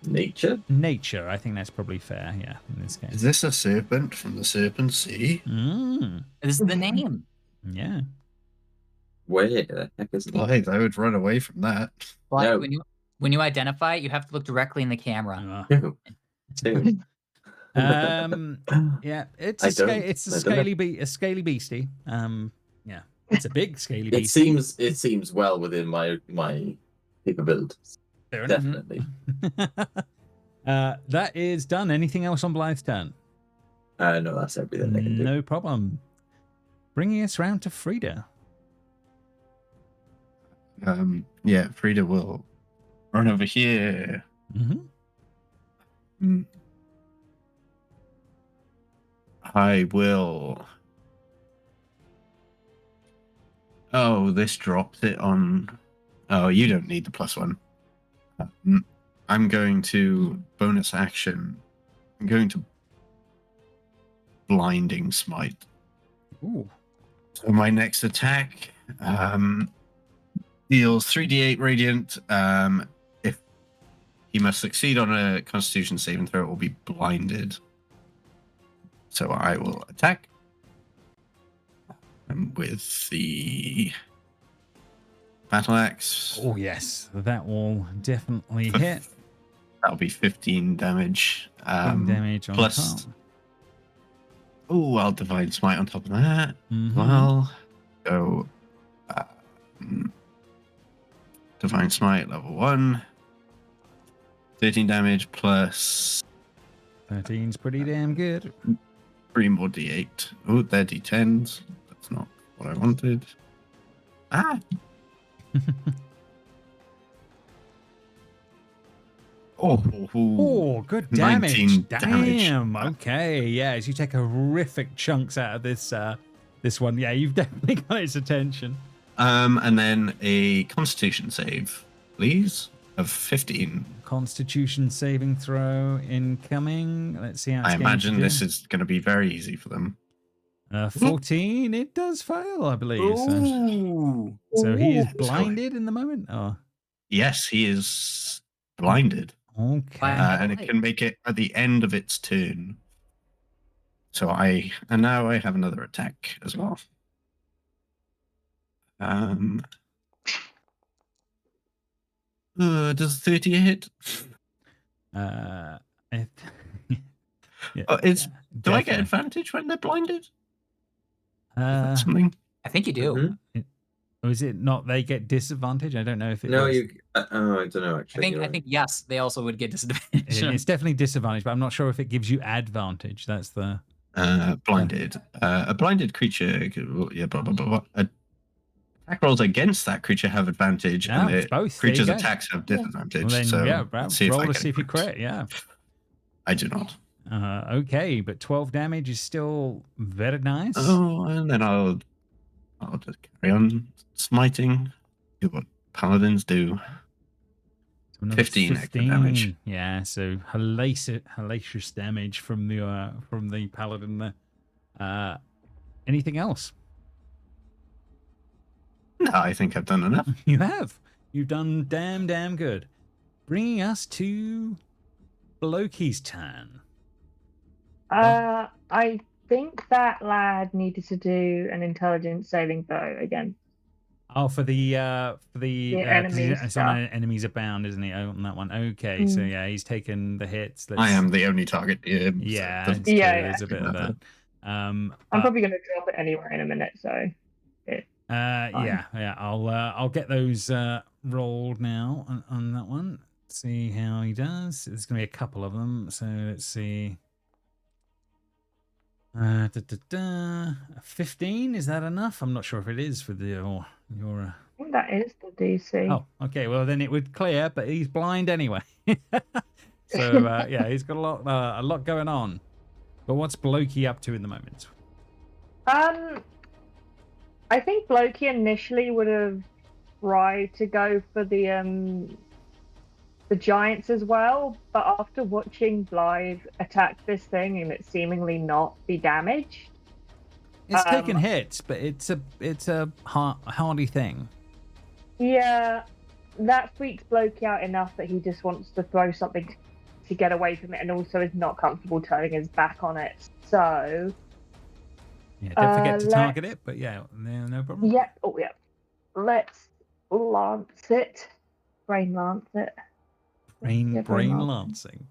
Nature. I think that's probably fair. Yeah, in this case. Is this a serpent from the Serpent Sea? This is the name. Yeah. Where the heck is it? I would run away from that. Well, no. When you identify it, you have to look directly in the camera. Yeah, it's a scaly beastie. Yeah, it's a big scaly beastie. It seems well within my capabilities. Fair Definitely. That is done. Anything else on Blythe's turn? No, that's everything they can do. No problem. Bringing us round to Frida. Frida will run over here. Mm-hmm. I will. Oh, this drops it on. Oh, you don't need the +1. I'm going to bonus action. I'm going to blinding smite. Ooh. So my next attack deals 3d8 radiant. If he must succeed on a Constitution saving throw, it will be blinded. So I will attack. And with the battle axe. Oh yes, that will definitely hit. That'll be 15 damage. 15 damage on plus. top. Oh, I'll divine smite on top of that. Mm-hmm. Well, so divine smite level 1. 13 damage plus 13's pretty damn good. 3 more d8. Oh, they're d10s. That's not what I wanted. Ah! Oh, good damage. 19 Damn. damage. Okay. Yeah, as you take horrific chunks out of this one. Yeah, you've definitely got its attention. And then a constitution save, please, of 15. Constitution saving throw incoming. Let's see how it's I going imagine to do. this is going to be very easy for them. 14, it does fail, I believe. Ooh. So he is blinded in the moment? Oh. Yes, he is blinded. Okay. And it can make it at the end of its turn. So now I have another attack as well. Does 30 hit? Yeah, Do I get advantage when they're blinded? Is that something? I think you do. Or is it not they get disadvantage? I don't know if it No, was. I don't know actually. I think yes, they also would get disadvantage. It's definitely disadvantage, but I'm not sure if it gives you advantage. That's the blinded. A blinded creature. Yeah, blah blah blah. Blah. Attack rolls against that creature have advantage, and the both. creature's attacks have disadvantage. Well, then, so roll to see if you crit. Yeah. I do not. Okay, but 12 damage is still very nice. Oh, and then I'll just carry on smiting. Do what paladins do. So 15 extra damage. Yeah, so hellacious damage from the paladin there. Anything else? No, I think I've done enough. You have. You've done damn good. Bringing us to Loki's turn. I think that lad needed to do an intelligence saving throw again. Oh, for the enemies. It's on enemies abound, isn't he? On that one. Okay, so yeah, he's taken the hits. I am the only target here. Yeah, so there's a bit of that. I'm probably going to drop it anywhere in a minute, so. Yeah. I'll get those rolled now on that one. See how he does. There's gonna be a couple of them, so let's see. 15, is that enough? I'm not sure if it is for your. I think that is the DC. Oh, okay. Well, then it would clear, but he's blind anyway. So yeah, he's got a lot going on. But what's Blokey up to in the moment? I think Blokey initially would have tried to go for the giants as well, but after watching Blythe attack this thing and it seemingly not be damaged, it's taken hits, but it's a hardy thing. Yeah, that freaks Blokey out enough that he just wants to throw something to get away from it, and also is not comfortable turning his back on it. So. Yeah, don't forget to target it, but yeah, no problem. Yeah, let's lance it. Brain lance it. Brain lancing.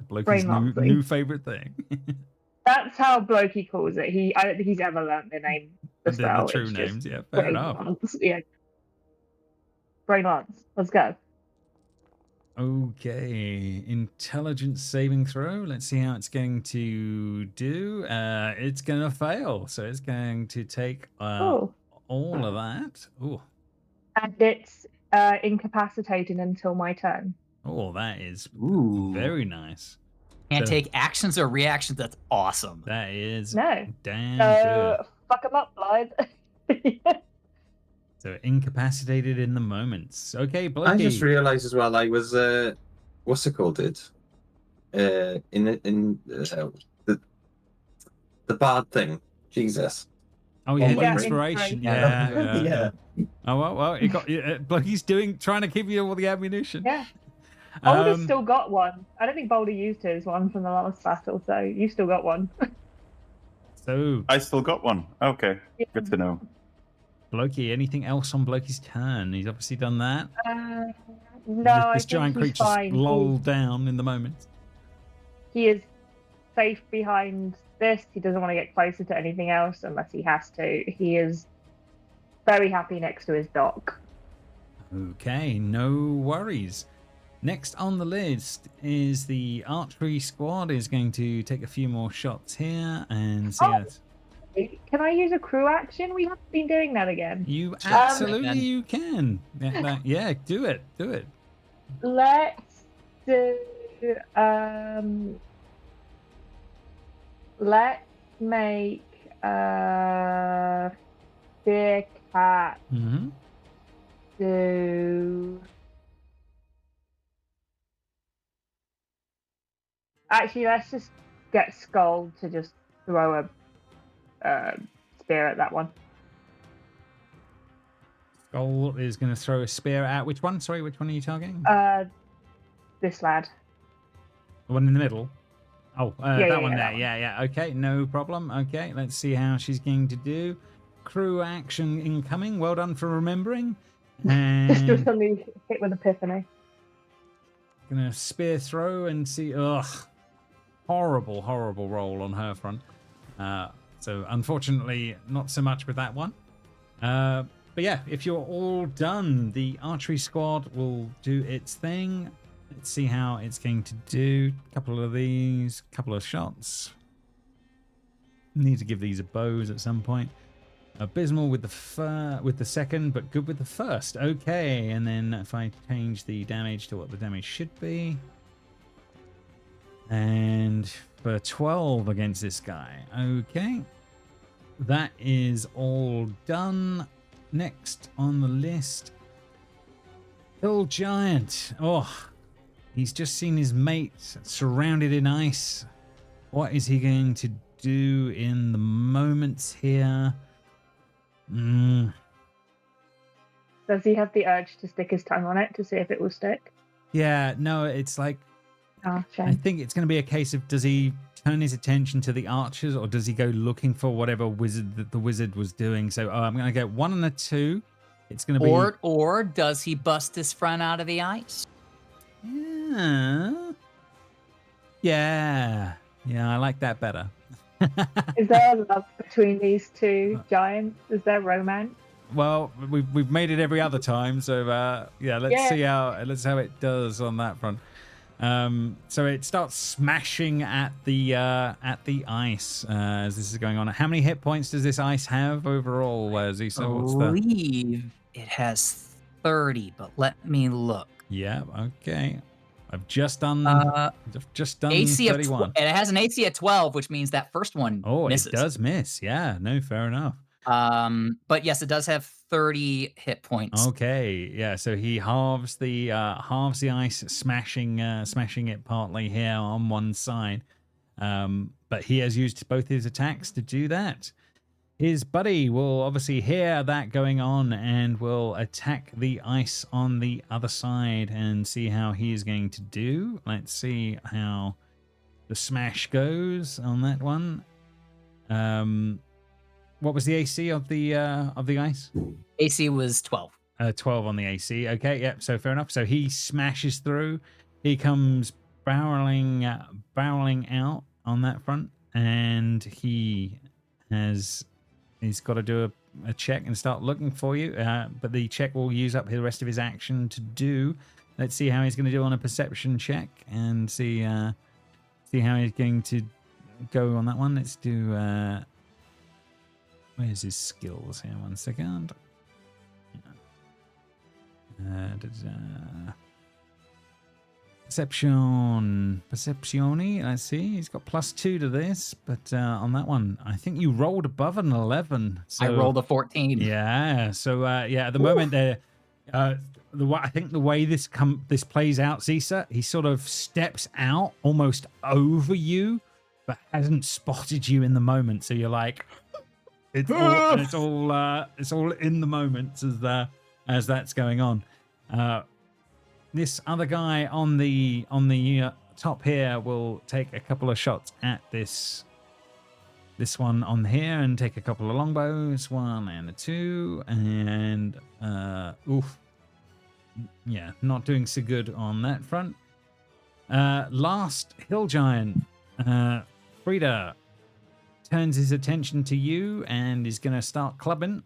Blokey's new favourite thing. That's how Blokey calls it. I don't think he's ever learned the name. The true names, yeah, fair enough. Yeah. Brain lance. Let's go. Okay, intelligence saving throw. Let's see how it's going to do. It's going to fail, so it's going to take all of that. Ooh. And it's incapacitated until my turn. Oh, that is very nice. Can't take actions or reactions. That's awesome. That is damn good. Fuck him up, Blythe. So incapacitated in the moments. Okay, Blokey. I just realised as well. I was what's it called? The bad thing. Jesus. Oh yeah, inspiration. Yeah. Oh well. You got Blokey's trying to give you all the ammunition. Yeah. Boulder's still got one. I don't think Boulder used his one from the last battle, so you still got one. So I still got one. Okay, good to know. Bloki, anything else on Bloki's turn? He's obviously done that. No, This giant creature's lolled down in the moment. He is safe behind this. He doesn't want to get closer to anything else unless he has to. He is very happy next to his dock. Okay, no worries. Next on the list is the archery squad. Is going to take a few more shots here and see us. Can I use a crew action? We haven't been doing that again. You absolutely you can. Yeah, do it. Do it. Let's do. Let's make Fear Cat do. Actually, let's just get Skull to just throw a spear at that one. Skull is going to throw a spear at which one? Sorry, which one are you targeting? This lad. The one in the middle? Oh, that one there. That one. Yeah. Okay, no problem. Okay, let's see how she's going to do. Crew action incoming. Well done for remembering. And Just suddenly hit with Epiphany. Gonna spear throw and see. Ugh. Horrible roll on her front. So unfortunately, not so much with that one. But yeah, if you're all done, the archery squad will do its thing. Let's see how it's going to do. Couple of these, couple of shots. Need to give these a bows at some point. Abysmal with the second, but good with the first. Okay, and then if I change the damage to what the damage should be. And for 12 against this guy. Okay. That is all done. Next on the list. Hill Giant. Oh, he's just seen his mate surrounded in ice. What is he going to do in the moments here? Does he have the urge to stick his tongue on it to see if it will stick? Yeah, no, it's like... Oh, shame. I think it's going to be a case of does he turn his attention to the archers or does he go looking for whatever wizard that the wizard was doing? So I'm going to go 1 and a 2. It's going to be... Or does he bust his friend out of the ice? Yeah, I like that better. Is there love between these two giants? Is there romance? Well, we've made it every other time, so let's see how it does on that front. So it starts smashing at the ice as this is going on. How many hit points does this ice have overall, Zisa? I believe it has 30, but let me look. Yeah, okay. I've just done AC 31. And it has an AC at 12, which means that first one misses. It does miss. Yeah, no, fair enough. But yes, it does have 30 hit points. Okay, yeah. So he halves the ice, smashing it partly here on one side. But he has used both his attacks to do that. His buddy will obviously hear that going on and will attack the ice on the other side and see how he is going to do. Let's see how the smash goes on that one. What was the AC of the ice? AC was 12. 12 on the AC. Okay, yep. So fair enough. So he smashes through. He comes barreling out on that front, and he's got to do a check and start looking for you. But the check will use up the rest of his action to do. Let's see how he's going to do on a perception check and see how he's going to go on that one. Let's do. Where's his skills here? 1 second. Perceptione. Let's see. He's got +2 to this, but on that one, I think you rolled above an 11. So, I rolled a 14. Yeah. So at the moment there, I think the way this plays out, Zisa, he sort of steps out almost over you, but hasn't spotted you in the moment. So you're like, it's all in the moments as that's going on. This other guy on the top here will take a couple of shots at this this one on here and take a couple of longbows, 1 and a 2, and yeah, not doing so good on that front. Last hill giant, Frida, turns his attention to you and is going to start clubbing.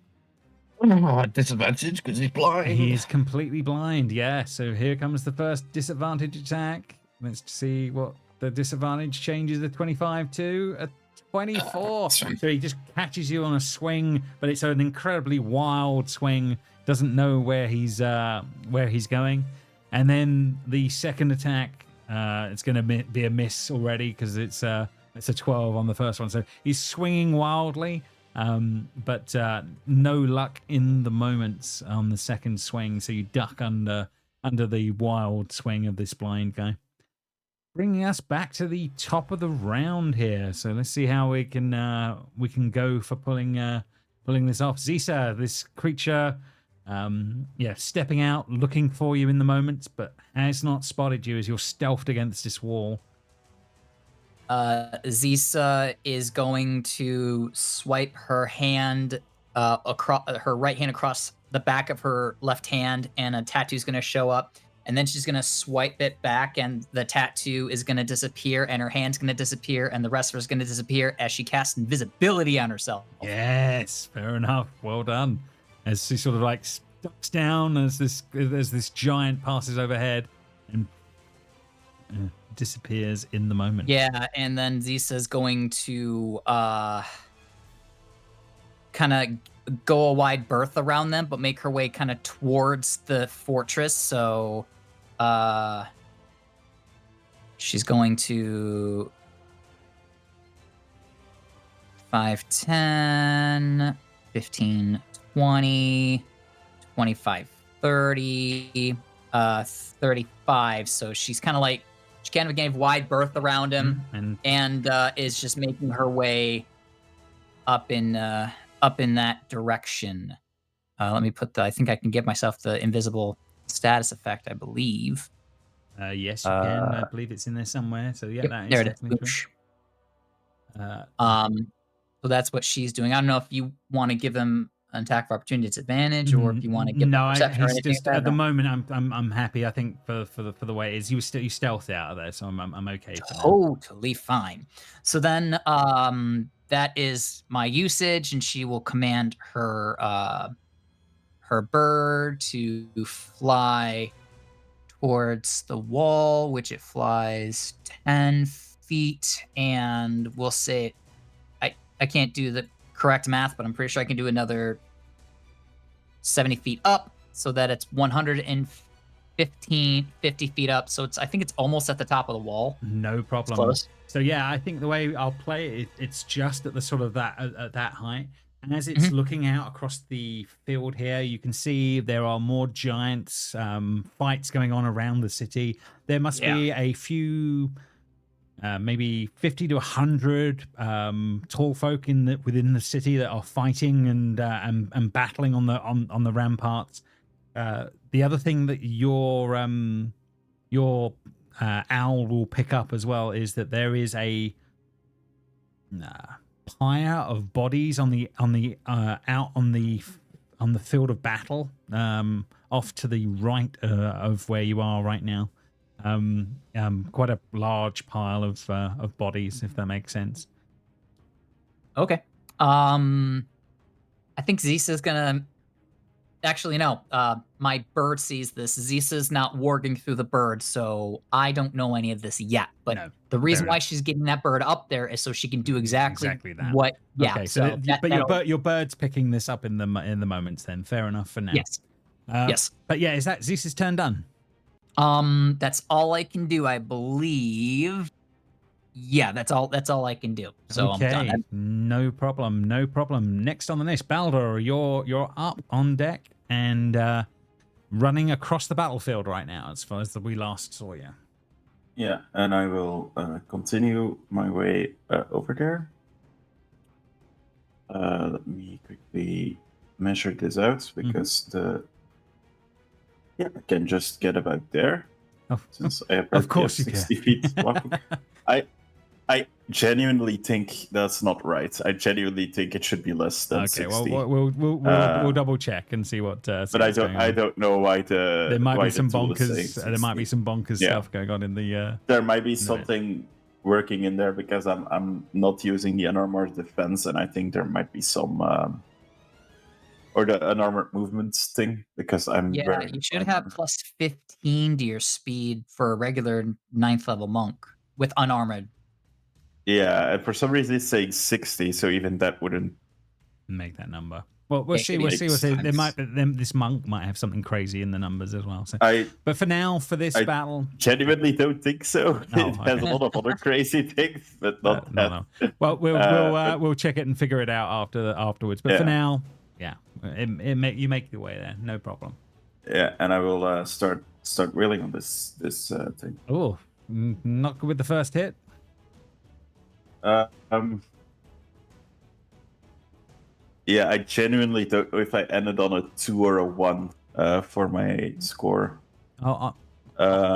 Disadvantage because he's blind. He's completely blind, yeah. So here comes the first disadvantage attack. Let's see what the disadvantage changes the 25 to a 24. So he just catches you on a swing, but it's an incredibly wild swing. Doesn't know where he's going. And then the second attack, it's going to be a miss already because it's a 12 on the first one. So he's swinging wildly. But no luck in the moments on the second swing, so you duck under the wild swing of this blind guy. Bringing us back to the top of the round here. So let's see how we can go for pulling this off. Zisa, this creature, stepping out, looking for you in the moment, but has not spotted you as you're stealthed against this wall. Zisa is going to swipe her hand across her right hand across the back of her left hand, and a tattoo is going to show up. And then she's going to swipe it back, and the tattoo is going to disappear, and her hand's going to disappear, and the rest of her is going to disappear as she casts invisibility on herself. Yes, fair enough. Well done. As she sort of like ducks down as this giant passes overhead and disappears in the moment. Yeah, and then Zisa's going to kind of go a wide berth around them, but make her way kind of towards the fortress. So she's going to 5, 10, 15, 20, 25, 30, 35. So she's kind of like, she kind of gave wide berth around him, and is just making her way up in that direction. Let me put I think I can give myself the invisible status effect, I believe. Yes, you can. I believe it's in there somewhere. So yeah, yep, that is there it definitely is. true. So that's what she's doing. I don't know if you want to give them an attack of opportunity disadvantage, or if you want to give them perception or anything. Just, at the moment, I'm happy. I think for the way it is, you stealth out of there, so I'm okay. Totally fine. So then, that is my usage, and she will command her bird to fly towards the wall, which it flies 10 feet, and we'll say I can't do the correct math, but I'm pretty sure I can do another 70 feet up, so that it's 50 feet up. So I think it's almost at the top of the wall. No problem. Close. So yeah, I think the way I'll play it, it's just at the sort of at that height. And as it's looking out across the field here, you can see there are more giants, fights going on around the city. There must be a few, maybe 50 to 100 tall folk within the city that are fighting and battling on the ramparts. The other thing that your owl will pick up as well is that there is a pyre of bodies out on the field of battle, off to the right of where you are right now. Quite a large pile of bodies, if that makes sense. Okay. I think Zisa's gonna. Actually, no. My bird sees this. Zisa's not warging through the bird, so I don't know any of this yet. But the reason why she's getting that bird up there is so she can do exactly that. what. Yeah. Okay, so your bird's picking this up in the moments. Then fair enough for now. Yes. Yes. But yeah, is that Zisa's turn done? That's all I can do, I believe. Yeah, that's all I can do. So okay, I'm done. No problem. Next on the list, Baldur, you're up on deck and running across the battlefield right now, as far as we last saw you. Yeah, and I will continue my way over there. Let me quickly measure this out because I can just get about there. Oh, since I of course you 60 can. feet walking. I genuinely think that's not right. I genuinely think it should be less than 60. Well, we'll double check and see what. But I don't know why there might be some bonkers. There might be some bonkers stuff going on in the. There might be something working in there because I'm not using the unarmored defense, and I think there might be some or the unarmored movements thing because I'm you should have plus 15 to your speed for a regular 9th level monk with unarmored. Yeah, and for some reason it's saying 60, so even that wouldn't make that number. Well, we'll see. There might this monk might have something crazy in the numbers as well. So. But for now, for this battle, genuinely don't think so. It has a lot of other crazy things, but not that. No. Well, we'll check it and figure it out afterwards. But for now, you make your way there, no problem. Yeah, and I will start wheeling on this thing. Oh, not good with the first hit. Yeah, I genuinely don't know if I ended on a 2 or a 1 for my score. On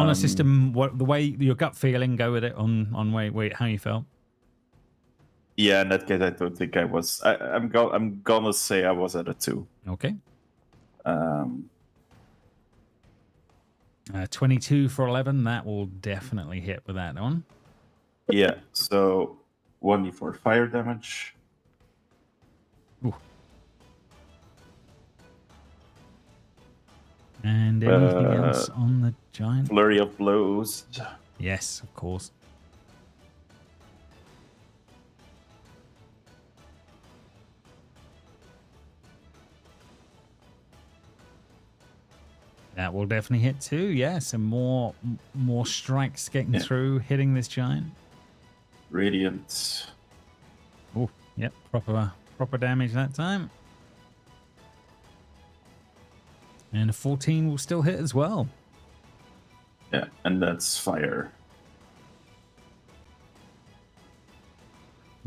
a system, the way your gut feeling, go with it on wait how you felt. Yeah, in that case, I don't think I was. I'm gonna say I was at a 2. Okay. 22 for 11. That will definitely hit with that one. Yeah. So 1d4 fire damage. Ooh. And anything else on the giant? Flurry of blows. Yes, of course. That will definitely hit too. Yes, and more strikes getting through, hitting this giant. Radiant. Oh, yep, proper damage that time. And a 14 will still hit as well. Yeah, and that's fire.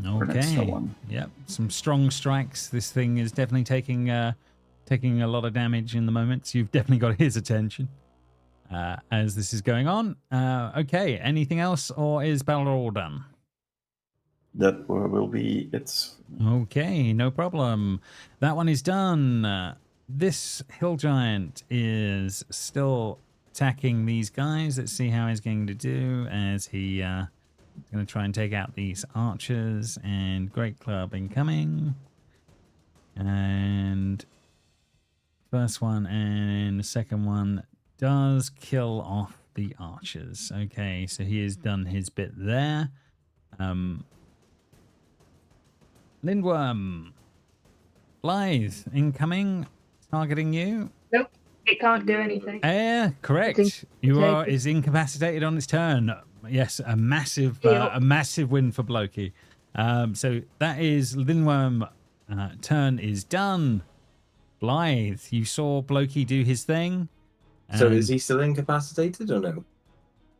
Okay. Yep, some strong strikes. This thing is definitely taking a lot of damage in the moment. So you've definitely got his attention as this is going on. Okay, anything else, or is battle all done? That will be it. Okay, no problem. That one is done. This hill giant is still attacking these guys. Let's see how he's going to do as he is going to try and take out these archers. And great club incoming. And first one and the second one does kill off the archers. Okay, so he has done his bit there. Lindworm, Blythe, incoming, targeting you. Nope, it can't do anything. Correct. Is incapacitated on its turn. Yes, a massive win for Blokey. So that is Lindworm. Turn is done. Blythe, you saw Blokey do his thing. So is he still incapacitated or no?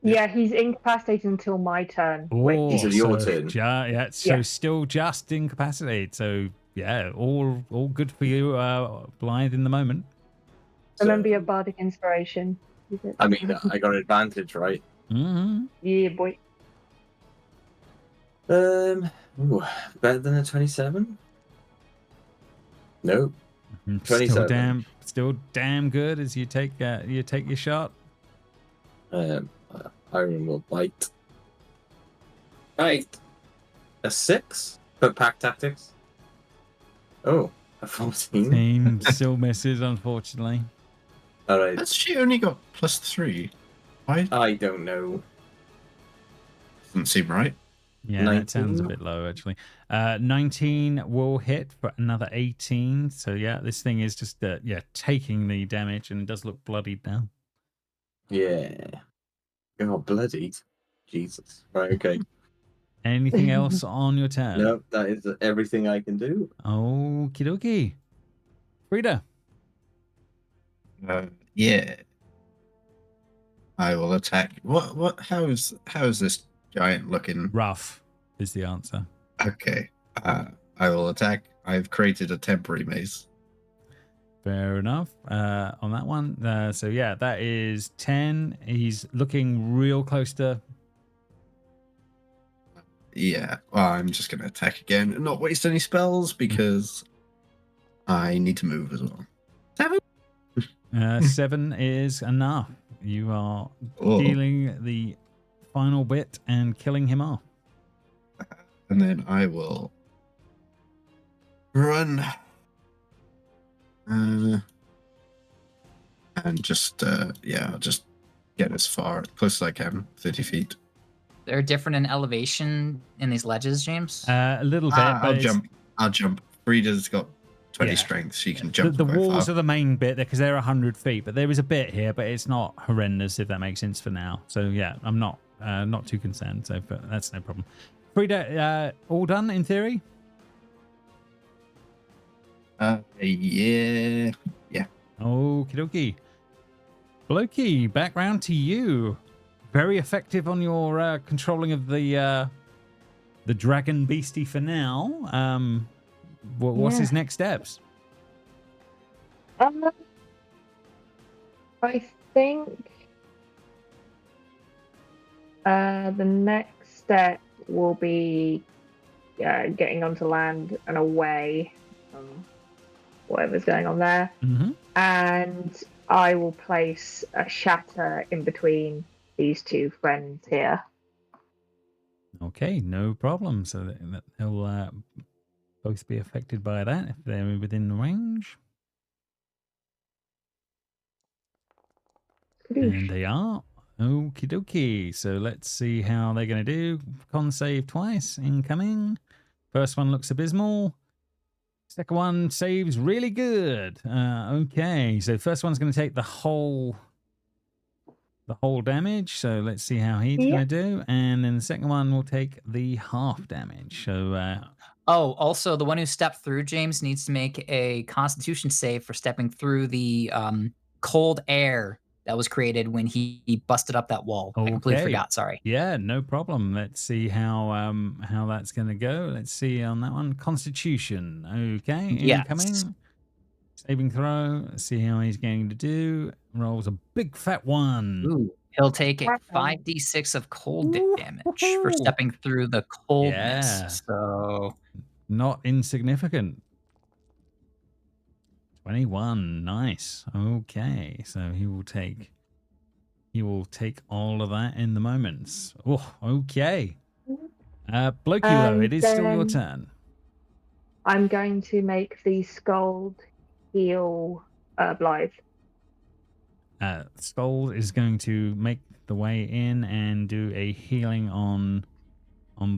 Yeah, he's incapacitated until my turn. Until your turn. So still just incapacitated. So yeah, all good for you, Blythe, in the moment. Remember your bardic inspiration. I mean, I got an advantage, right? Mm-hmm. Yeah, boy. Better than a 27? No. 27. Still damn good as you take your shot. Iron will bite. Right. A 6 for pack tactics. Oh, a 14. Team still misses, unfortunately. All right. Has she only got +3? Why? I don't know. Doesn't seem right. Yeah, 19? That sounds a bit low, actually. 19 will hit for another 18. So yeah, this thing is just taking the damage, and it does look bloodied now. Yeah. Oh, bloodied. Jesus. Right, okay. Anything else on your turn? No, that is everything I can do. Okie dokie. Frida. Yeah. I will attack. How is this giant looking? Rough is the answer. Okay. I will attack. I've created a temporary maze. Fair enough. On that one. So yeah, that is 10. He's looking real close to Yeah, well, I'm just going to attack again and not waste any spells because I need to move as well. 7? 7 is enough. You are dealing the final bit and killing him off. And then I will run. And just, I'll just get as close as I can, 30 feet. They're different in elevation in these ledges, James? A little bit, but I'll jump. Frida's got 20 strength. She can jump. The walls are the main bit because they're 100 feet, but there is a bit here, but it's not horrendous, if that makes sense for now. So yeah, I'm not too concerned. So but that's no problem. Frida, all done in theory? Yeah. Okie dokie. Blokey, back round to you. Very effective on your controlling of the dragon beastie for now. What's his next steps? I think the next step will be getting onto land and away from whatever's going on there. Mm-hmm. And I will place a shatter in between these two friends here. Okay, no problem. So they'll both be affected by that if they're within the range. And they are. Okie dokie. So let's see how they're going to do. Con save twice. Incoming. First one looks abysmal. Second one saves really good. Okay. So first one's going to take the whole damage. So let's see how he's going to do. And then the second one will take the half damage. So also the one who stepped through, James, needs to make a Constitution save for stepping through the cold air that was created when he busted up that wall. Okay. I completely forgot. Sorry. Yeah, no problem. Let's see how that's going to go. Let's see on that one. Constitution. Okay. Incoming. Yes. Saving throw. Let's see how he's going to do. Rolls a big fat 1. Ooh. He'll take a 5d6 of cold damage for stepping through the coldness. Yeah. So not insignificant. 21. Nice. Okay. So he will take all of that in the moments. Oh, okay. Blokey, though, it is still your turn. I'm going to make the Scold heal Blythe. Scold is going to make the way in and do a healing on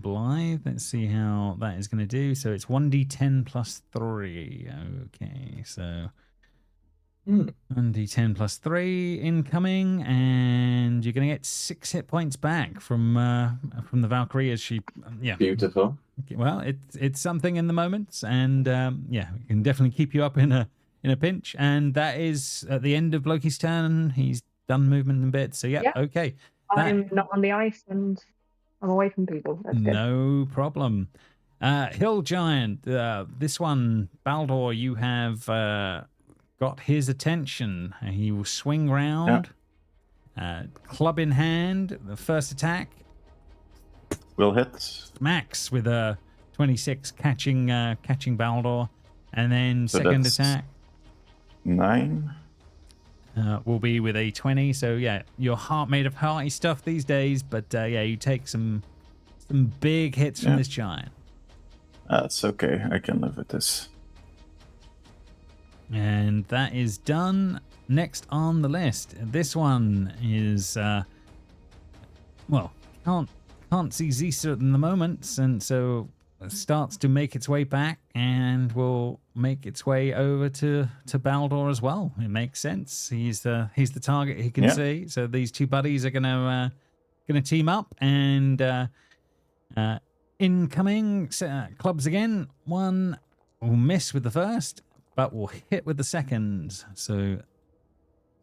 Blythe. Let's see how that is going to do. So it's 1d10 plus 3. Okay, so 1d10 plus 3 incoming, and you're going to get 6 hit points back from the Valkyrie as she Beautiful. Well, it's something in the moments, and it can definitely keep you up in a pinch. And that is at the end of Loki's turn. He's done movement and bits. So okay. I'm not on the ice and I'm away from people. That's good. No problem. Hill Giant, this one, Baldur, you have got his attention. He will swing round, club in hand. The first attack will hit. Max with a 26 catching Baldur, and then so second attack 9 will be with a 20. So your heart made of hearty stuff these days, but you take some big hits from this giant. That's okay. I can live with this. And that is done. Next on the list, this one is can't see Zisa at the moment, and so starts to make its way back and will make its way over to Baldur as well. It makes sense. He's the target he can see. So these two buddies are gonna team up, and incoming clubs again. One will miss with the first, but will hit with the second. So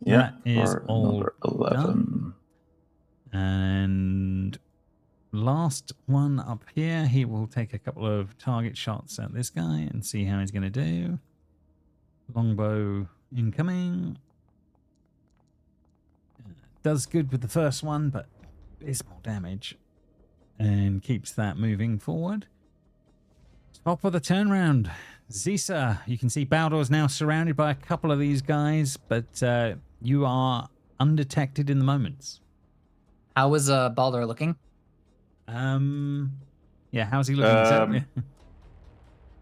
that is all 11. Done. And last one up here, he will take a couple of target shots at this guy and see how he's going to do. Longbow incoming. Does good with the first one, but abysmal damage. and keeps that moving forward. Top of the turn round. Zisa, you can see Baldor's now surrounded by a couple of these guys, but you are undetected in the moments. How is Baldor looking? Yeah, how's he looking exactly?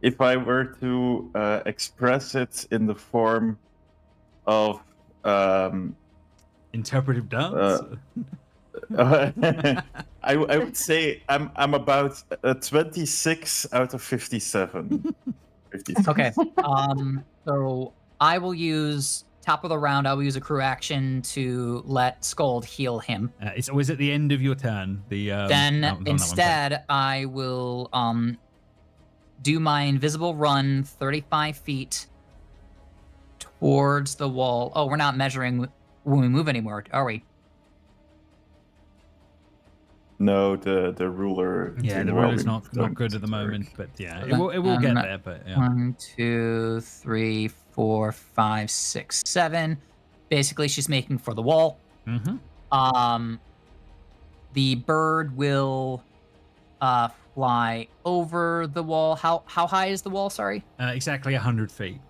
If I were to express it in the form of interpretive dance, I would say I'm about 26 out of 57. 56. Okay. So I will use top of the round. I will use a crew action to let Scold heal him. It's always at the end of your turn. Then instead, I will do my invisible run 35 feet towards the wall. Oh, we're not measuring when we move anymore, are we? No, the ruler. Yeah, the ruler's not good at the moment, but yeah, it will get there. But yeah. 1, 2, 3, 4, 5, 6, 7. Basically, she's making for the wall. Mm-hmm. The bird will fly over the wall. How high is the wall? Sorry. Exactly 100 feet.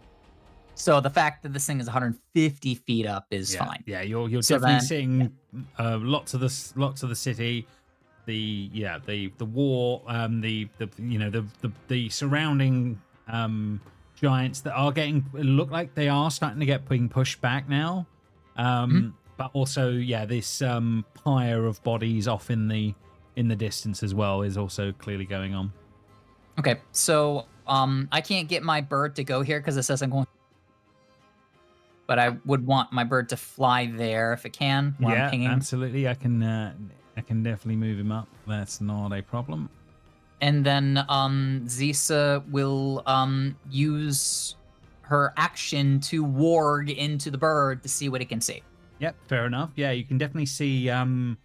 So the fact that this thing is 150 feet up is fine. Yeah, you're definitely seeing lots of the city. The war, the surrounding giants that are look like they are starting to being pushed back now. But also, this pyre of bodies off in the distance as well is also clearly going on. Okay, so I can't get my bird to go here because it says I'm going. But I would want my bird to fly there if it can. Yeah, absolutely. I can definitely move him up. That's not a problem. And then Zisa will use her action to warg into the bird to see what it can see. Yep, fair enough. Yeah, you can definitely see. You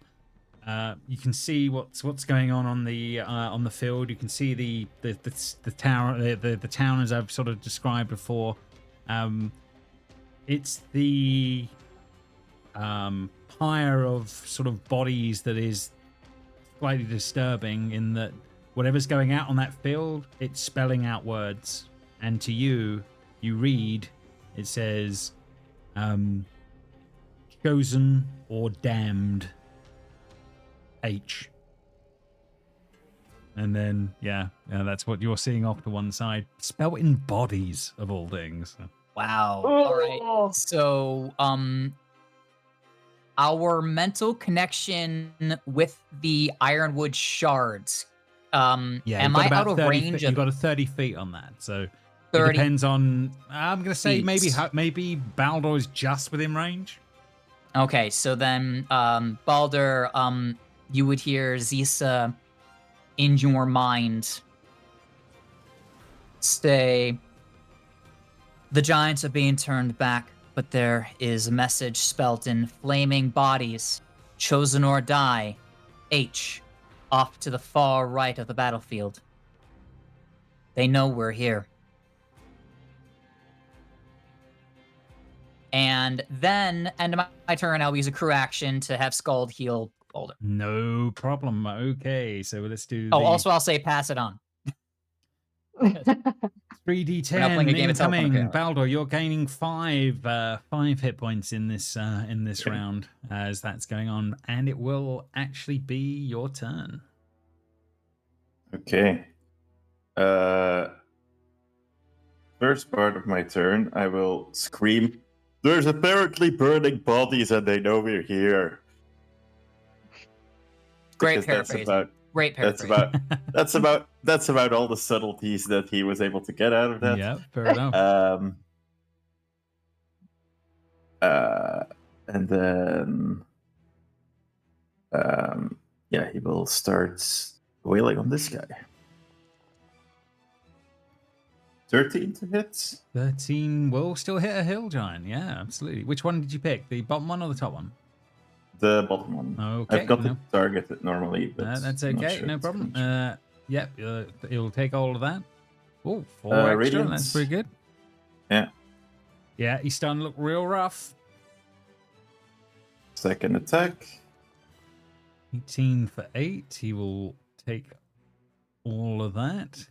can see what's going on the field. You can see the tower, the town as I've sort of described before. It's the pyre of sort of bodies that is slightly disturbing in that whatever's going out on that field, it's spelling out words. And to you read, it says, chosen or damned, H. And then, that's what you're seeing off to one side. Spelled in bodies, of all things. Wow. All right. So, our mental connection with the ironwood shards. Am I out of range? You've got a 30 feet on that, so 30. It depends on. I'm gonna say maybe Baldur is just within range. Okay, so then, Baldur, you would hear Zisa in your mind say, "The giants are being turned back. But there is a message spelt in flaming bodies, chosen or die, H, off to the far right of the battlefield. They know we're here." And then, end of my turn, I'll use a crew action to have Scald heal Boulder. No problem. Okay, so let's do. Also I'll say pass it on. 3d10 incoming. Baldur, you're gaining 5 hit points in this round as that's going on, and it will actually be your turn. Okay. First part of my turn, I will scream, "There's apparently burning bodies and they know we're here." Great paraphrase. Great paraphrase. That's about all the subtleties that he was able to get out of that. Yeah, fair enough. And then he will start wailing on this guy. 13 to hit. 13 will still hit a hill giant. Yeah, absolutely. Which one did you pick? The bottom one or the top one? The bottom one. Okay. I've got to target it normally, but that's okay. No problem. It'll take all of that. Oh, 4 extra. Radiance. That's pretty good. Yeah. Yeah, he's starting to look real rough. Second attack. 18 for 8. He will take all of that.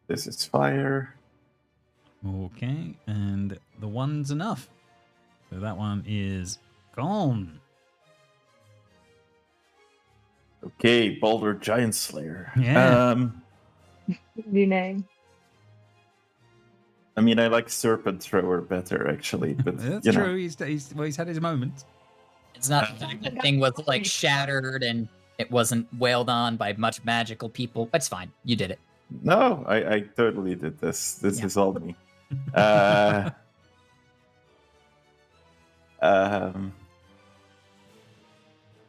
This is fire. Okay, and the one's enough. So that one is gone. Okay, Boulder Giant Slayer. Yeah. New name. I mean, I like Serpent Thrower better, actually. But That's you true. know. He's had his moments. It's not the fact that thing was like shattered and it wasn't wailed on by much magical people. It's fine. You did it. No, I totally did this. This is all me.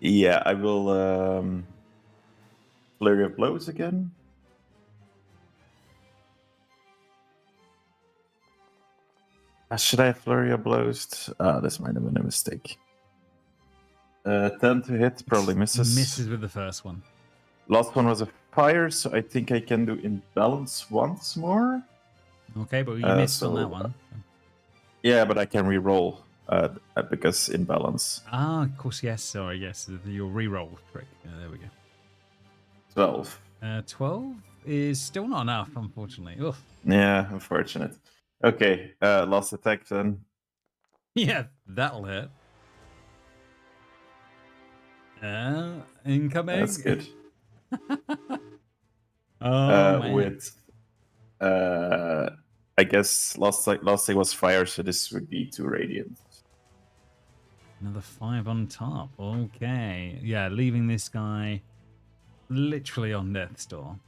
Yeah, I will Flurry of Blows again. Should I have Flurry of Blows? This might have been a mistake. 10 to hit, probably misses. Misses with the first one. Last one was a fire, so I think I can do Imbalance once more. Okay, but you missed on that one. Yeah, but I can re-roll because Imbalance. Ah, of course, yes. Sorry, yes. Your re-roll trick. There we go. 12. 12 is still not enough, unfortunately. Ugh. Yeah, unfortunate. Okay, last attack then. Yeah, that'll hit. Incoming. That's good. Man. With I guess last thing was fire, so this would be 2 radiant. Another 5 on top. Okay. Yeah, leaving this guy literally on death's door.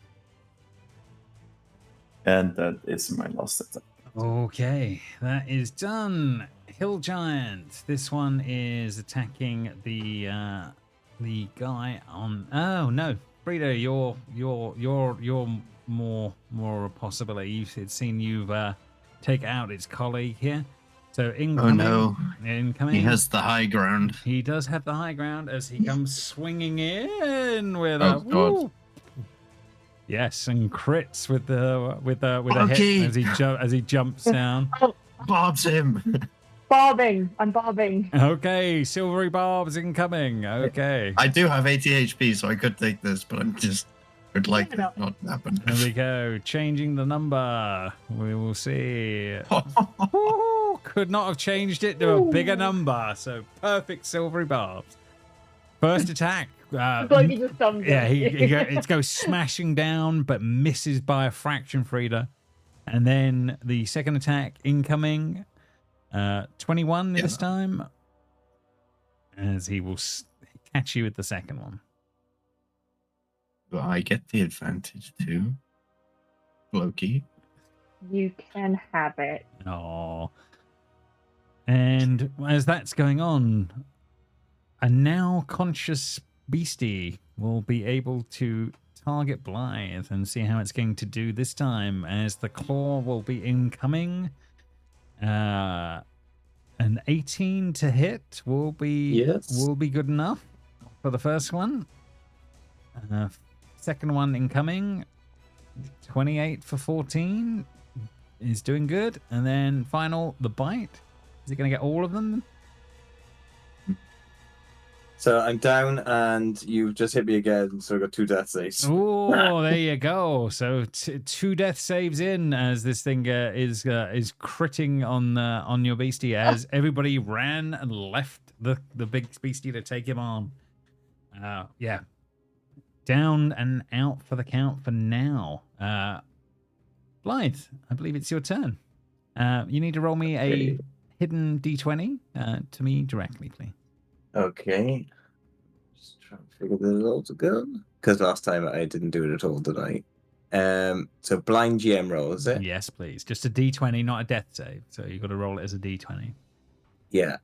And that is my last attack. Okay, that is done. Hill Giant. This one is attacking the guy on. Oh no, Frida, you're more a possibility. It's seen you've take out its colleague here. So incoming. Oh no! Incoming. He has the high ground. He does have the high ground as he comes swinging in with Oh a. god! Woo! Yes, and crits with a Okay. hit as he jumps down. Bobs him. Barbing. I'm barbing. Okay, silvery barbs incoming. Okay. I do have 80 HP, so I could take this, but I'm just would like that not happen. There we go. Changing the number. We will see. Woo, could not have changed it to a bigger number. So perfect silvery barbs. First attack. Like he just summed Yeah, it. it goes smashing down, but misses by a fraction, Frida. And then the second attack incoming. 21 this time. As he will catch you with the second one. Do I get the advantage too, Loki? You can have it. Oh. And as that's going on, a now conscious beastie will be able to target Blythe and see how it's going to do this time, as the claw will be incoming. An 18 to hit will be good enough for the first one. Second one incoming. 28 for 14 is doing good. And then final, the bite. Is it going to get all of them? So I'm down, and you've just hit me again, so I got 2 death saves. Oh, there you go. So 2 death saves in as this thing is critting on your beastie as everybody ran and left the big beastie to take him on. Yeah. Down and out for the count for now. Blythe, I believe it's your turn. You need to roll me a hidden d20 to me directly, please. Okay. Just trying to figure this out again. Because last time I didn't do it at all, did I? So blind GM roll, is it? Yes, please. Just a d20, not a death save. So you've got to roll it as a d20. Yeah.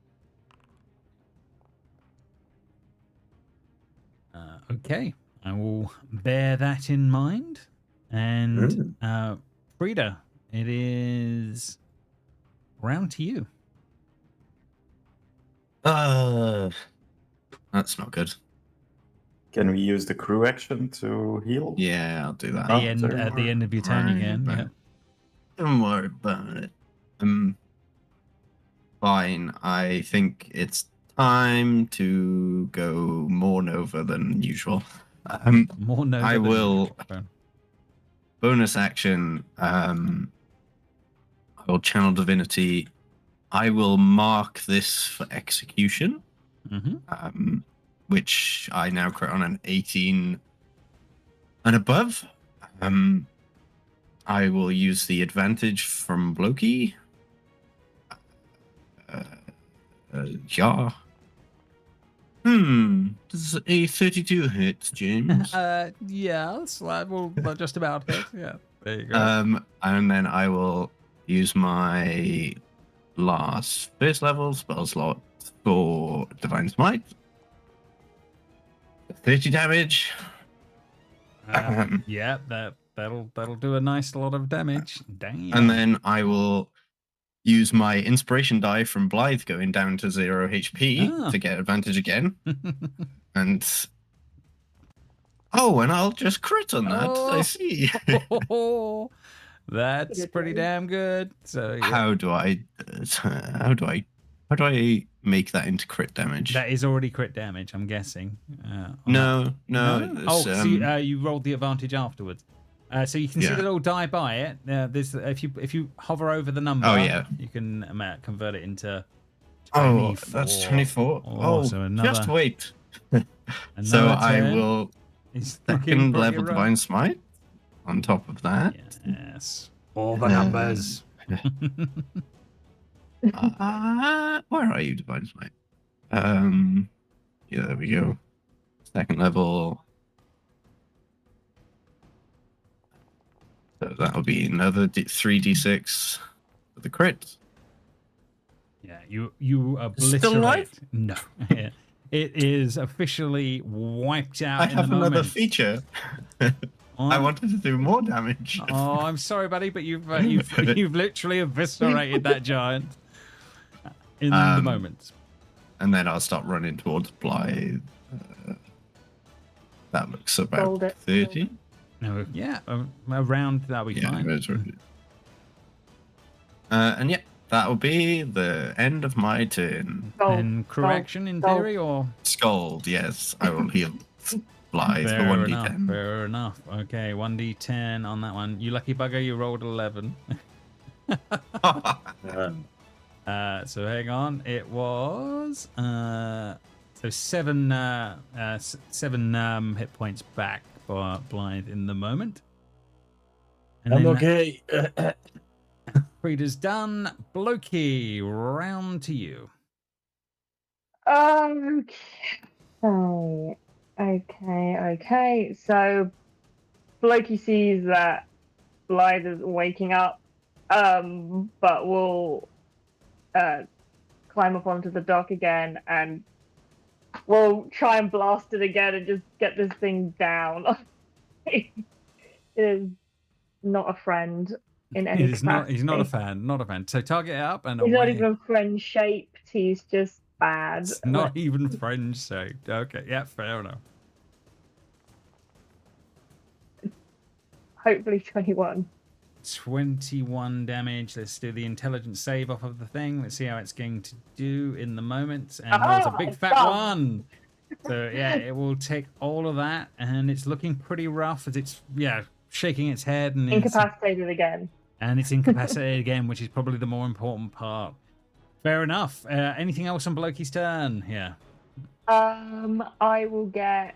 Okay. I will bear that in mind. And Frida, it is round to you. That's not good. Can we use the crew action to heal? Yeah, I'll do that. At the end of your turn again. Yeah. Don't worry about it. Fine. I think it's time to go more Nova than usual. More Nova I than will usual. bonus action. I will channel divinity. I will mark this for execution, which I now crit on an 18 and above. I will use the advantage from Loki. Yeah. Does a 32 hit, James? Yeah, that will just about hit. Yeah, there you go. And then I will use my last first level spell slot for Divine Smite. 30 damage. Yeah, that'll do a nice lot of damage. Damn. And then I will use my inspiration die from Blythe going down to 0 HP to get advantage again. And I'll just crit on that. I see. That's pretty damn good. So yeah. How do I make that into crit damage? That is already crit damage, I'm guessing. No. So you rolled the advantage afterwards. So you can see the little die by it. There's if you hover over the number, you can convert it into 24. Oh, that's 24. So another, just wait. So I will second level Divine Smite on top of that. Yes. All the numbers. Where are you, Divine Smite? Yeah, there we go. Second level. So that'll be another 3d6 for the crit. Yeah, you obliterate. Still alive? No. It is officially wiped out. I have another feature. I wanted to do more damage. Oh, I'm sorry, buddy, but you've literally eviscerated that giant in the moment. And then I'll start running towards Blythe. That looks about 30. No, yeah, around that'll be fine. That's right. And yeah, that'll be the end of my turn. And correction in theory, or Scald? Yes, I will heal Blythe for 1d10. Fair enough. Okay, 1d10 on that one. You lucky bugger, you rolled 11. So hang on, it was so seven hit points back for Blythe in the moment. And I'm okay. Frida's done. Blokey, round to you. Okay. So Blokey sees that Blythe is waking up, but will climb up onto the dock again, and we'll try and blast it again and just get this thing down. It is not a friend in any capacity. He's not a fan. Not a fan. So target it up and he's not even friend shaped. He's just bad. It's not even friend shaped. Okay, yeah, fair enough. Hopefully 21. 21 damage. Let's do the intelligence save off of the thing. Let's see how it's going to do in the moment. And there's a big fat one. So yeah, it will take all of that, and it's looking pretty rough as it's shaking its head and incapacitated again. And it's incapacitated again, which is probably the more important part. Fair enough. Anything else on Blokey's turn? Yeah. I will get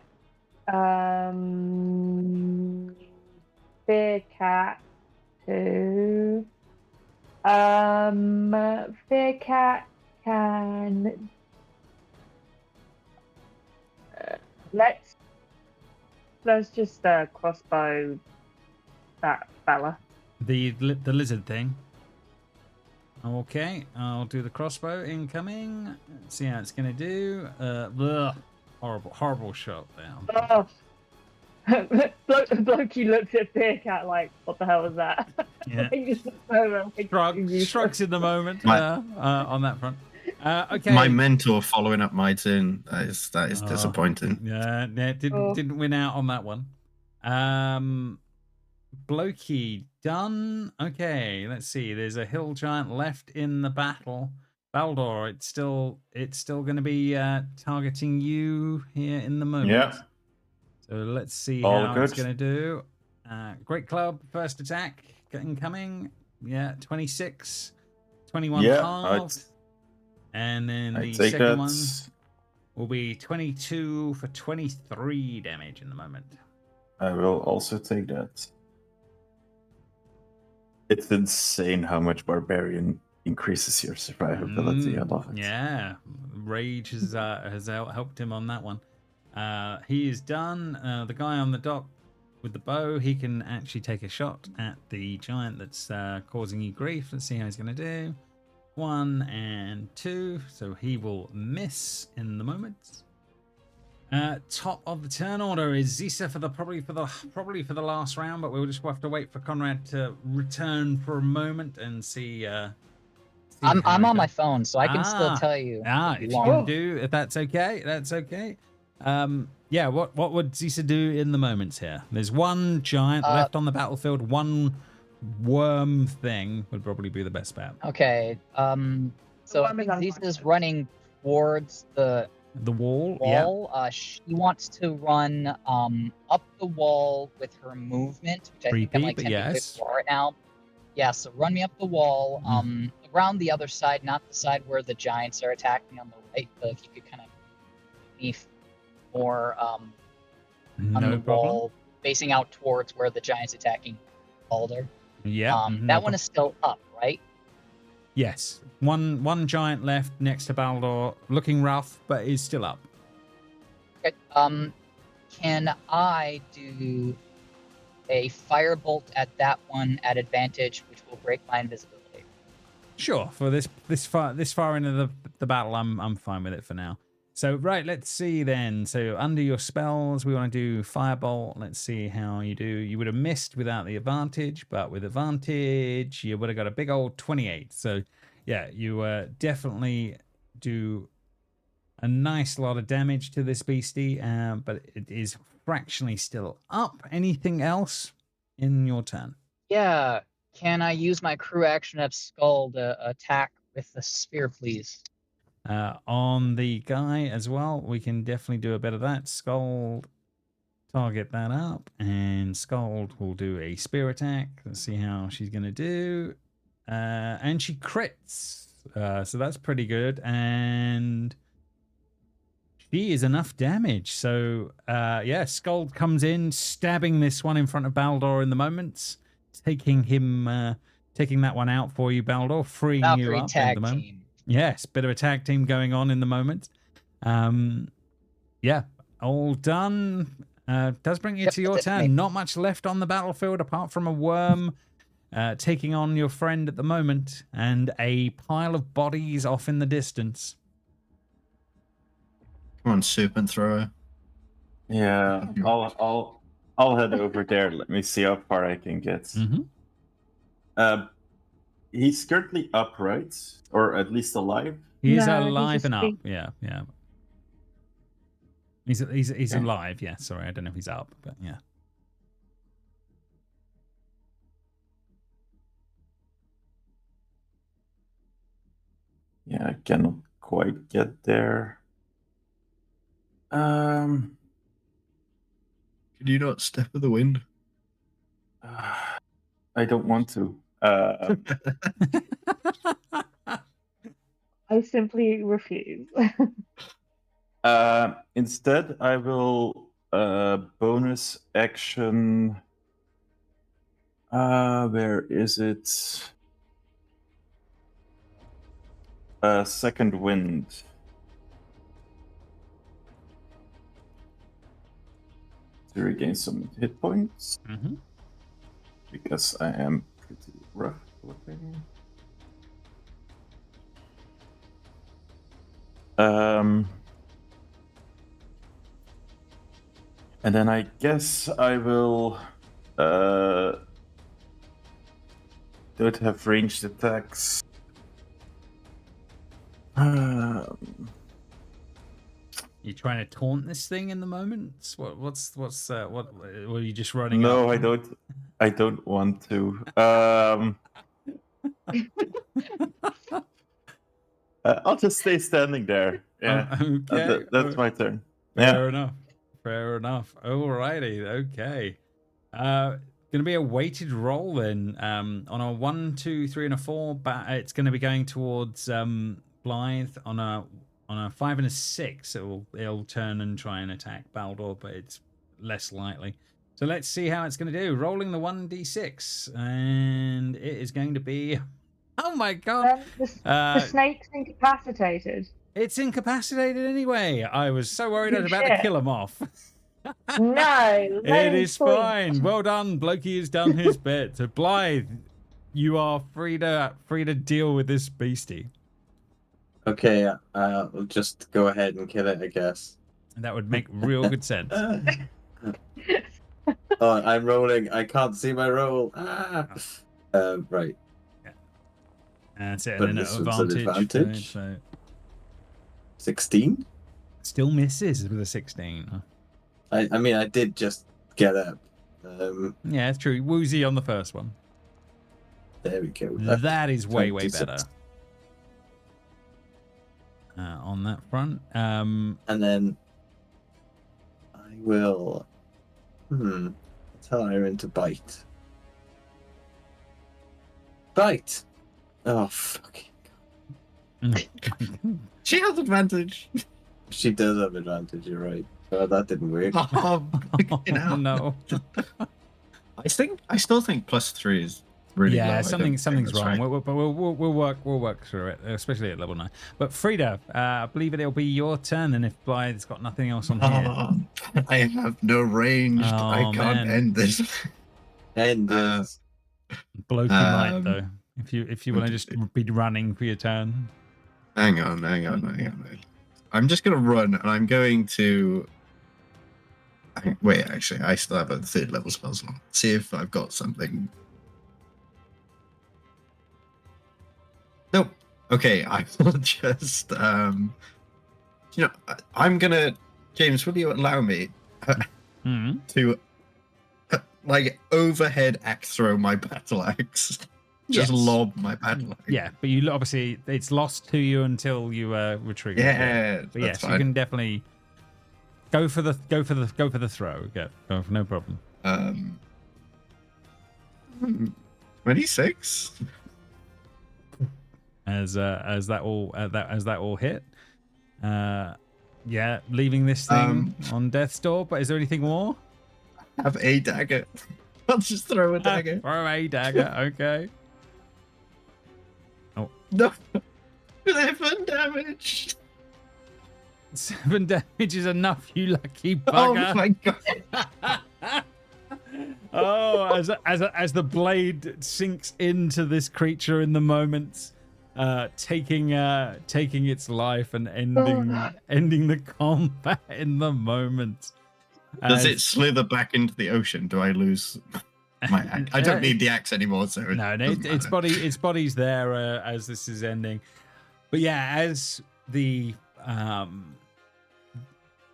Fear Cat to Fear Cat can let's just crossbow that fella. The lizard thing. Okay, I'll do the crossbow incoming. Let's see how it's gonna do. Horrible shot there. Oh. Blokey looks at Fear Cat like, what the hell was that? Yeah. Shrugs in the moment on that front. Okay. My mentor following up my turn. That is disappointing. Yeah, didn't win out on that one. Blokey done. Okay, let's see. There's a hill giant left in the battle. Baldor, it's still going to be targeting you here in the moment. Yeah. So let's see All how good. it's going to do. Great club, first attack, incoming. Yeah, 26, 21 halved. And then the second one will be 22 for 23 damage in the moment. I will also take that. It's insane how much Barbarian increases your survivability. I love it. Yeah, Rage has helped him on that one. He is done. The guy on the dock with the bow, he can actually take a shot at the giant that's causing you grief. Let's see how he's going to do. 1 and 2, so he will miss in the moment. Top of the turn order is Zisa for the probably for the last round, but we'll just have to wait for Conrad to return for a moment and see. I'm on my phone, so I can still tell you. If you can do, if that's okay, that's okay. Yeah. What would Zisa do in the moments here? There's one giant left on the battlefield. One worm thing would probably be the best bet. Okay. So I think Zisa's running towards the wall. Yeah. She wants to run up the wall with her movement, which I think I'm like 10 feet right now. Yeah, so run me up the wall, around the other side, not the side where the giants are attacking on the right, but if you could kind of be more on the wall, facing out towards where the giants attacking Baldur. Yeah. That one is still up, right? Yes. One giant left next to Baldur, looking rough, but is still up. Okay. Can I do a firebolt at that one at advantage, which will break my invisibility? Sure. For this far into the battle, I'm fine with it for now. So right, let's see then. So under your spells, we want to do firebolt. Let's see how you do. You would have missed without the advantage, but with advantage, you would have got a big old 28. So yeah, you definitely do a nice lot of damage to this beastie, but it is fractionally still up. Anything else in your turn? Yeah. Can I use my crew action of Skull to attack with the spear, please? On the guy as well, we can definitely do a bit of that. Skull, target that up, and Skull will do a spear attack. Let's see how she's going to do. And she crits. So that's pretty good. And she is enough damage. So, yeah, Skull comes in, stabbing this one in front of Baldur in the moment, taking that one out for you, Baldur, freeing you up at the moment. Team. Yes, bit of a tag team going on in the moment. Yeah, all done. Does bring you to your turn. Not much left on the battlefield apart from a worm taking on your friend at the moment and a pile of bodies off in the distance. Come on, Serpent thrower. Yeah, I'll head over there. Let me see how far I can get. Mm-hmm. He's currently upright, or at least alive. He's alive and up. Yeah. He's alive. Yeah. Sorry, I don't know if he's up, but yeah. Yeah, I cannot quite get there. Can you not step in the wind? I don't want to. I simply refuse. Instead, I will bonus action. Where is it? Second wind. To regain some hit points. Mm-hmm. Because I am pretty rough looking. And then I guess I will don't have ranged attacks. You trying to taunt this thing in the moment? What were you just running? No, up? I don't want to. I'll just stay standing there. Yeah, okay. That's my turn. Fair enough. Fair enough. Alrighty. Okay. Gonna be a weighted roll then. On a 1, 2, 3, and a 4, it's gonna be going towards Blythe. On a 5 and a 6, it'll turn and try and attack Baldor, but it's less likely. So let's see how it's gonna do. Rolling the 1d6, and it is going to be. Oh my god! The snake's incapacitated. It's incapacitated anyway. I was so worried I was about to kill him off. No, it is fine. Well done. Blokey has done his bit. So Blythe, you are free to deal with this beastie. Okay, I'll just go ahead and kill it, I guess. That would make real good sense. Oh, I'm rolling. I can't see my roll. Right. Yeah. That's it. But And this then one's an advantage. So 16? Still misses with a 16. I mean, I did just get up. Yeah, it's true. Woozy on the first one. There we go. That is way 26. better. On that front. And then I will tell Iron to bite. Bite! Oh, fucking God. She has advantage. She does have advantage, you're right. Oh, that didn't work. Oh, no. I still think +3 is really low. Something's wrong. Right. We'll work through it, especially at level 9. But Frida, I believe it'll be your turn, and if Blythe's got nothing else on here. I have no range. I can't end this. End this. Blokey might though. If you want to just be running for your turn. Hang on. I'm just gonna run, and I'm going to. Wait, actually, I still have a 3rd level spell slot. See if I've got something. Nope. Okay, I will just. I'm gonna. James, will you allow me to, like, overhead axe throw my battle axe? Just lob my battle axe. Yeah, but you obviously it's lost to you until you retreat. Yeah, but yes, you can definitely go for the throw. Go for no problem. 26. As that all hit. Yeah, leaving this thing on death's door. But is there anything more? I have a dagger. I'll just throw a dagger. Throw a dagger. Okay. Oh no! 7 damage. 7 damage is enough, you lucky bugger. Oh my god! Oh, as the blade sinks into this creature in the moment, taking its life and ending the combat in the moment. Does it slither back into the ocean? Do I lose my axe? I don't need the axe anymore, so its body's there as this is ending. But yeah, as the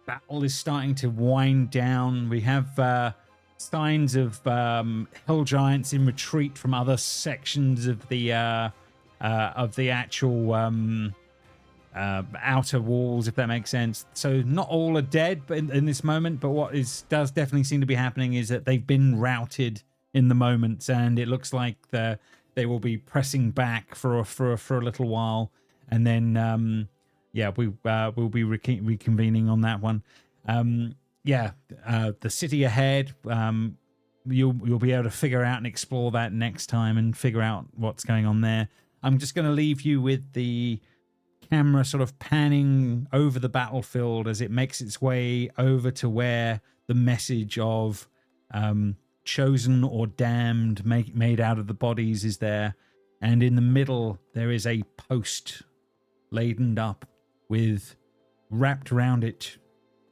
battle is starting to wind down, we have signs of hill giants in retreat from other sections of the actual outer walls, if that makes sense. So not all are dead, but in this moment. But what does definitely seem to be happening is that they've been routed in the moment, and it looks like they will be pressing back for a little while, and then we'll be reconvening on that one. The city ahead. You'll be able to figure out and explore that next time and figure out what's going on there. I'm just going to leave you with the camera sort of panning over the battlefield as it makes its way over to where the message of chosen or damned made out of the bodies is there. And in the middle, there is a post laden up with, wrapped around it,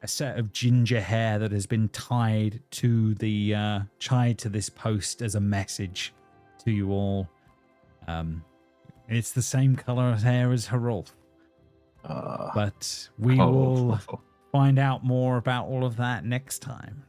a set of ginger hair that has been tied to this post as a message to you all. It's the same color of hair as Herolf. But we will find out more about all of that next time.